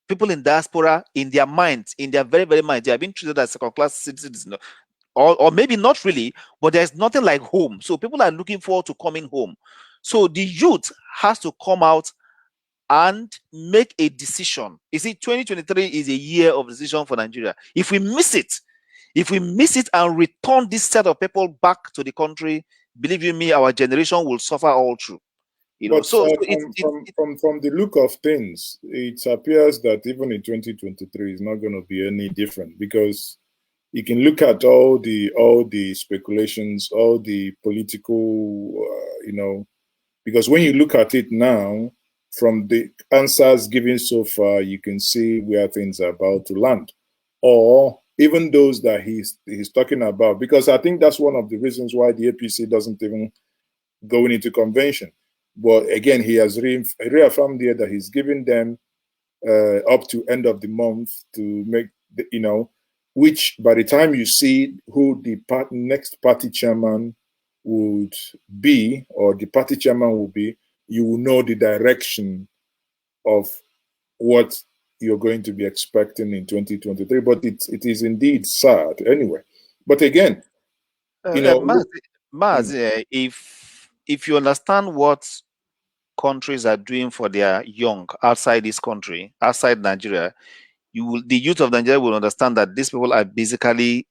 People in diaspora, in their minds, in their very, very minds, they have been treated as second-class citizens, or maybe not really, but there's nothing like home. So people are looking forward to coming home. So the youth has to come out and make a decision. You see, 2023 is a year of decision for Nigeria. If we miss it and return this set of people back to the country, believe you me, our generation will suffer all through. From the look of things, it appears that even in 2023 is not going to be any different, because you can look at all the speculations, all the political, because when you look at it now, from the answers given so far, you can see where things are about to land, or even those that he's talking about, because I think that's one of the reasons why the APC doesn't even go into convention. But again, he has reaffirmed here that he's giving them up to end of the month to make, which by the time you see who the next party chairman would be, or the party chairman will be, you will know the direction of what you're going to be expecting in 2023. But it is indeed sad anyway. But again, Mazi, if you understand what countries are doing for their young outside this country, outside Nigeria, the youth of Nigeria will understand that these people are basically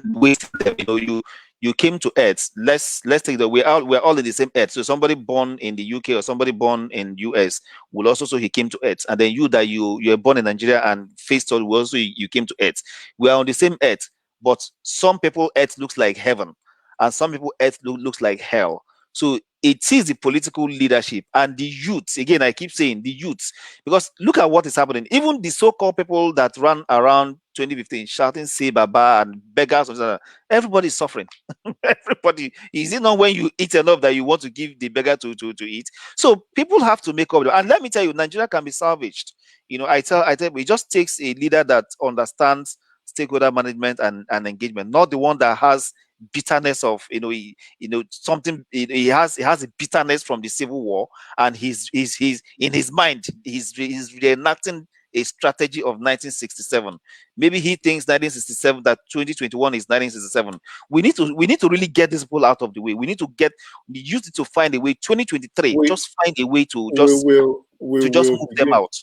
wasting them. You came to Earth. Let's take that we're all in the same Earth. So somebody born in the UK or somebody born in US will also say he came to Earth, and then you're born in Nigeria and faced all, also you came to Earth. We are on the same Earth, but some people Earth looks like heaven, and some people Earth looks like hell. So it is the political leadership and the youths. Again, I keep saying the youths, because look at what is happening. Even the so-called people that ran around 2015 shouting "Say Baba" and beggars, everybody is suffering. Everybody. Is it not when you eat enough that you want to give the beggar to eat? So people have to make up. And let me tell you, Nigeria can be salvaged. I tell you, it just takes a leader that understands stakeholder management and engagement, not the one that has bitterness of something. He has a bitterness from the Civil War, and he's in his mind he's reenacting a strategy of 1967. Maybe he thinks 1967 that 2021 is 1967. We need to really get this people out of the way. We need to get the youth to find a way. 2023, just find a way to just move them out.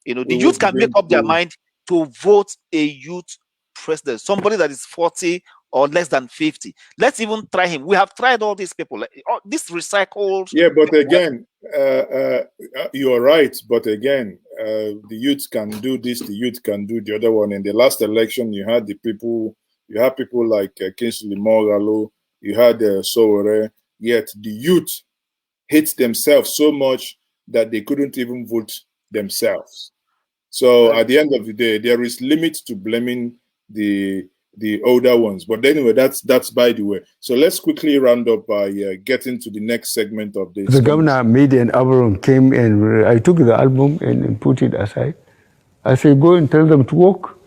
The youth can make up their mind to vote a youth president, somebody that is 40 or less than 50. Let's even try him. We have tried all these people, this recycled. Yeah, but again, you're right. But again, the youth can do this, the youth can do the other one. In the last election, you had people like Kingsley Moghalu, you had Sowore, yet the youth hate themselves so much that they couldn't even vote themselves. So at the end of the day, there is limit to blaming the older ones. But anyway, that's by the way. So let's quickly round up by getting to the next segment of this. The governor made an album, came and I took the album and put it aside. I said, go and tell them to work.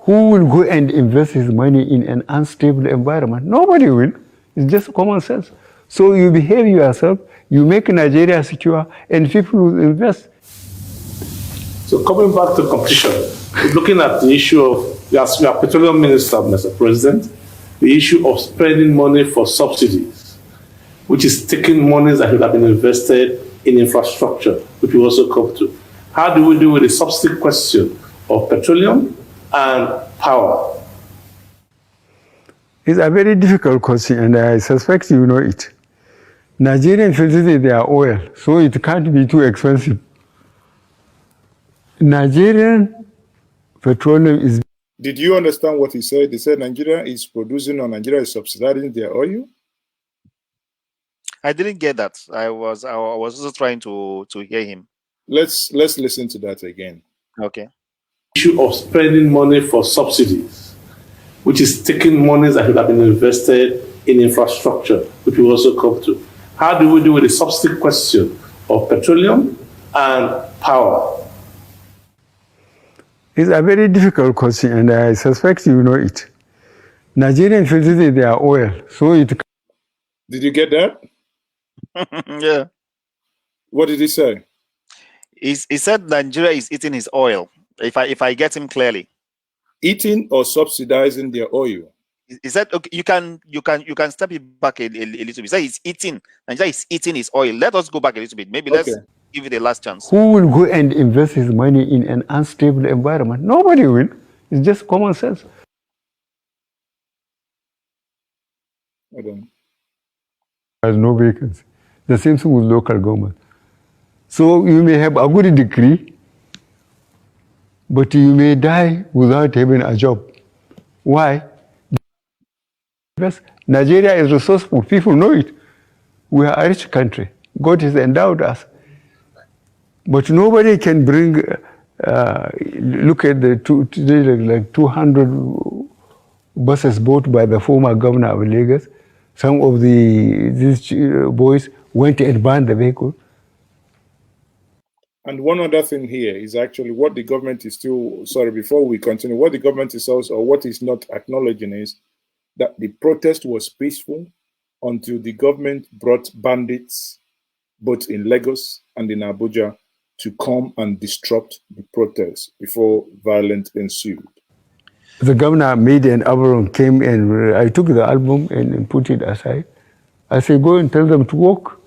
Who will go and invest his money in an unstable environment? Nobody will. It's just common sense. So you behave yourself, you make Nigeria secure, and people will invest. So coming back to competition, looking at the issue of, as we are petroleum minister, Mr. President, the issue of spending money for subsidies, which is taking monies that should have been invested in infrastructure, which we also come to. How do we deal with the subsidy question of petroleum and power? It's a very difficult question, and I suspect you know it. Nigerian facilities, they are oil, so it can't be too expensive. Nigerian petroleum is... Did you understand what he said? He said Nigeria is producing, or Nigeria is subsidizing their oil? I didn't get that. I was also trying to hear him. Let's listen to that again. Okay. Issue of spending money for subsidies, which is taking monies that should have been invested in infrastructure, which we also come to. How do we deal with the subsidy question of petroleum and power? It's a very difficult question, and I suspect you know it. Nigerian filtered their oil, so it. Did you get that? Yeah. What did he say? He said Nigeria is eating his oil. If I get him clearly. Eating or subsidizing their oil. He said, okay, you can step it back a little bit. He said he's eating. Nigeria is eating his oil. Let us go back a little bit. Maybe let's give it a last chance. Who will go and invest his money in an unstable environment? Nobody will. It's just common sense. I don't. There's no vacancy. The same thing with local government. So you may have a good degree, but you may die without having a job. Why? Because Nigeria is resourceful. People know it. We are a rich country. God has endowed us. But nobody can bring, look at the like 200 buses bought by the former governor of Lagos. Some of these boys went and banned the vehicle. And one other thing here is actually what the government is still, sorry, before we continue, what the government is also, or what is not acknowledging is that the protest was peaceful until the government brought bandits, both in Lagos and in Abuja, to come and disrupt the protest before violence ensued. The governor made an album, came and I took the album and put it aside. I said, go and tell them to walk.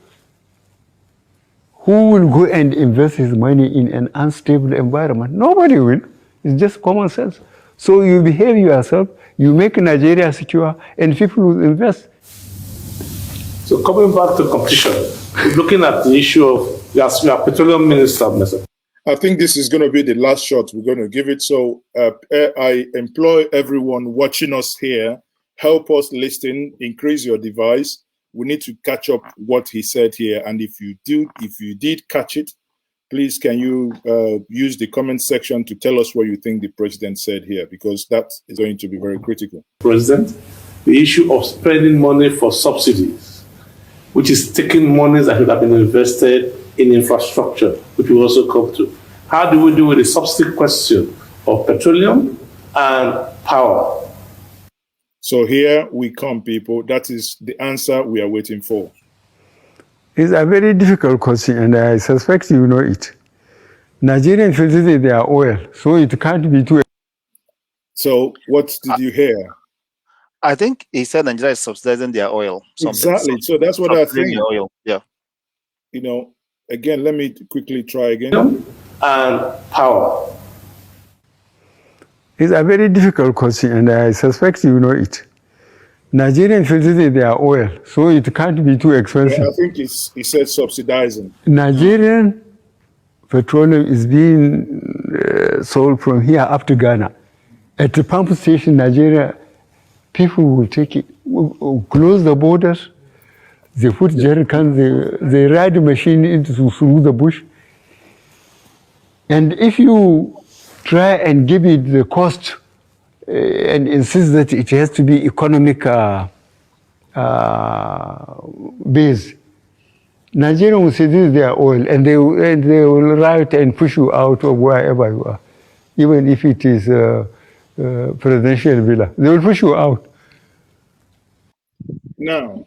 Who will go and invest his money in an unstable environment? Nobody will. It's just common sense. So you behave yourself, you make Nigeria secure, and people will invest. So coming back to competition, looking at the issue of, yes, we are petroleum minister, Mr. I think this is going to be the last shot we're going to give it. So I employ everyone watching us here, help us listen, increase your device. We need to catch up what he said here. And if you did catch it, please can you use the comment section to tell us what you think the president said here, because that is going to be very critical. President, the issue of spending money for subsidies, which is taking monies that should have been invested in infrastructure, which we also come to. How do we deal with the subsidy question of petroleum and power? So here we come, people. That is the answer we are waiting for. It's a very difficult question, and I suspect you know it. Nigerian filtered their oil, so it can't be too. So what did you hear? I think he said Nigeria is subsidizing their oil. Exactly. So that's what I think. Oil. Yeah. You know, again, let me quickly try again. And power. It's a very difficult question, and I suspect you know it. Nigerian filtered their oil, so it can't be too expensive. Yeah, I think he said subsidizing. Nigerian petroleum is being sold from here up to Ghana. At the pump station, Nigeria, people will take it, will close the borders, they put jerry cans, they ride the machine through the bush. And if you try and give it the cost and insist that it has to be economic base, Nigeria will say this is their oil, and they will riot and push you out of wherever you are, even if it is presidential villa. They will push you out. Now,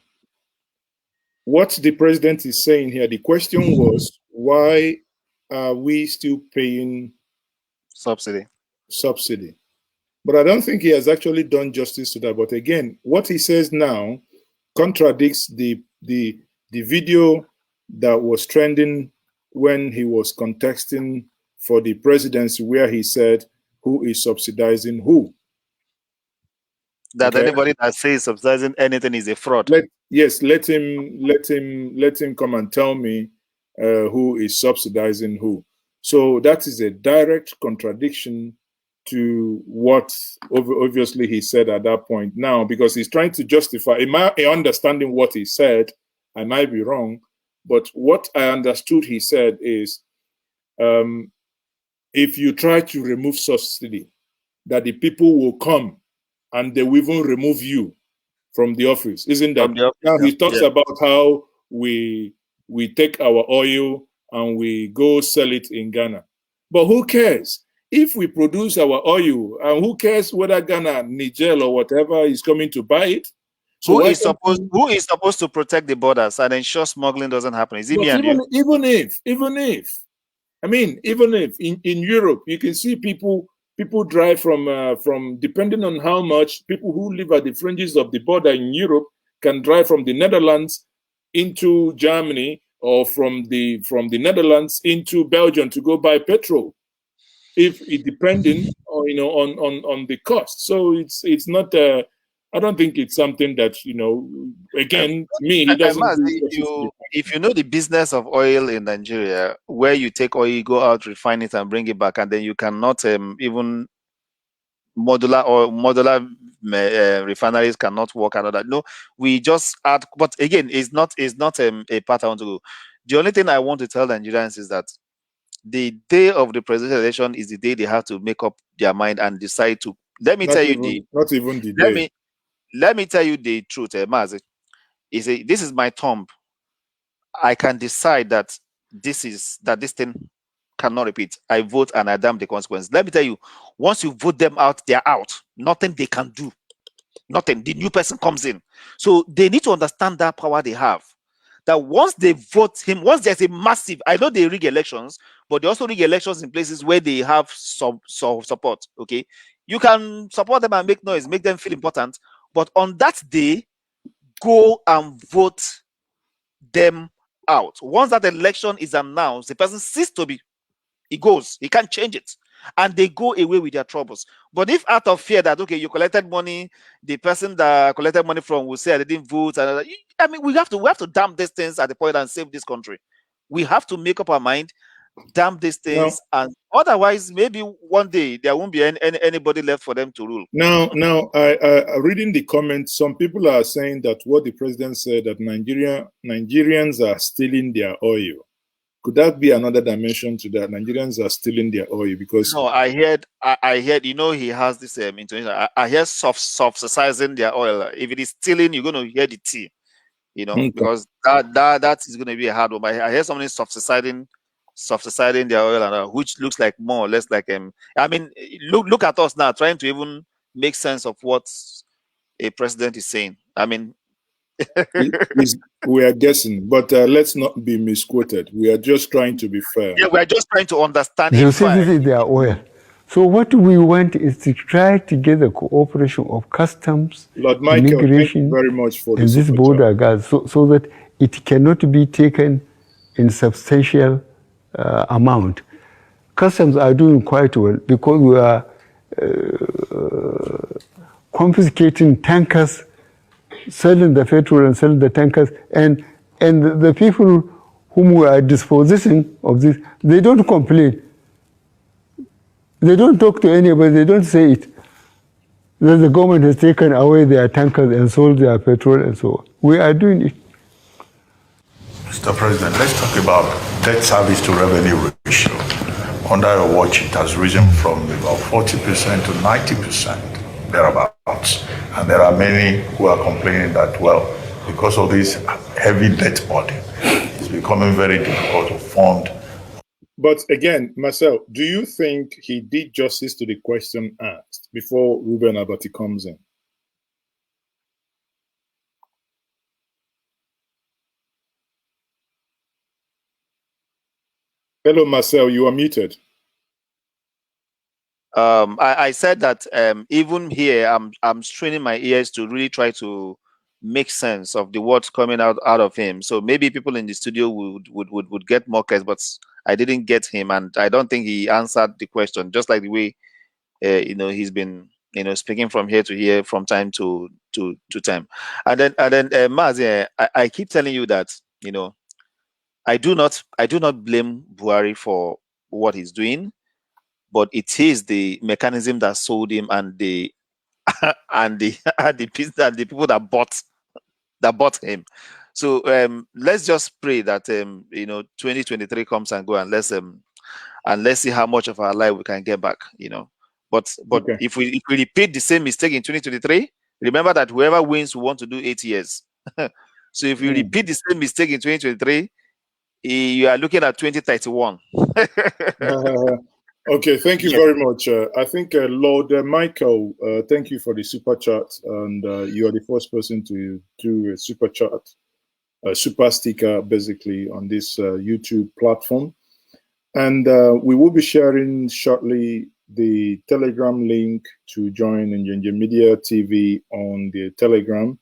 what the president is saying here, the question was, why are we still paying subsidy? But I don't think he has actually done justice to that. But again, what he says now contradicts the video that was trending when he was contesting for the presidency, where he said, who is subsidizing who? That anybody that says subsidizing anything is a fraud. Let him come and tell me who is subsidizing who. So that is a direct contradiction to what obviously he said at that point now, because he's trying to justify. In my understanding what he said, I might be wrong, but what I understood he said is, if you try to remove subsidy, that the people will come and they will even remove you from the office. Isn't that? Now he talks about how we take our oil and we go sell it in Ghana. But who cares? if we produce our oil, and who cares whether Ghana, Niger, or whatever is coming to buy it? So who is supposed to protect the borders and ensure smuggling doesn't happen? Is it me and you? Even if, I mean, even if in Europe, you can see people drive from depending on how much, people who live at the fringes of the border in Europe can drive from the Netherlands into Germany, or from the Netherlands into Belgium to go buy petrol, if it depending on, on the cost. So it's not I don't think it's something that, again, me, he doesn't if you know the business of oil in Nigeria, where you take oil, you go out, refine it, and bring it back, and then you cannot even modular refineries cannot work and all that. No, we just add. But again, it's not a part I want to go. The only thing I want to tell Nigerians is that the day of the presidential election is the day they have to make up their mind and decide to. Let me tell you the day. Let me tell you the truth, Mazi. This is my thumb. I can decide that this thing cannot repeat. I vote and I damn the consequence. Let me tell you, once you vote them out, they're out. Nothing they can do. Nothing. The new person comes in. So they need to understand that power they have. That once they vote him, once there's a massive, I know they rig elections, but they also rig elections in places where they have some support. Okay, you can support them and make noise, make them feel important. But on that day, go and vote them out. Once that election is announced, the person ceases to be. He goes. He can't change it. And they go away with their troubles. But if out of fear that, okay, you collected money, the person that collected money from will say I didn't vote. And I mean, we have to damn these things at the point and save this country. We have to make up our mind, damn these things, and otherwise, maybe one day there won't be anybody left for them to rule. Now, I reading the comments, some people are saying that what the president said, that Nigerians are stealing their oil. Could that be another dimension to that? Nigerians are stealing their oil because no, I heard, he has this intonation. I hear soft-sizing their oil. If it is stealing, you're going to hear the T, because that is going to be a hard one. But I hear somebody soft-sizing their oil, and which looks like more or less like I mean, look at us now trying to even make sense of what a president is saying. I mean. We are guessing, but let's not be misquoted. We are just trying to be fair. Yeah, we are just trying to understand. You see, this is their oil. So what we want is to try to get the cooperation of customs, Lord Michael, immigration, thank you very much for and this border guards, so that it cannot be taken in substantial amount. Customs are doing quite well because we are confiscating tankers, selling the petrol and selling the tankers, and the people whom we are dispossessing of this, they don't complain. They don't talk to anybody, they don't say it. That the government has taken away their tankers and sold their petrol and so on. We are doing it. Mr. President, let's talk about debt service to revenue ratio. Under your watch, it has risen from about 40% to 90%, thereabouts. And there are many who are complaining that, well, because of this heavy debt burden, it's becoming very difficult to fund. But again, Marcel, do you think he did justice to the question asked before Ruben Abati comes in? Hello, Marcel, you are muted. I said that even here, I'm straining my ears to really try to make sense of the words coming out of him. So maybe people in the studio would get more cares, but I didn't get him, and I don't think he answered the question. Just like the way he's been speaking from here to here from time to time. And then Mazi, I keep telling you that I do not blame Buhari for what he's doing. But it is the mechanism that sold him and the the people that bought him. So let's just pray that 2023 comes and go, and let's see how much of our life we can get back. But okay. If we repeat the same mistake in 2023, remember that whoever wins will want to do 8 years. So if you repeat the same mistake in 2023, you are looking at 2031. Okay, thank you very much. I think Lord Michael, thank you for the super chat, and you are the first person to do a super chat, a super sticker, basically on this YouTube platform. And we will be sharing shortly the Telegram link to join Njenje Media TV on the Telegram.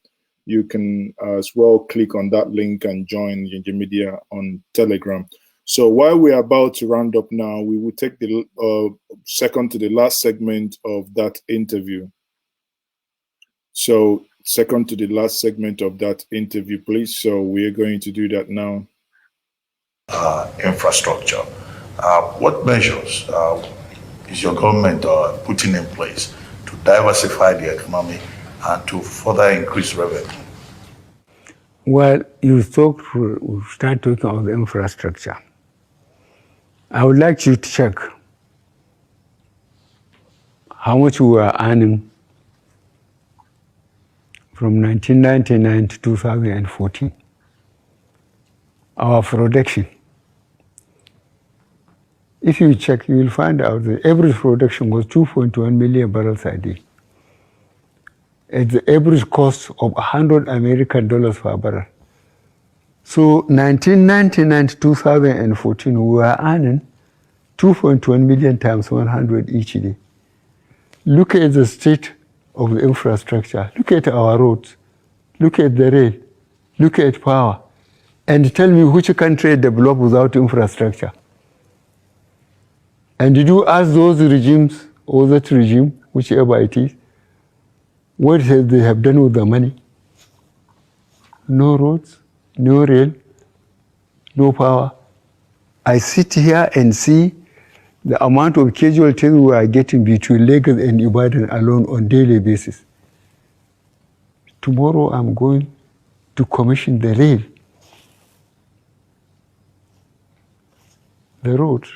You can as well click on that link and join Njenje Media on Telegram. So while we're about to round up now, we will take the second to the last segment of that interview. So second to the last segment of that interview, please. So we're going to do that now. Infrastructure. What measures is your government putting in place to diversify the economy and to further increase revenue? Well, we start talking about the infrastructure. I would like you to check how much we were earning from 1999 to 2014. Our production. If you check, you will find out the average production was 2.1 million barrels a day. At the average cost of $100 American per barrel. So 1999 to 2014, we were earning 2.1 million times 100 each day. Look at the state of the infrastructure. Look at our roads. Look at the rail. Look at power. And tell me which country developed without infrastructure. And did you ask those regimes, or that regime, whichever it is, what they have done with the money? No roads, no rail, no power. I sit here and see the amount of casualties we are getting between Lagos and Ibadan alone on daily basis. Tomorrow I'm going to commission the rail, the roads,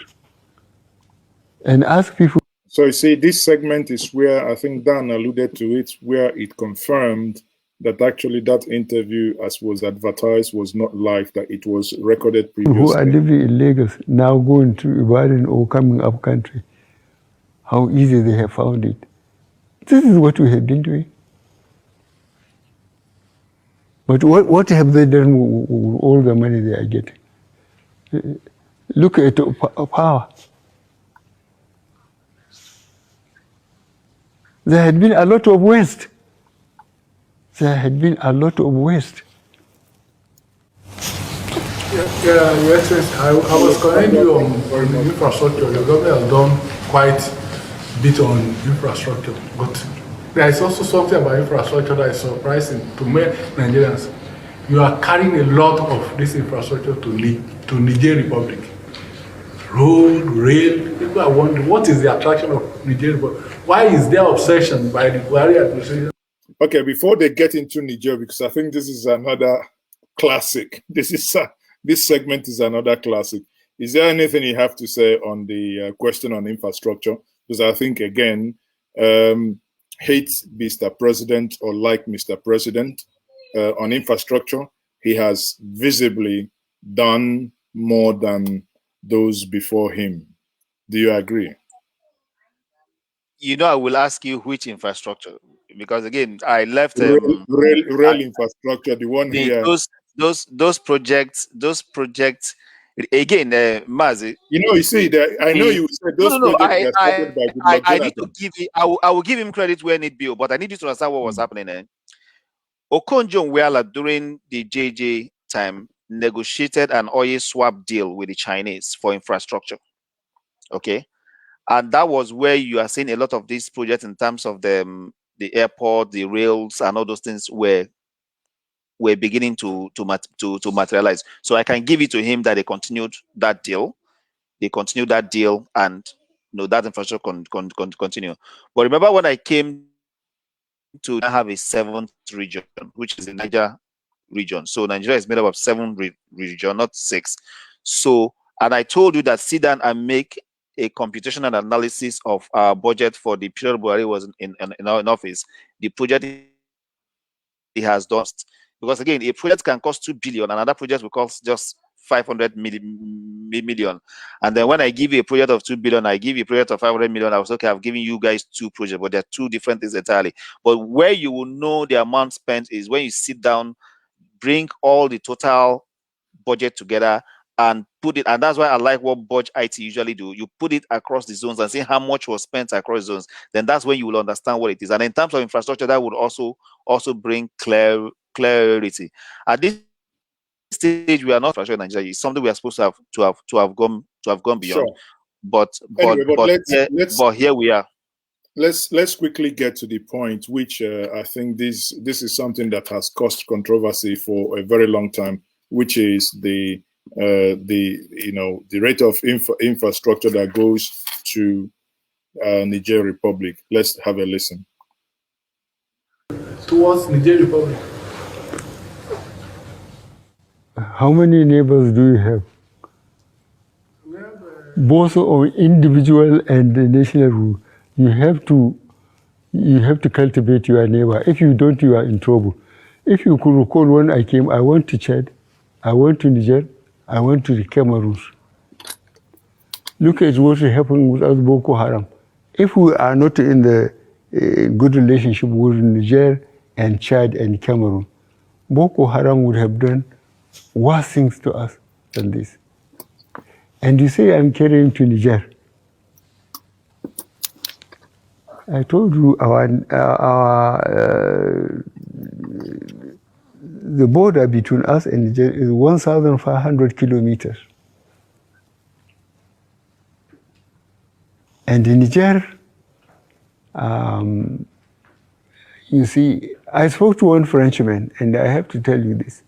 and ask people. So you see, this segment is where I think Dan alluded to it, where it confirmed that actually that interview, as was advertised, was not live, that it was recorded previously. Who are living in Lagos now going to Ibadan or coming up country, how easy they have found it. This is what we have been doing. But what have they done with all the money they are getting? Look at power. There had been a lot of waste. There had been a lot of waste. Yeah, Your Excellency, I was commending you on infrastructure. Your government has done quite a bit on infrastructure, but there is also something about infrastructure that is surprising to many Nigerians. You are carrying a lot of this infrastructure to Niger Republic. Road, rail, people are wondering, what is the attraction of Niger Republic? Why is there obsession by the Buhari administration? Okay, before they get into Niger, because I think this is another classic. This segment is another classic. Is there anything you have to say on the question on infrastructure? Because I think, again, hate Mr. President or like Mr. President on infrastructure, he has visibly done more than those before him. Do you agree? You know, I will ask you which infrastructure, because again, I left rail infrastructure, the one here. Those projects. Again, Mazi. You know, you see that I know you said those projects were started by Goodluck I need to give you. I will give him credit where need be, but I need you to understand what was happening. Okonjo-Iweala during the JJ time negotiated an oil swap deal with the Chinese for infrastructure. Okay, and that was where you are seeing a lot of these projects in terms of the airport, the rails, and all those things were beginning to materialize. So I can give it to him that they continued that deal. They continued that deal, and that infrastructure continue. But remember when I came to have a 7th region, which is the Niger region. So Nigeria is made up of 7 regions, not 6. So, and I told you that sit down and make a computational analysis of our budget for the period Buhari was in office, the project he has done. Because again, a project can cost 2 billion, another project will cost just 500 million. And then when I give you a project of 2 billion, I give you a project of 500 million, I was okay, I've given you guys 2 projects, but they're 2 different things entirely. But where you will know the amount spent is when you sit down, bring all the total budget together and put it, and that's why I like what Budge IT usually do. You put it across the zones and see how much was spent across zones. Then that's when you will understand what it is. And in terms of infrastructure, that would also bring clarity. At this stage, we are not infrastructure in Nigeria. It's something we are supposed to have gone beyond. Sure. But here we are. Let's quickly get to the point, which I think this is something that has caused controversy for a very long time, which is the rate of infrastructure that goes to Niger Republic. Let's have a listen. Towards Niger Republic. How many neighbors do you have? Both on individual and the national rule. You have to cultivate your neighbor. If you don't, you are in trouble. If you could recall, when I came, I went to Chad, I went to Niger, I went to the Cameroon. Look at what happened with us Boko Haram. If we are not in the good relationship with Niger and Chad and Cameroon, Boko Haram would have done worse things to us than this. And you say I'm carrying to Niger. I told you the border between us and Niger is 1,500 kilometers. And in Niger, you see, I spoke to one Frenchman, and I have to tell you this.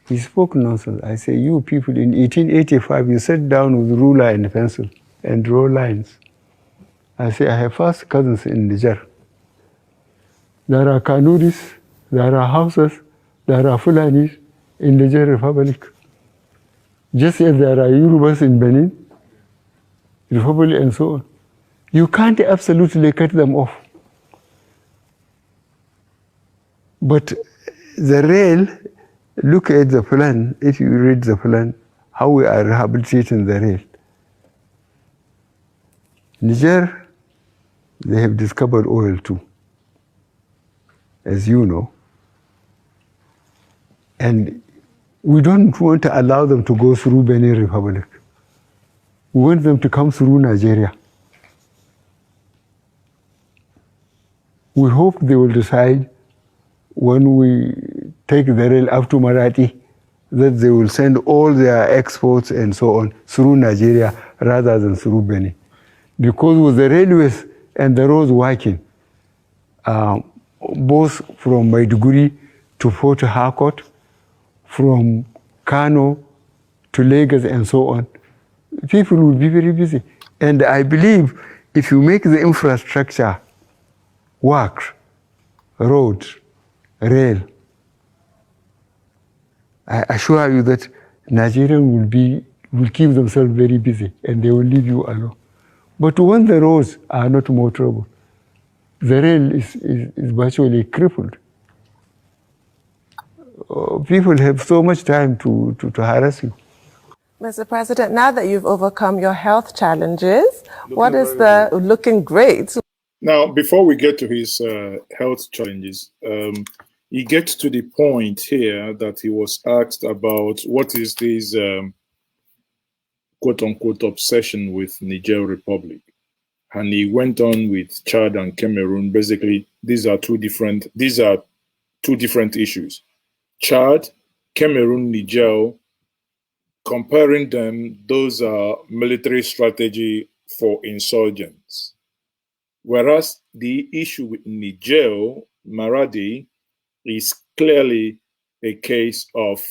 He spoke nonsense. I say, you people, in 1885, you sat down with ruler and pencil and draw lines. I say, I have first cousins in Niger. There are Kanuris, there are Hausas, there are Fulanis in Niger Republic. Just as there are Yorubas in Benin Republic and so on. You can't absolutely cut them off. But the rail, look at the plan, if you read the plan, how we are rehabilitating the rail. Niger, they have discovered oil too, as you know. And we don't want to allow them to go through Benin Republic. We want them to come through Nigeria. We hope they will decide when we take the rail up to Marathi that they will send all their exports and so on through Nigeria rather than through Benin. Because with the railways and the roads working, both from Maiduguri to Port Harcourt, from Kanu to Lagos and so on, people will be very busy. And I believe if you make the infrastructure work, roads, rail, I assure you that Nigerians will keep themselves very busy and they will leave you alone. But when the roads are not more trouble, the rail is virtually crippled. People have so much time to harass you. Mr. President, now that you've overcome your health challenges, looking great? Now, before we get to his health challenges, he gets to the point here that he was asked about what is this quote-unquote obsession with Niger Republic. And he went on with Chad and Cameroon. Basically, these are two different issues. Chad, Cameroon, Niger, comparing them, those are military strategy for insurgents. Whereas the issue with Niger, Maradi, is clearly a case of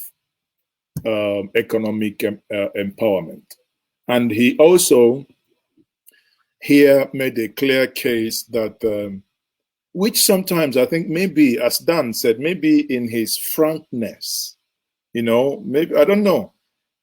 economic empowerment. And he also here made a clear case that, which sometimes I think maybe, as Dan said, maybe in his frankness, maybe, I don't know,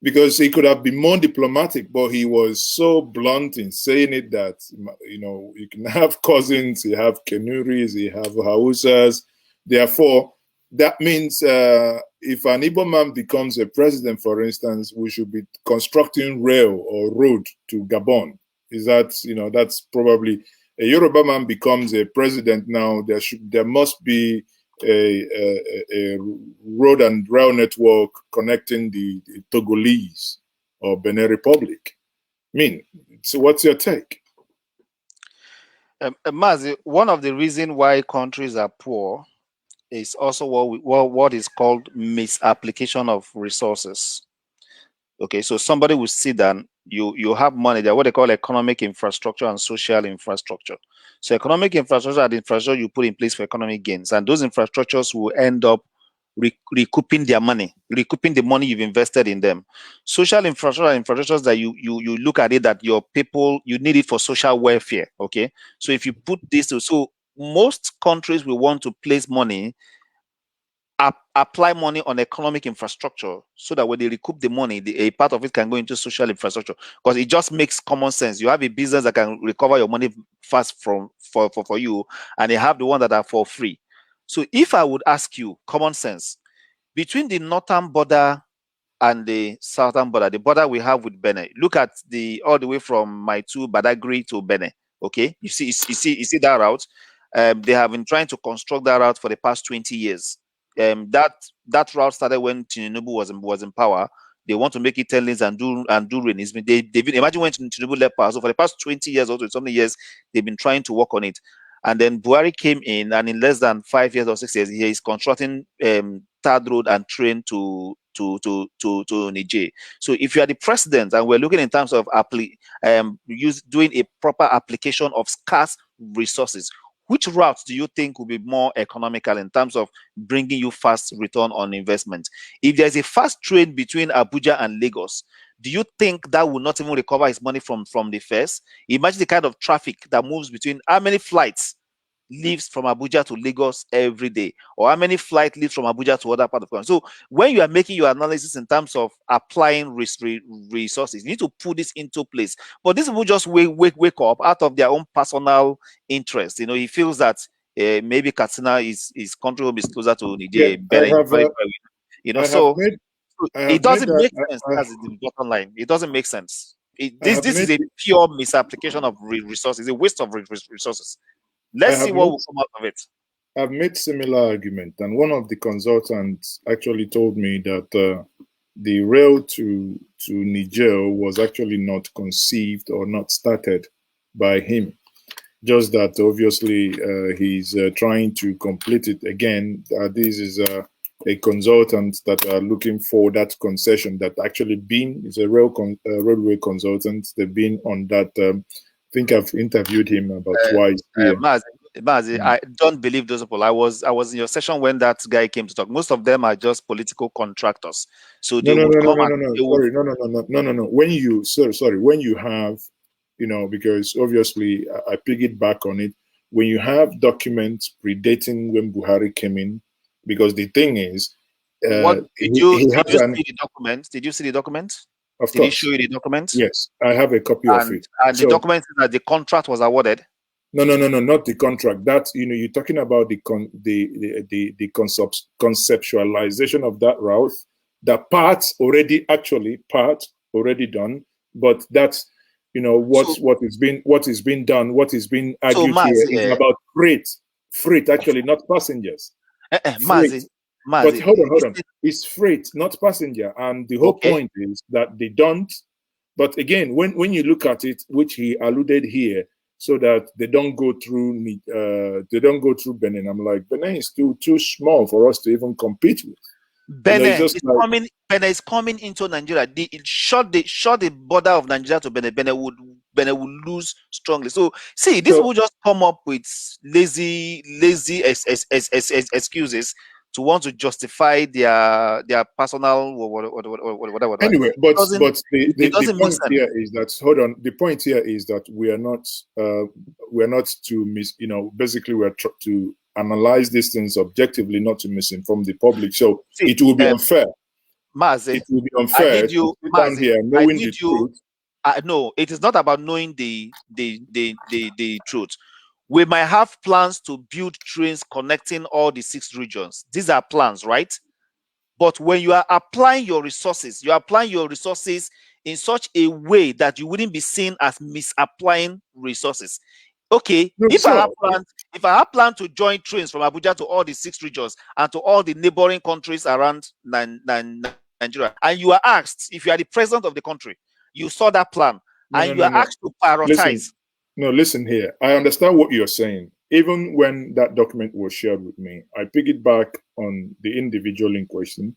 because he could have been more diplomatic, but he was so blunt in saying it that, you can have cousins, you have Kenuris, you have Hausas. Therefore, that means if an Igbo man becomes a president, for instance, we should be constructing rail or road to Gabon. Is that, that's probably a Yoruba man becomes a president now. There must be a road and rail network connecting the Togolese or Benin Republic. So what's your take? Mazi, one of the reasons why countries are poor is also what is called misapplication of resources. Okay, so somebody will sit down, you have money, they're what they call economic infrastructure and social infrastructure. So economic infrastructure are the infrastructure you put in place for economic gains, and those infrastructures will end up recouping their money, recouping the money you've invested in them. Social infrastructure are infrastructures that you look at it that your people, you need it for social welfare. Okay, so if you put this, so most countries will want to place money, apply money on economic infrastructure, so that when they recoup the money, a part of it can go into social infrastructure, because it just makes common sense. You have a business that can recover your money fast for you, and they have the one that are for free. So if I would ask you, common sense, between the northern border and the southern border, the border we have with Benin, look at all the way from Maitu, Badagry to Benin. Okay, you see that route. They have been trying to construct that route for the past 20 years. That route started when Tinubu was in power. They want to make it 10 lanes and do rain. They've been, imagine when Tinubu left power. So for the past 20 years or so many years, they've been trying to work on it. And then Buhari came in, and in less than 5 years or 6 years, he is constructing third road and train to Niger. So if you are the president, and we're looking in terms of doing a proper application of scarce resources, which route do you think will be more economical in terms of bringing you fast return on investment? If there's a fast train between Abuja and Lagos, do you think that will not even recover his money from the first? Imagine the kind of traffic that moves between, how many flights leaves from Abuja to Lagos every day, or how many flights leaves from Abuja to other part of the country. So when you are making your analysis in terms of applying resources, you need to put this into place. But this will just wake up out of their own personal interest. He feels that maybe Katsina is country home is closer to Niger. It doesn't make sense. That's the bottom line. It doesn't make sense. This is a pure misapplication of resources, a waste of resources. Let's see what will come out of it. I've made similar argument, and one of the consultants actually told me that the rail to Niger was actually not conceived or not started by him. Just that obviously he's trying to complete it again. This is a consultant that are looking for that concession that actually is a railway consultant. They've been on that. I think I've interviewed him about twice. Mazi, I don't believe those people. I was in your session when that guy came to talk. Most of them are just political contractors. So they would come. No. When you have, because obviously I piggyback on it. When you have documents predating when Buhari came in, because the thing is, did you see the document? Did you see the document? Did he show you the document? Yes, I have a copy of it. And the document says that the contract was awarded. No, not the contract. That you're talking about the conceptualization of that route. The part already done, but that's what is being done. What is being argued here is about freight actually, not passengers. Mazi. But hold on. It's freight, not passenger. And the whole point is that they don't. But again, when you look at it, which he alluded here, so that they don't go through Benin. I'm like, Benin is too small for us to even compete with. Benin is coming into Nigeria. Short the border of Nigeria to Benin. Benin would lose strongly. So see, this will just come up with lazy excuses to want to justify their personal whatever. Anyway, but the point here is that, hold on. The point here is that we are not to basically we're to analyze these things objectively, not to misinform the public. So it will be unfair. Mazi, it will be unfair to sit down here knowing the truth. No, it is not about knowing the truth. we might have plans to build trains connecting all the 6 regions. These are plans, right? But when you are applying your resources, you are applying your resources in such a way that you wouldn't be seen as misapplying resources. Okay, no, if I have planned to join trains from Abuja to all the 6 regions and to all the neighboring countries around Nigeria, and you are asked, if you are the president of the country, you saw that plan, you are asked to prioritize. Listen here. I understand what you're saying. Even when that document was shared with me, I pick it back on the individual in question.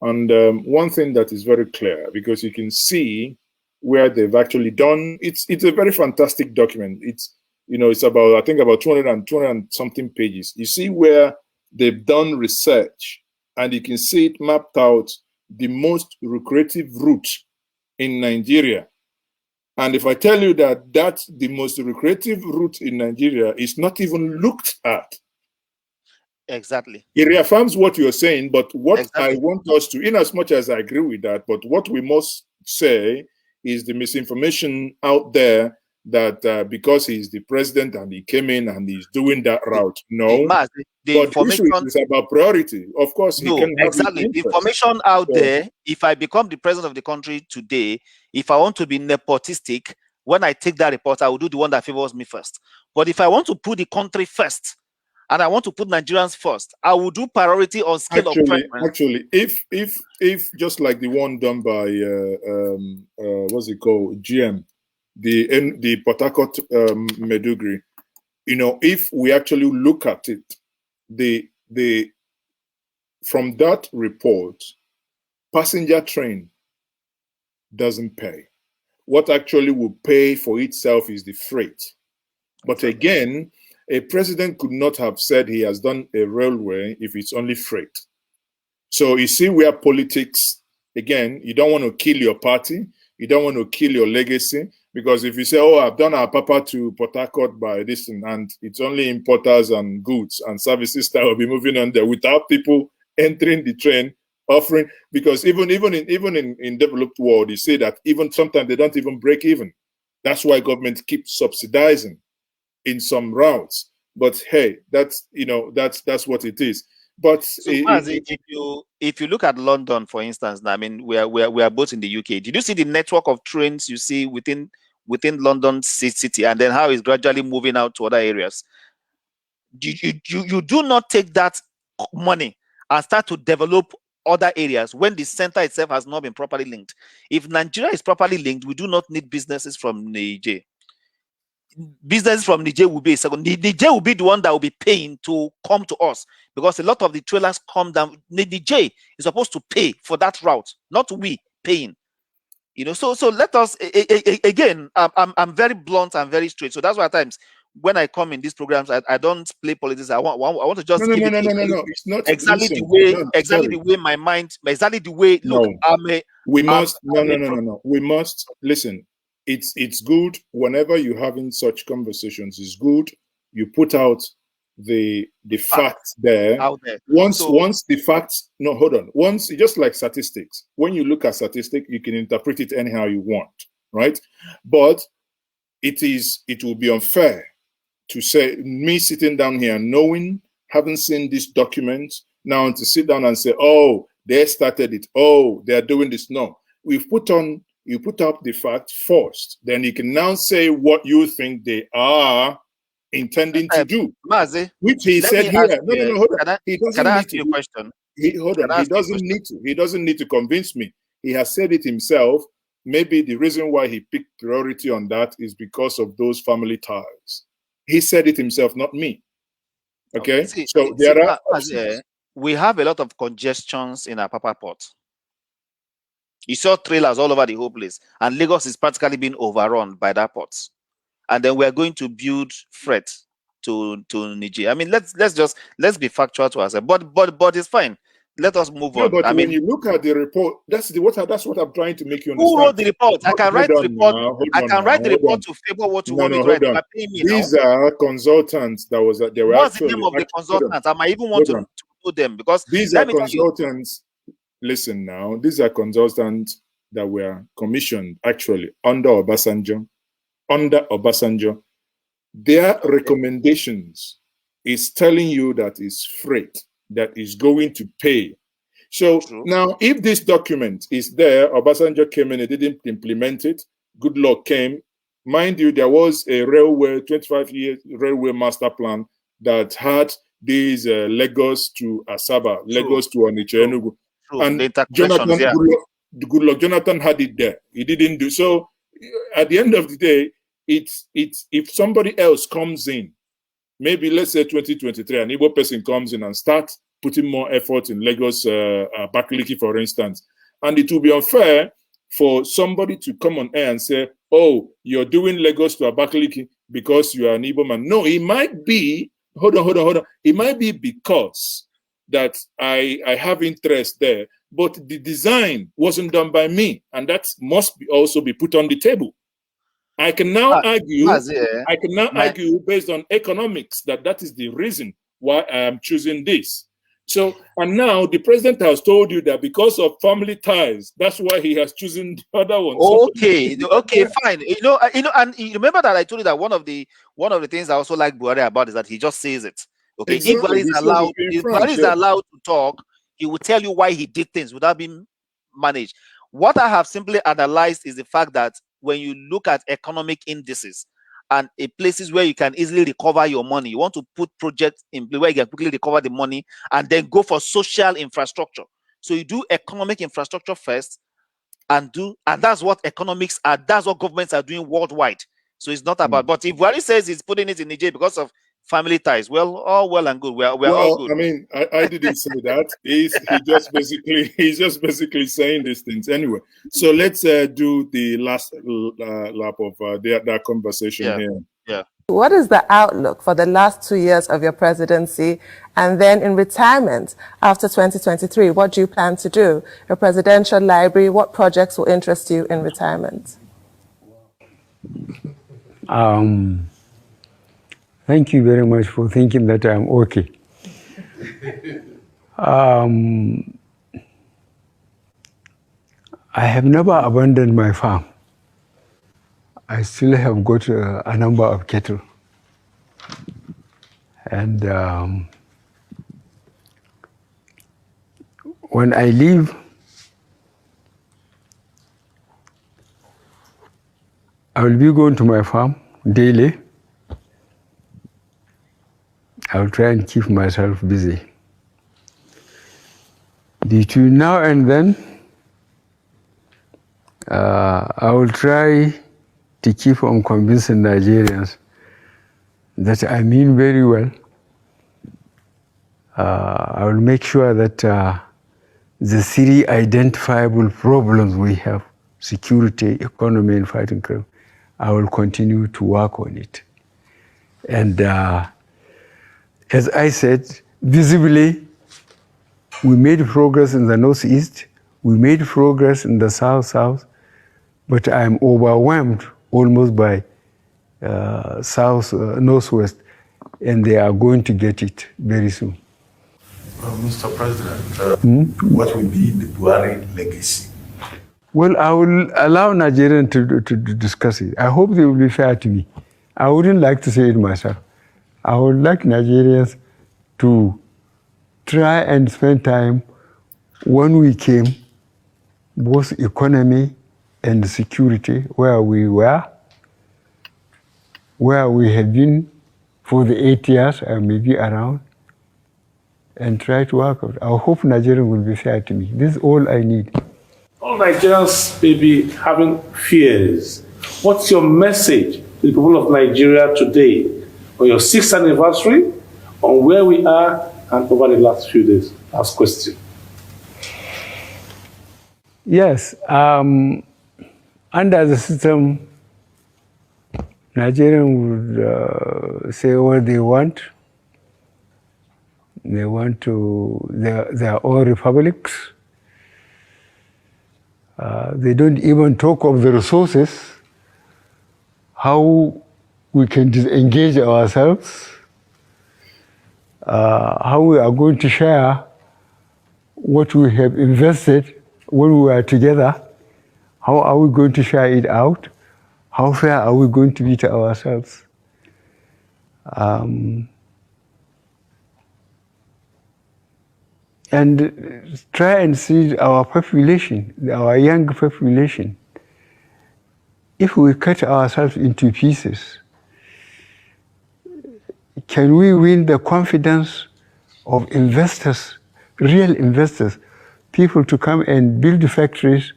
And one thing that is very clear, because you can see where they've actually done, it's a very fantastic document. It's, you know, it's about, I think about 200 and something pages. You see where they've done research, and you can see it mapped out the most lucrative route in Nigeria. And if I tell you that that's the most lucrative route in Nigeria is not even looked at. Exactly. It reaffirms what you're saying, but what I want us to, in as much as I agree with that, but what we must say is the misinformation out there that because he's the president and he came in and he's doing that route. No. The information is about priority. Of course, he can have exactly. The information out there, if I become the president of the country today, if I want to be nepotistic, when I take that report, I will do the one that favors me first. But if I want to put the country first, and I want to put Nigerians first, I will do priority on scale of preference. Actually, if just like the one done by what's it called, GM, the Port Harcourt Medugri, you know, if we actually look at it, from that report, passenger train doesn't pay. What actually will pay for itself is the freight. But again, a president could not have said he has done a railway if it's only freight. So you see where politics, again, you don't want to kill your party, you don't want to kill your legacy, because if you say, oh, I've done our papa to Port Harcourt by this, and it's only importers and goods and services that will be moving on there without people entering the train, offering, because even in developed world, you see that even sometimes they don't even break even. That's why government keeps subsidizing in some routes. But hey, that's, you know, that's what it is. But so, if you look at London, for instance, I mean, we are both in the UK. Did you see the network of trains you see within London city, and then how it's gradually moving out to other areas? You do not take that money and start to develop other areas when the center itself has not been properly linked. If Nigeria is properly linked, we do not need businesses from Niger. Business from Niger will be a second. Niger will be the one that will be paying to come to us, because a lot of the trailers come down. Niger is supposed to pay for that route, not we paying. You know, so let us again. I'm very blunt and very straight. So that's why at times when I come in these programs, I don't play politics. I want to just no. It's not exactly the way the way my mind, exactly the way. Look, we must We must listen. It's good whenever you're having such conversations. It's good you put out the facts there. Out there. Once the facts, no, hold on. Once, just like statistics, when you look at statistics, you can interpret it anyhow you want, right? But it will be unfair to say, me sitting down here knowing, having seen this document, now to sit down and say, oh, they started it, oh, they're doing this. No, you put up the fact first, then you can now say what you think they are intending to do. Mazi, which he said here. No, hold on. He doesn't need to. Question? He doesn't need to. He doesn't need to convince me. He has said it himself. Maybe the reason why he picked priority on that is because of those family ties. He said it himself, not me. Okay? We have a lot of congestions in our Papa Port. You saw trailers all over the whole place, and Lagos is practically being overrun by that port. And then we are going to build freight to Niger. I mean, let's be factual to ourselves. But it's fine. Let us move on. But when you look at the report, that's what I'm trying to make you understand. Who wrote the report? I can write the report. I can write the report to favor what you want me to write. These are consultants that were. What's the name of the consultants? I might even want to know them, because these are consultants. Listen now, these are consultants that were commissioned actually under Obasanjo. their recommendations is telling you that it's freight that is going to pay. So now, if this document is there, Obasanjo came in and didn't implement it, good luck came. Mind you, there was a railway, 25-year railway master plan that had these Lagos to Asaba, Lagos to Onitsha, Enugu. And Jonathan had it there. He didn't do so. At the end of the day, it's if somebody else comes in, maybe let's say 2023, an Igbo person comes in and starts putting more effort in Lagos, Abakaliki, for instance, and it will be unfair for somebody to come on air and say, "Oh, you're doing Lagos to Abakaliki because you are an Igbo man." No, it might be. Hold on. It might be because that I have interest there, but the design wasn't done by me, and that must also be put on the table. I can now argue. I can now argue based on economics that is the reason why I am choosing this. So, and now the president has told you that because of family ties, that's why he has chosen the other one. Okay, fine. And you remember that I told you that one of the things I also like Buhari about is that he just says it. Okay, exactly. If Buhari is allowed to talk, he will tell you why he did things without being managed. What I have simply analyzed is the fact that when you look at economic indices and places where you can easily recover your money, you want to put projects in where you can quickly recover the money and then go for social infrastructure. So you do economic infrastructure first and that's what economics are, that's what governments are doing worldwide. So it's not about, but if Buhari says he's putting it in Nigeria because of family ties, well, all well and good. We're all good. I mean, I didn't say that. He's just basically saying these things anyway. So let's do the last lap of that conversation here. Yeah. What is the outlook for the last 2 years of your presidency? And then in retirement after 2023, what do you plan to do? Your presidential library, what projects will interest you in retirement? Thank you very much for thinking that I'm okay. I have never abandoned my farm. I still have got a number of cattle. And when I leave, I will be going to my farm daily. I will try and keep myself busy. Between now and then, I will try to keep on convincing Nigerians that I mean very well. I will make sure that the three identifiable problems we have, security, economy, and fighting crime, I will continue to work on it. And as I said, visibly, we made progress in the Northeast, we made progress in the South, but I'm overwhelmed almost by Northwest, and they are going to get it very soon. Mr. President, what will be the Buhari legacy? Well, I will allow Nigerians to discuss it. I hope they will be fair to me. I wouldn't like to say it myself. I would like Nigerians to try and spend time when we came, both economy and security, where we were, where we have been for the 8 years and maybe around, and try to work out. I hope Nigerians will be fair to me. This is all I need. All Nigerians may be having fears. What's your message to the people of Nigeria today on your 6th anniversary, on where we are, and over the last few days? Last question. Yes, under the system, Nigerians would say what they want. They want to, they are all republics. They don't even talk of the resources, how we can disengage ourselves, how we are going to share what we have invested when we are together, how are we going to share it out, how fair are we going to be to ourselves. And try and see our population, our young population. If we cut ourselves into pieces, can we win the confidence of investors, real investors, people to come and build factories,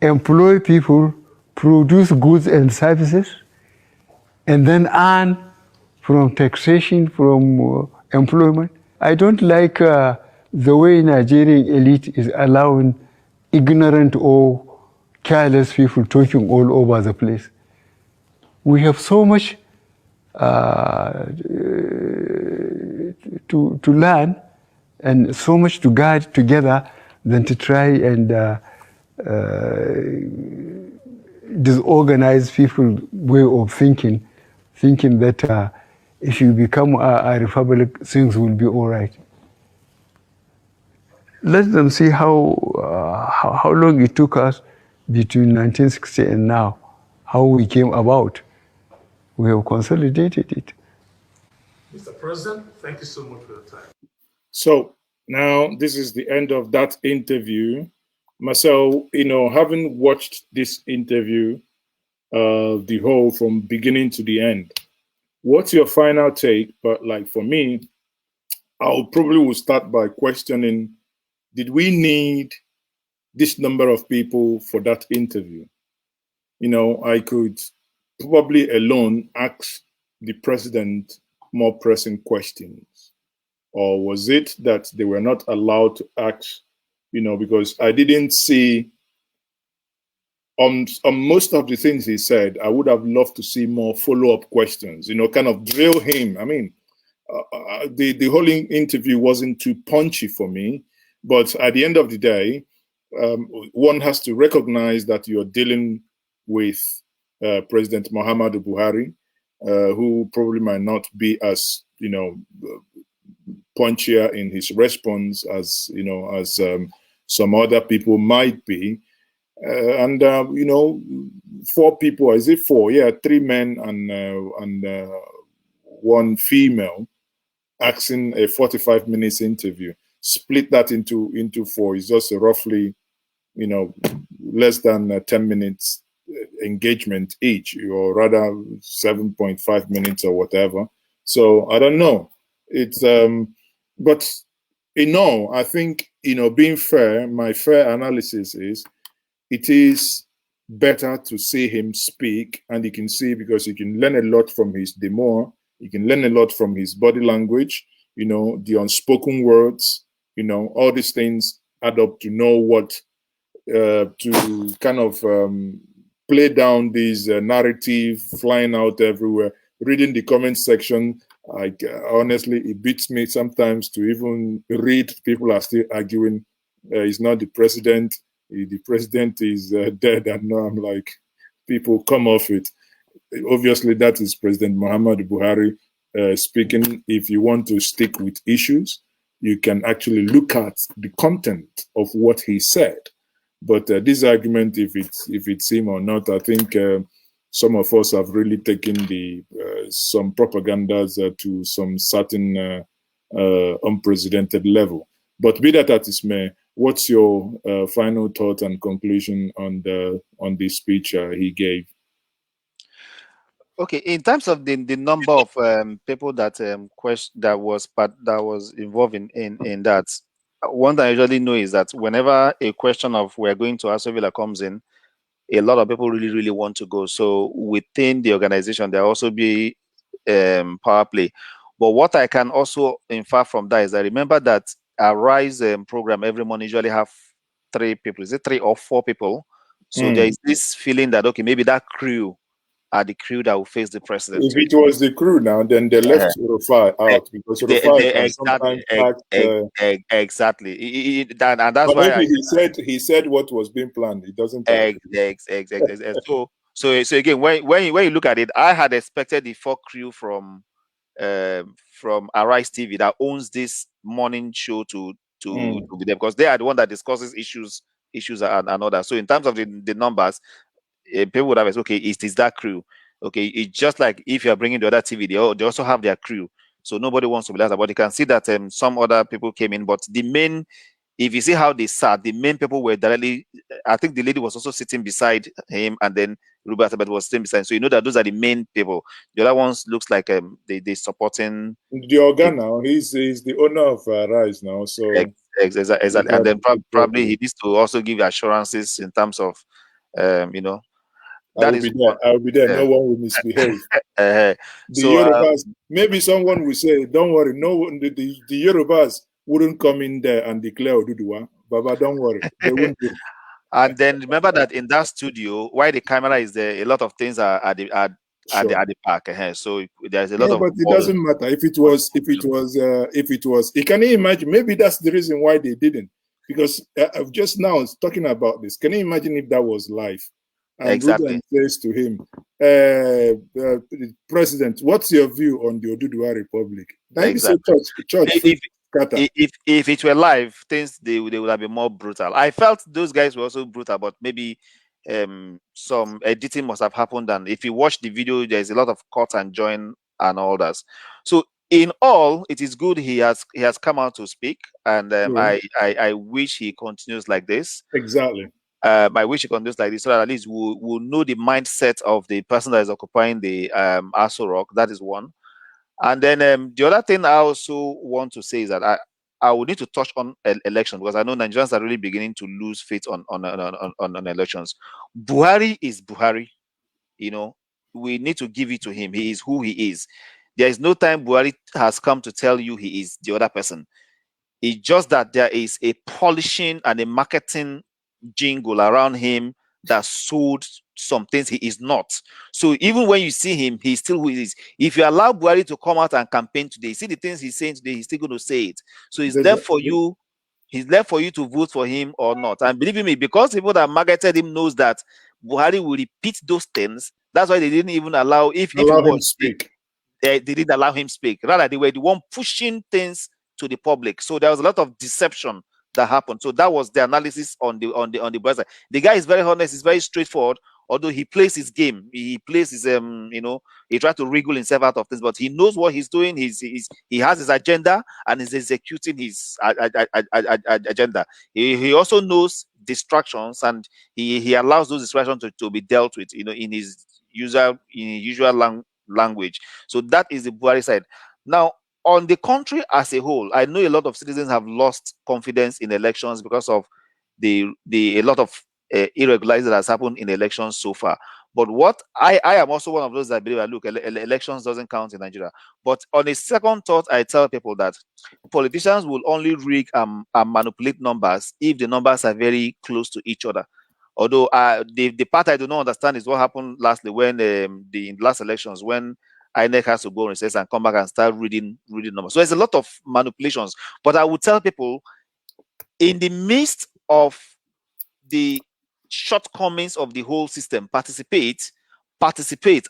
employ people, produce goods and services, and then earn from taxation, from employment? I don't like the way Nigerian elite is allowing ignorant or careless people talking all over the place. We have so much to learn and so much to guide together than to try and disorganize people's way of thinking that if you become a republic, things will be all right. Let them see how long it took us between 1960 and now, how we came about. We have consolidated it. Mr. President, thank you so much for your time. So now this is the end of that interview. Marcel, having watched this interview, the whole from beginning to the end, what's your final take? But like for me, I'll probably will start by questioning, did we need this number of people for that interview? I could probably alone ask the president more pressing questions. Or was it that they were not allowed to ask, because I didn't see on most of the things he said, I would have loved to see more follow-up questions, kind of drill him. I mean, the whole interview wasn't too punchy for me, but at the end of the day, one has to recognize that you're dealing with President Muhammadu Buhari, who probably might not be as, punchier in his response as, some other people might be. And 4 people, is it 4? Yeah, 3 men and 1 female asking a 45 minutes interview. Split that into 4 is just roughly, less than 10 minutes engagement each, or rather 7.5 minutes or whatever. So I don't know. It's but I think being fair, my fair analysis is it is better to see him speak, and you can see, because you can learn a lot from his demeanor, you can learn a lot from his body language, the unspoken words, all these things add up to know what to kind of play down this narrative flying out everywhere. Reading the comment section, honestly, it beats me sometimes to even read. People are still arguing he's not the president. The president is dead, and now I'm like, people, come off it. Obviously, that is President Muhammadu Buhari speaking. If you want to stick with issues, you can actually look at the content of what he said. But this argument, if it's him or not, I think some of us have really taken some propagandas to some certain unprecedented level. But be that as it may, what's your final thought and conclusion on the speech he gave? Okay, in terms of the number of people that that was involved in that, one thing I usually know is that whenever a question of we're going to Aso Villa comes in, a lot of people really want to go. So within the organization, there also be power play. But what I can also infer from that is that remember that our Rise program every month usually have 3 people. Is it 3 or 4 people? So there is this feeling that, okay, maybe that crew are the crew that will face the president. If it was the crew now, then they left Rufai out, because Rufai can sometimes exactly. And that's why he said what was being planned. It doesn't. Exactly. So again, when you look at it, I had expected the 4 crew from Arise TV that owns this morning show to be there, because they are the one that discusses issues and others. So in terms of the numbers, people would have said, okay, it is that crew. Okay, it's just like if you're bringing the other TV, they also have their crew. So nobody wants to be that, but you can see that some other people came in, but the main, if you see how they sat, the main people were directly, I think the lady was also sitting beside him, and then Ruby Elizabeth was sitting beside. So you know that those are the main people. The other ones looks like they supporting the organ now. He's the owner of Rise now. So exactly. And then probably he needs to also give assurances in terms of you know. I will be there. I will be there. No one will misbehave. The Yorubas, maybe someone will say, "Don't worry, no one." The Yorubas wouldn't come in there and declare Oduduwa. Baba, don't worry, they won't do it. And then remember that in that studio, while the camera is there, a lot of things are at the park. So there's a lot of. But it doesn't matter if it was. Can you imagine? Maybe that's the reason why they didn't. Because I've just now talking about this. Can you imagine if that was live? And exactly. Ruben says to him, President, what's your view on the Oduduwa Republic? Exactly. If it were live, things they would have been more brutal. I felt those guys were also brutal, but maybe some editing must have happened. And if you watch the video, there's a lot of cut and join and all that. So in all, it is good he has come out to speak, and I wish he continues like this. Exactly. I wish he continues like this, so that at least we'll know the mindset of the person that is occupying the Aso Rock. That is one. And then the other thing I also want to say is that I would need to touch on election, because I know Nigerians are really beginning to lose faith on elections. Buhari is Buhari. We need to give it to him. He is who he is. There is no time Buhari has come to tell you he is the other person. It's just that there is a polishing and a marketing jingle around him that sold some things he is not. So even when you see him, he's still who he is. If you allow Buhari to come out and campaign today, see the things he's saying today, he's still going to say it. So he's left for you. He's left for you to vote for him or not. And believe me, because people that marketed him knows that Buhari will repeat those things. That's why they didn't even allow him speak. They didn't allow him speak. Rather, they were the one pushing things to the public. So there was a lot of deception that happened. So that was the analysis on the brother. The guy is very honest. He's very straightforward. Although he plays his game, he plays his he tried to wriggle himself out of things, but he knows what he's doing. He has his agenda and is executing his agenda. He also knows distractions, and he allows those distractions to be dealt with, in his usual language. So that is the Buhari side. Now, on the country as a whole, I know a lot of citizens have lost confidence in elections because of a lot of irregularities that has happened in elections so far. But what I am also one of those that believe that, look, elections doesn't count in Nigeria. But on a second thought, I tell people that politicians will only rig and manipulate numbers if the numbers are very close to each other. Although the part I do not understand is what happened lastly when the last elections, when INEC has to go on recess and come back and start reading numbers. So there's a lot of manipulations. But I would tell people, in the midst of the shortcomings of the whole system, participate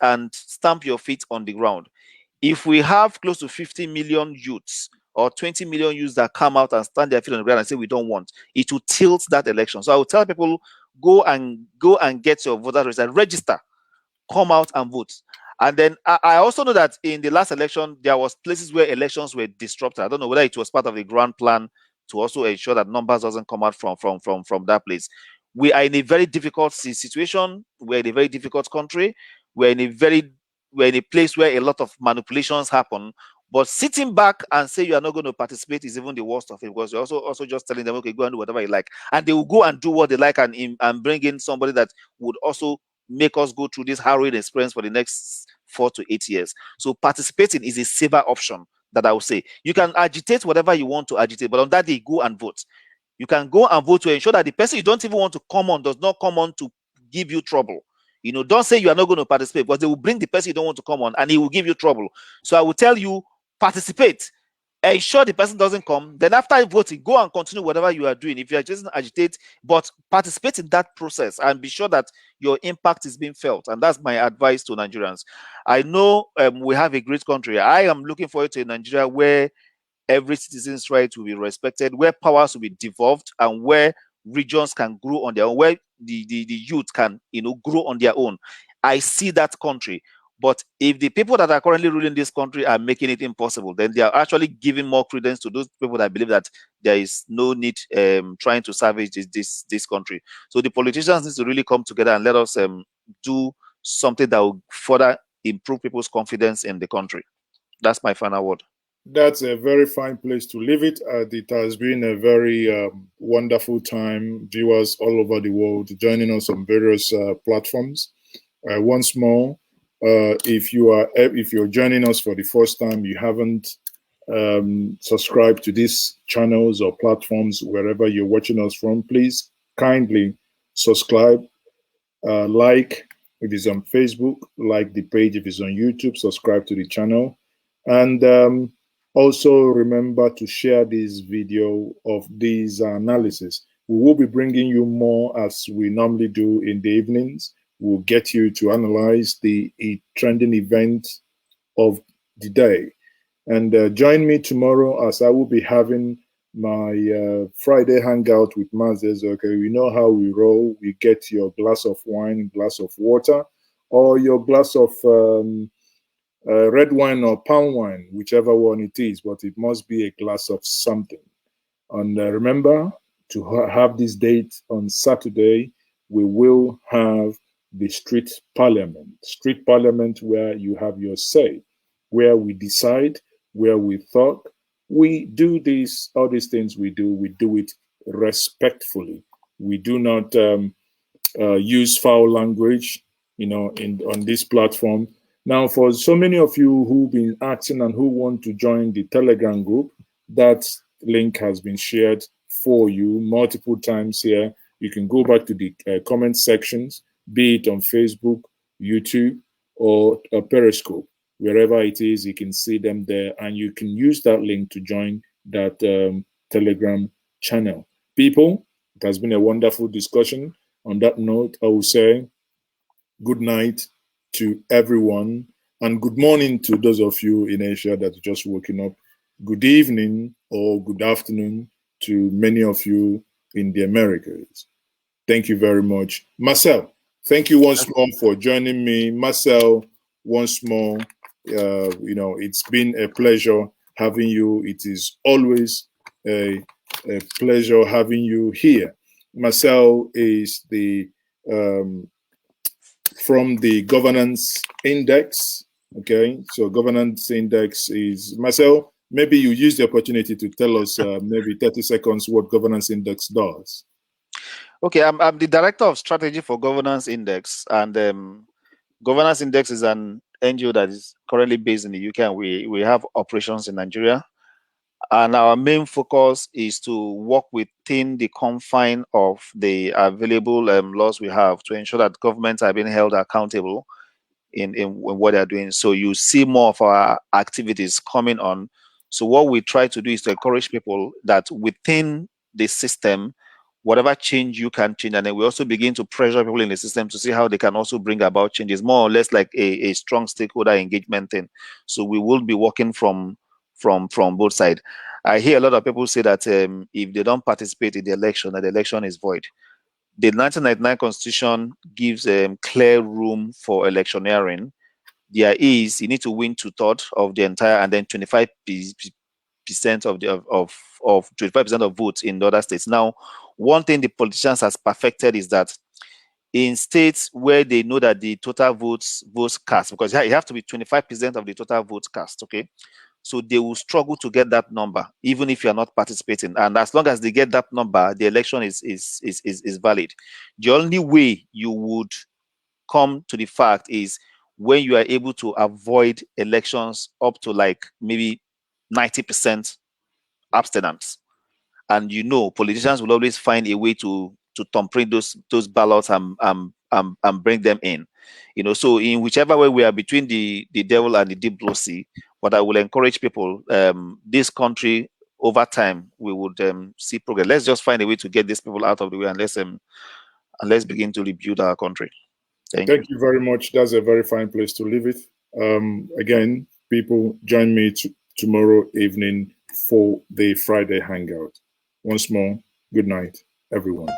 and stamp your feet on the ground. If we have close to 50 million youths or 20 million youths that come out and stand their feet on the ground and say we don't want, it will tilt that election. So I would tell people, go and get your voter register, come out and vote. And then I also know that in the last election, there was places where elections were disrupted. I don't know whether it was part of the grand plan to also ensure that numbers doesn't come out from that place. We are in a very difficult situation. We're in a very difficult country. We're in a place where a lot of manipulations happen. But sitting back and say you are not going to participate is even the worst of it, because you're also just telling them, okay, go and do whatever you like. And they will go and do what they like and bring in somebody that would also make us go through this harrowing experience for the next 4 to 8 years. So participating is a safer option, that I would say. You can agitate whatever you want to agitate, but on that day, go and vote. You can go and vote to ensure that the person you don't even want to come on does not come on to give you trouble. Don't say you are not going to participate, because they will bring the person you don't want to come on and he will give you trouble. So I will tell you, participate. Ensure the person doesn't come. Then after voting, go and continue whatever you are doing. If you are just agitate, but participate in that process and be sure that your impact is being felt. And that's my advice to Nigerians. I know we have a great country. I am looking forward to a Nigeria where every citizen's right will be respected, where powers will be devolved, and where regions can grow on their own, where the youth can grow on their own. I see that country. But if the people that are currently ruling this country are making it impossible, then they are actually giving more credence to those people that believe that there is no need trying to salvage this country. So the politicians need to really come together and let us do something that will further improve people's confidence in the country. That's my final word. That's a very fine place to leave it. It has been a very wonderful time. Viewers all over the world joining us on various platforms. Once more, if you're joining us for the first time, you haven't subscribed to these channels or platforms wherever you're watching us from, please kindly subscribe, like if it's on Facebook, like the page if it's on YouTube, subscribe to the channel, and also remember to share this video of these analysis. We will be bringing you more as we normally do in the evenings. We'll get you to analyze the trending event of the day. And join me tomorrow as I will be having my Friday hangout with Mazi. Okay, we know how we roll. We get your glass of wine, glass of water, or your glass of red wine or palm wine, whichever one it is, but it must be a glass of something. And remember to have this date on Saturday. We will have the street parliament where you have your say, where we decide, where we talk. We do all these things we do it respectfully. We do not use foul language, on this platform. Now, for so many of you who've been asking and who want to join the Telegram group, that link has been shared for you multiple times here. You can go back to the comment sections, be it on Facebook, YouTube, or Periscope. Wherever it is, you can see them there, and you can use that link to join that Telegram channel. People, it has been a wonderful discussion. On that note, I will say good night to everyone, and good morning to those of you in Asia that are just waking up. Good evening or good afternoon to many of you in the Americas. Thank you very much. Marcel, thank you once more for joining me. Marcel, once more, it's been a pleasure having you. It is always a pleasure having you here. Marcel is from the governance index. Okay, so governance index is, Marcel, maybe you use the opportunity to tell us maybe 30 seconds what governance index does. Okay, I'm the director of strategy for governance index, and governance index is an NGO that is currently based in the UK, and we have operations in Nigeria. And our main focus is to work within the confine of the available laws we have to ensure that governments are being held accountable in what they're doing. So you see more of our activities coming on. So what we try to do is to encourage people that within the system, whatever change you can change, and then we also begin to pressure people in the system to see how they can also bring about changes, more or less like a strong stakeholder engagement thing. So we will be working from both sides. I hear a lot of people say that if they don't participate in the election, that the election is void. The 1999 Constitution gives clear room for electioneering. There is, you need to win 2/3 of the entire, and then 25% of 25% of votes in the other states. Now, one thing the politicians has perfected is that in states where they know that the total votes cast, because you have to be 25% of the total votes cast, okay? So they will struggle to get that number, even if you're not participating. And as long as they get that number, the election is valid. The only way you would come to the fact is when you are able to avoid elections up to like maybe 90% abstinence. And politicians will always find a way to thumbprint those ballots and bring them in. So in whichever way we are between the devil and the deep blue sea, but I will encourage people, this country, over time, we would see progress. Let's just find a way to get these people out of the way, and let's begin to rebuild our country. Thank you very much. That's a very fine place to leave it. Again, people, join me tomorrow evening for the Friday hangout. Once more, good night, everyone.